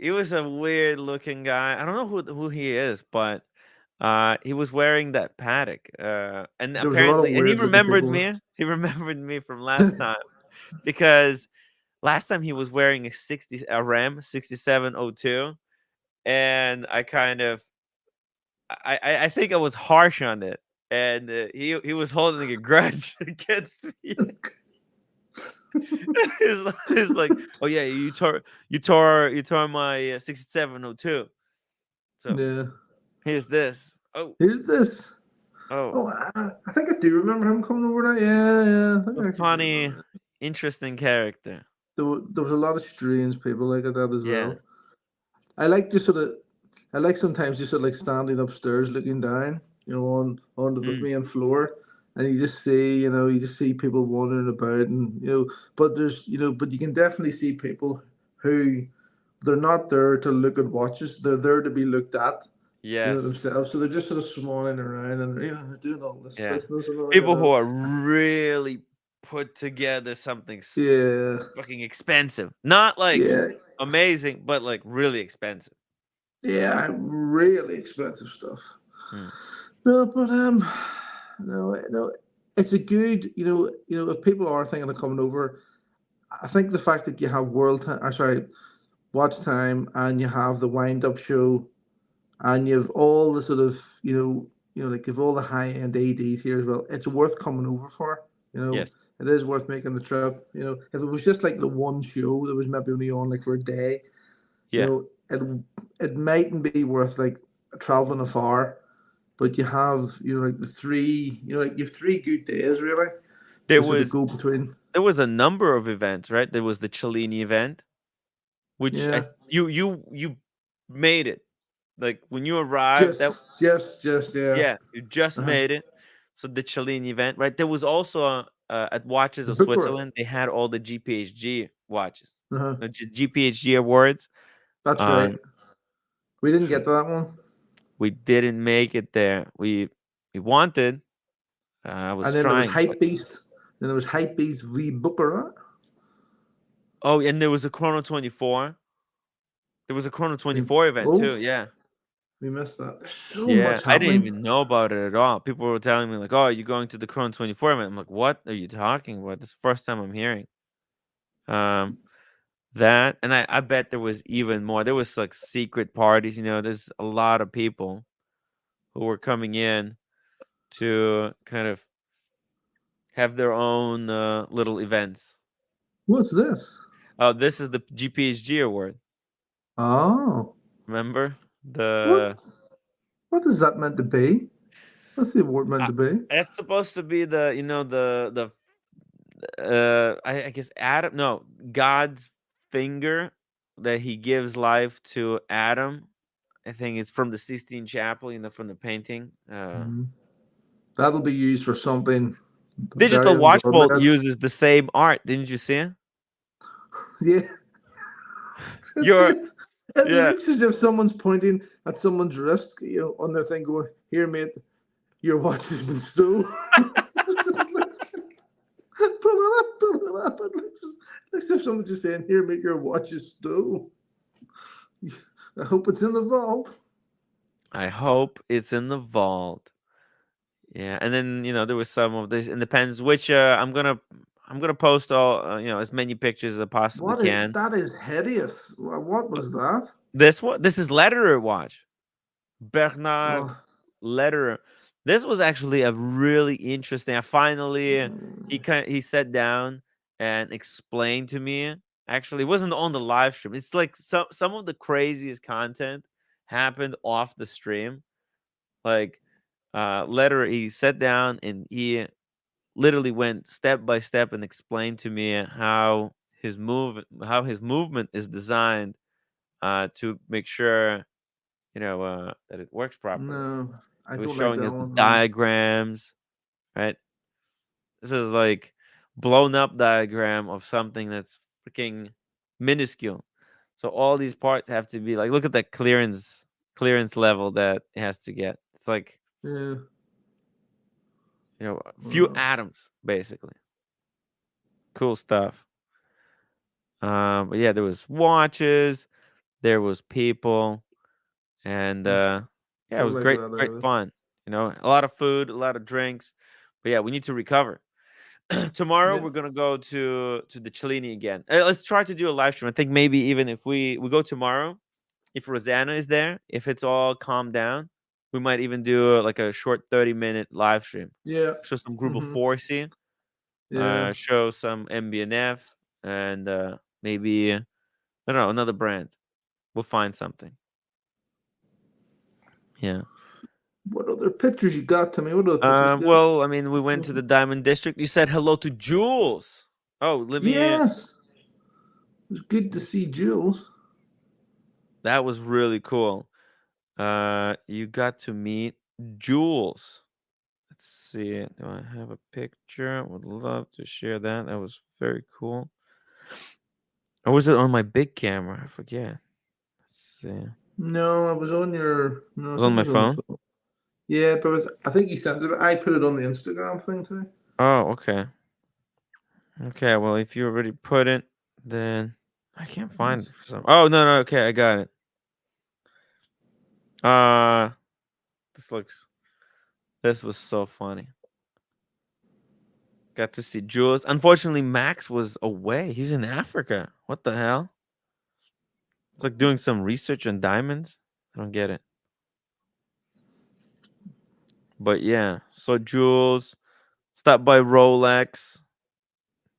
weird looking guy. I don't know who he is, but he was wearing that paddock. And There was a lot of apparently, and he weird looking remembered people. me. He remembered me from last time because last time he was wearing a Ram 6702, and I kind of I think I was harsh on it, and he was holding a grudge against me. He's like, oh yeah, you tore my 6702. So Yeah. here's this. Oh, Here's this. oh, Oh, I think I do remember him coming over there. Yeah, yeah. I think a I actually do funny, remember that. interesting character. There was a lot of strange people like that as Yeah. well. I like just sort of, I like sometimes just sort of like standing upstairs looking down, onto the Mm, main floor, and you just see people wandering about, and but you can definitely see people who they're not there to look at watches; they're there to be looked at, yes. themselves. So they're just sort of swanning around and they're doing all this Yeah. business and all like People who that. are really put together something Yeah, fucking expensive. Not like yeah, amazing, but like really expensive. yeah. Really expensive stuff. Hmm. No, but no. It's a good, if people are thinking of coming over, I think the fact that you have World Time, or sorry, Watch Time, and you have the Wind Up show, and you have all the sort of, like you've all the high end ADs here as well. It's worth coming over for. You know, Yes. it is worth making the trip. If it was just like the one show that was maybe only on like for a day, you Yeah. know, it mightn't be worth like traveling afar. But you have, like the three, like you have 3 good days really There to sort of was go between. there was a number of events, right? There was the Cellini event, which Yeah, you made it. Like when you arrived, that just yeah. yeah, you just Uh-huh. made it. So the Cellini event, right? There was also at Watches The of book work. Switzerland, they had all the GPHG watches, Uh-huh. the GPHG awards. That's right. Um, We didn't get to that one. we didn't make it there. We wanted. I was And then there was trying, but Hype Beast. Then there was Hype Beast v Booker. oh, and there was a Chrono 24. There was a Chrono 24 event Oh, too. Yeah. we missed that. There's so Yeah, much I didn't happening. even know about it at all. People were telling me like, "Oh, you're going to the Chrono 24 event." I'm like, "What are you talking about? This is the first time I'm hearing." Um, that, and I bet there was even more. There was like secret parties. There's a lot of people who were coming in to kind of have their own little events. What's this? Oh, this is the GPHG award. Oh, Remember the? what? What is that meant to be? What's the award meant Uh, to be? it's supposed to be the the I guess Adam, no, God's finger that he gives life to Adam. I think it's from the Sistine Chapel, from the painting. Mhm. That'll be used for something Digital very Watch Vault ungodly. uses the same art. Didn't you see it? Yeah, that's Your it. It yeah. looks as if someone's pointing at someone's wrist, on their thing, going, "Here, mate, your watch has been stolen." That's what it looks like. Pull it up, pull it up. Looks as if someone's just saying, "Here, mate, your watch is stolen." I hope it's in the vault. I hope it's in the vault. Yeah, and then there was some of this, and depends which. I'm gonna post all as many pictures as I possibly What is can. that? Is hideous. What was that? This is Lederer watch. Bernard Oh, Lederer. This was actually a really interesting. I finally he sat down and explained to me. Actually, it wasn't on the live stream. It's like some of the craziest content happened off the stream. Like Lederer, he sat down and he literally went step by step and explained to me how his movement is designed to make sure that it works properly. no, I It was don't like showing that us the one. No. diagrams, right? This is like blown up diagram of something that's freaking minuscule. So all these parts have to be like, look at that clearance level that it has to get. It's like Yeah. a few Well, atoms basically. Cool stuff. But yeah, there was watches, there was people, and I yeah, it don't was like great, that great either. fun. A lot of food, a lot of drinks. But yeah, we need to recover. Tomorrow Yeah. we're gonna go to the Cellini again. Let's try to do a live stream. I think maybe even if we go tomorrow, if Rosanna is there, if it's all calmed down, we might even do like a short 30-minute live stream. Yeah. Show some group of Hmm. 4C, Yeah. show some MBNF, and maybe I don't know, another brand. We'll find something. Yeah. What other pictures you got to me? What other pictures you got? Well, I mean, we went to the Diamond District. You said hello to Jules. Oh, let me. Yes. It was good to see Jules. That was really cool. You got to meet Jules. Let's see. Do I have a picture? Would love to share that. That was very cool. Or was it on my big camera? I forget. Let's see. It No, I was on your. No, I was on think it my was on the phone. phone. Yeah, but I think you sent it. I put it on the Instagram thing too. Oh, okay. Okay, well, if you already put it, then I can't find it for some. Oh no, okay, I got it. Uh, this looks. This was so funny. Got to see Jules. Unfortunately, Max was away. He's in Africa. What the hell? It's like doing some research on diamonds. I don't get it. But yeah, so Jules stopped by Rolex.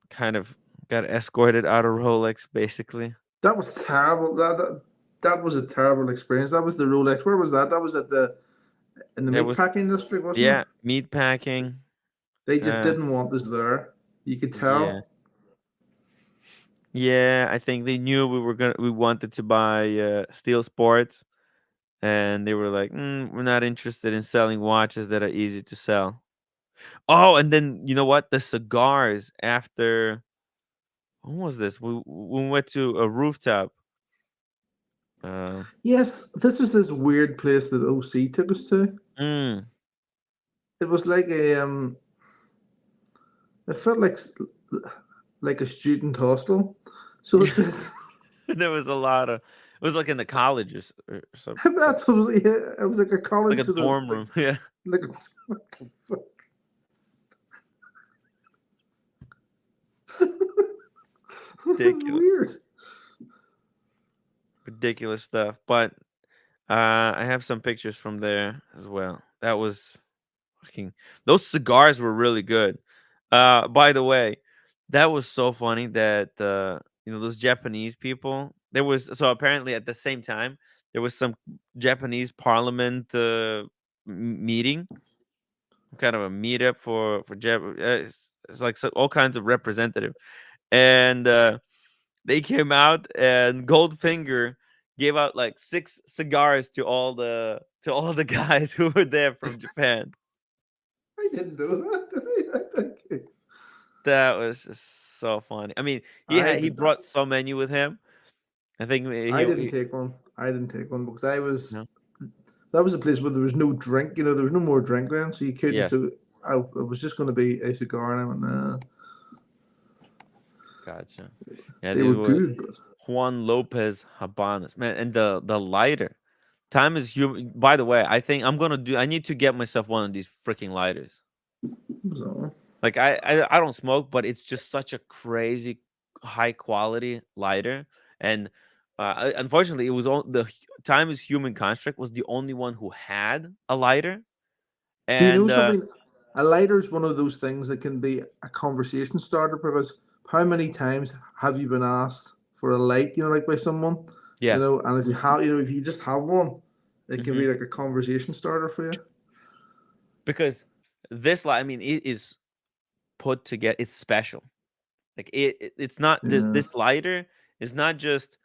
Kind of got escorted out of Rolex, basically. That was terrible. That was a terrible experience. That was the Rolex. Where was that? That was in the That was meatpacking district, wasn't it? yeah, meat packing. They just Uh, didn't want us there. You could yeah, tell. yeah. I think they knew we wanted to buy Steel Sports, and they were like, "We're not interested in selling watches that are easy to sell." Oh, and then you know what? The cigars after when was this? We went to a rooftop. Uh, Yes, this was this weird place that OC took us to. mm, It was like it felt like a student hostel. So yeah, it was, there was a lot of. It was like in the colleges or some that's what it was, yeah, it was like a like college a sort of dorm room. Yeah, like what the fuck? ridiculous, Weird. ridiculous stuff. But I have some pictures from there as well. That was fucking. Those cigars were really good. By the way, that was so funny that those Japanese people. There was so apparently at the same time there was some Japanese parliament meeting, kind of a meetup for Jap. It's like all kinds of representative, and they came out and Goldfinger gave out like 6 cigars to all the guys who were there from Japan. I didn't know that. Okay. That was just so funny. I mean, I he did. brought so many with him. I think I didn't he take one. I didn't take one because I was. no. That was a place where there was no drink. There was no more drink then, so you couldn't. Yes, So it was just going to be a cigar, and I went, nah. gotcha. Yeah, They these were were good, but Juan Lopez Habanas, man, and the lighter. Time is human. By the way, I think I need to get myself one of these freaking lighters. it was all. Like I don't smoke, but it's just such a crazy high quality lighter. And unfortunately, it was Time is Human Construct was the only one who had a lighter. Do you know And something? A lighter is one of those things that can be a conversation starter because how many times have you been asked for a light, like by someone, yes, and if you have, if you just have one, it can hmm be like a conversation starter for you. because this light, I mean, it is put together. It's special. Like it's not just Yeah. this lighter is not just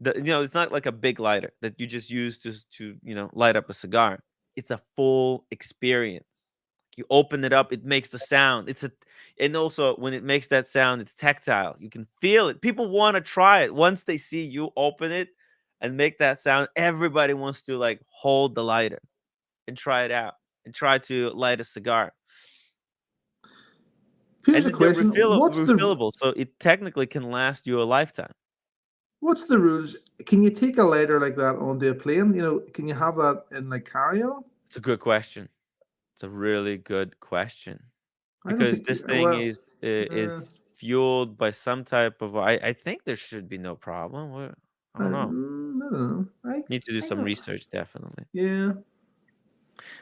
it's not like a big lighter that you just use to light up a cigar. It's a full experience. You open it up, it makes the sound. And also when it makes that sound, it's tactile. You can feel it. People want to try it. Once they see you open it and make that sound, everybody wants to like hold the lighter and try it out and try to light a cigar. Here's And a then they're question: refillable, so it technically can last you a lifetime. what's the rules? Can you take a lighter like that onto a plane? Can you have that in like carry on? It's a good question. It's a really good question I don't because think. this thing Well, is fueled by some type of. I think there should be no problem. I don't know. I don't know. Need to do I some don't. research, definitely. Yeah.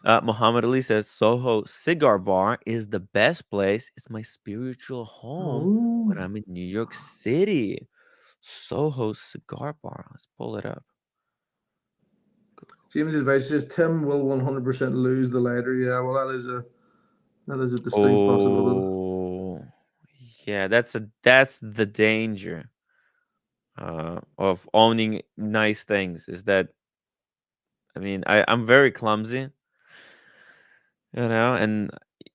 Muhammad Ali says Soho Cigar Bar is the best place. It's my spiritual home when Oh. I'm in New York City. Soho Cigar Bar. Let's pull it up. James' advice is Tim will 100% lose the lighter. Yeah, well, that is a distinct possibility. Oh, yeah. That's the danger of owning nice things. Is that I mean I'm very clumsy, and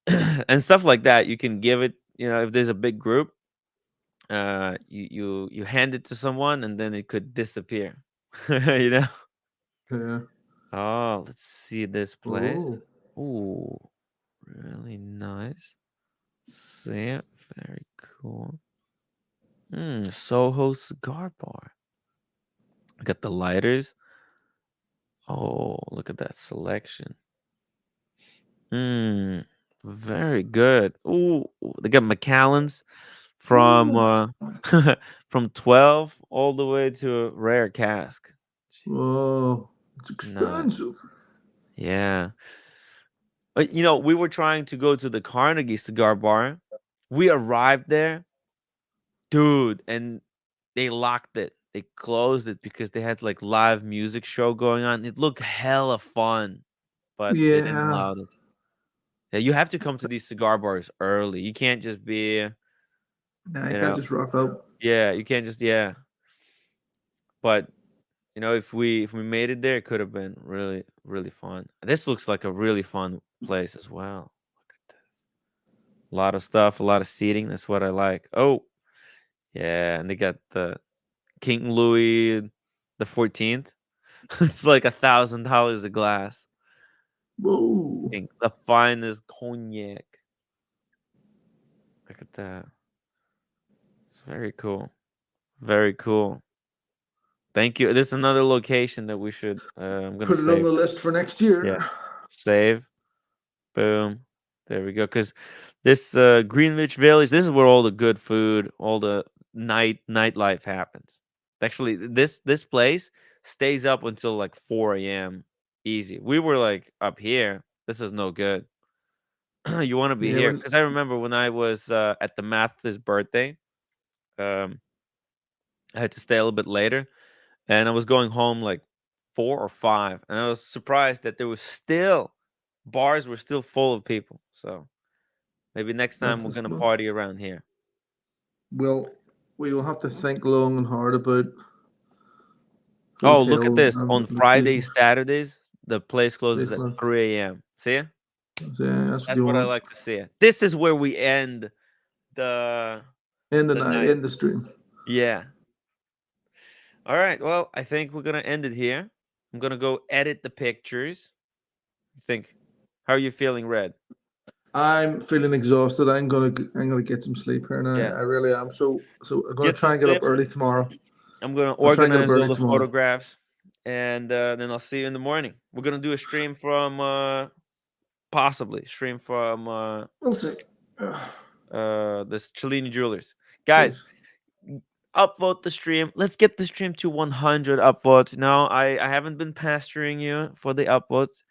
and stuff like that. You can give it. If there's a big group, you hand it to someone and then it could disappear. you know. Yeah. Oh, let's see this place. Oh. Ooh, really nice. See it? Very cool. Soho Cigar Bar. Got the lighters. Oh, look at that selection. Very good. Ooh, they got Macallan's from from 12 all the way to a rare cask. Oh, it's Nice. expensive. Yeah. We were trying to go to the Carnegie Cigar Bar. We arrived there, dude, and they locked it. They closed it because they had like live music show going on. It looked hella fun, but they didn't Yeah. allow us. Yeah, you have to come to these cigar bars early. You can't just be, Nah, I you can't know, just rock up. yeah, you can't just yeah. But if we made it there, it could have been really, really fun. This looks like a really fun place as well. Look at this. A lot of stuff, a lot of seating. That's what I like. Oh, yeah, and they got the King Louis the 14th. It's like $1,000 a glass. Whoa. The finest cognac. Look at that. It's very cool. Very cool. Thank you. This is another location that we should. I'm gonna Put it on save. the list for next Yeah, year. save. Boom. There we go. Because this Greenwich Village, this is where all the good food, all the nightlife happens. Actually, this place stays up until like 4 a.m. Easy. We were like up here. This is no good. You want to be Yeah, here when because I remember when I was at the Math's birthday. Um, I had to stay a little bit later, and I was going home like 4 or 5, and I was surprised that there was still bars were still full of people. So maybe next time that's we're the gonna spot. party around here. Well, we will have to think long and hard about Oh, look at hotels this! and On Fridays, locations. Saturdays, the place They closes at close. 3 a.m. See? Yeah, that's what That's you what I want. like to see. This is where we end the In the the night, night. in the stream. Yeah. All right. Well, I think we're gonna end it here. I'm gonna go edit the pictures. Think, how are you feeling, Red? I'm feeling exhausted. I'm gonna get some sleep here now. Yeah. I really am. So I'm gonna Get some try and get up sleep. early tomorrow. I'm gonna I'll try and get up organize all early the tomorrow. photographs, and then I'll see you in the morning. We're gonna do a stream from possibly stream from We'll see. this Cellini Jewelers. Guys, Please. upvote the stream. Let's get the stream to 100 upvotes. No, I haven't been pestering you for the upvotes.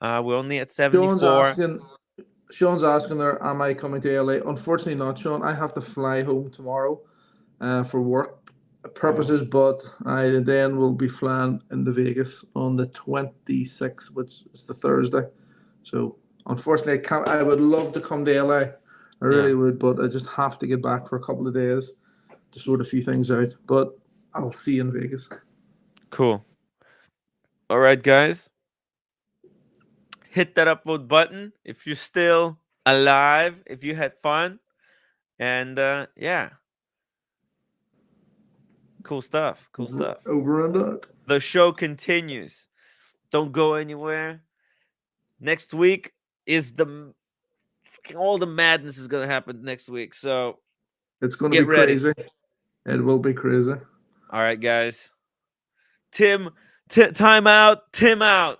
We're only at Sean's 74. asking. Sean's asking there, am I coming to LA? Unfortunately, not, Sean. I have to fly home tomorrow, for work Oh, purposes, but I then will be flying into Vegas on the 26th, which is the Thursday. So unfortunately, I can't. I would love to come to LA. I yeah, really would, but I just have to get back for a couple of days to sort a few things out. But I'll see you in Vegas. cool. All right, guys, hit that upvote button if you're still alive, if you had fun, and yeah, cool stuff. Cool stuff. Over and out. The show continues. Don't go anywhere. Next week is all the madness is gonna happen next week. So It's going to get be ready. crazy. It will be crazy. All right, guys. Tim, time out. Tim out.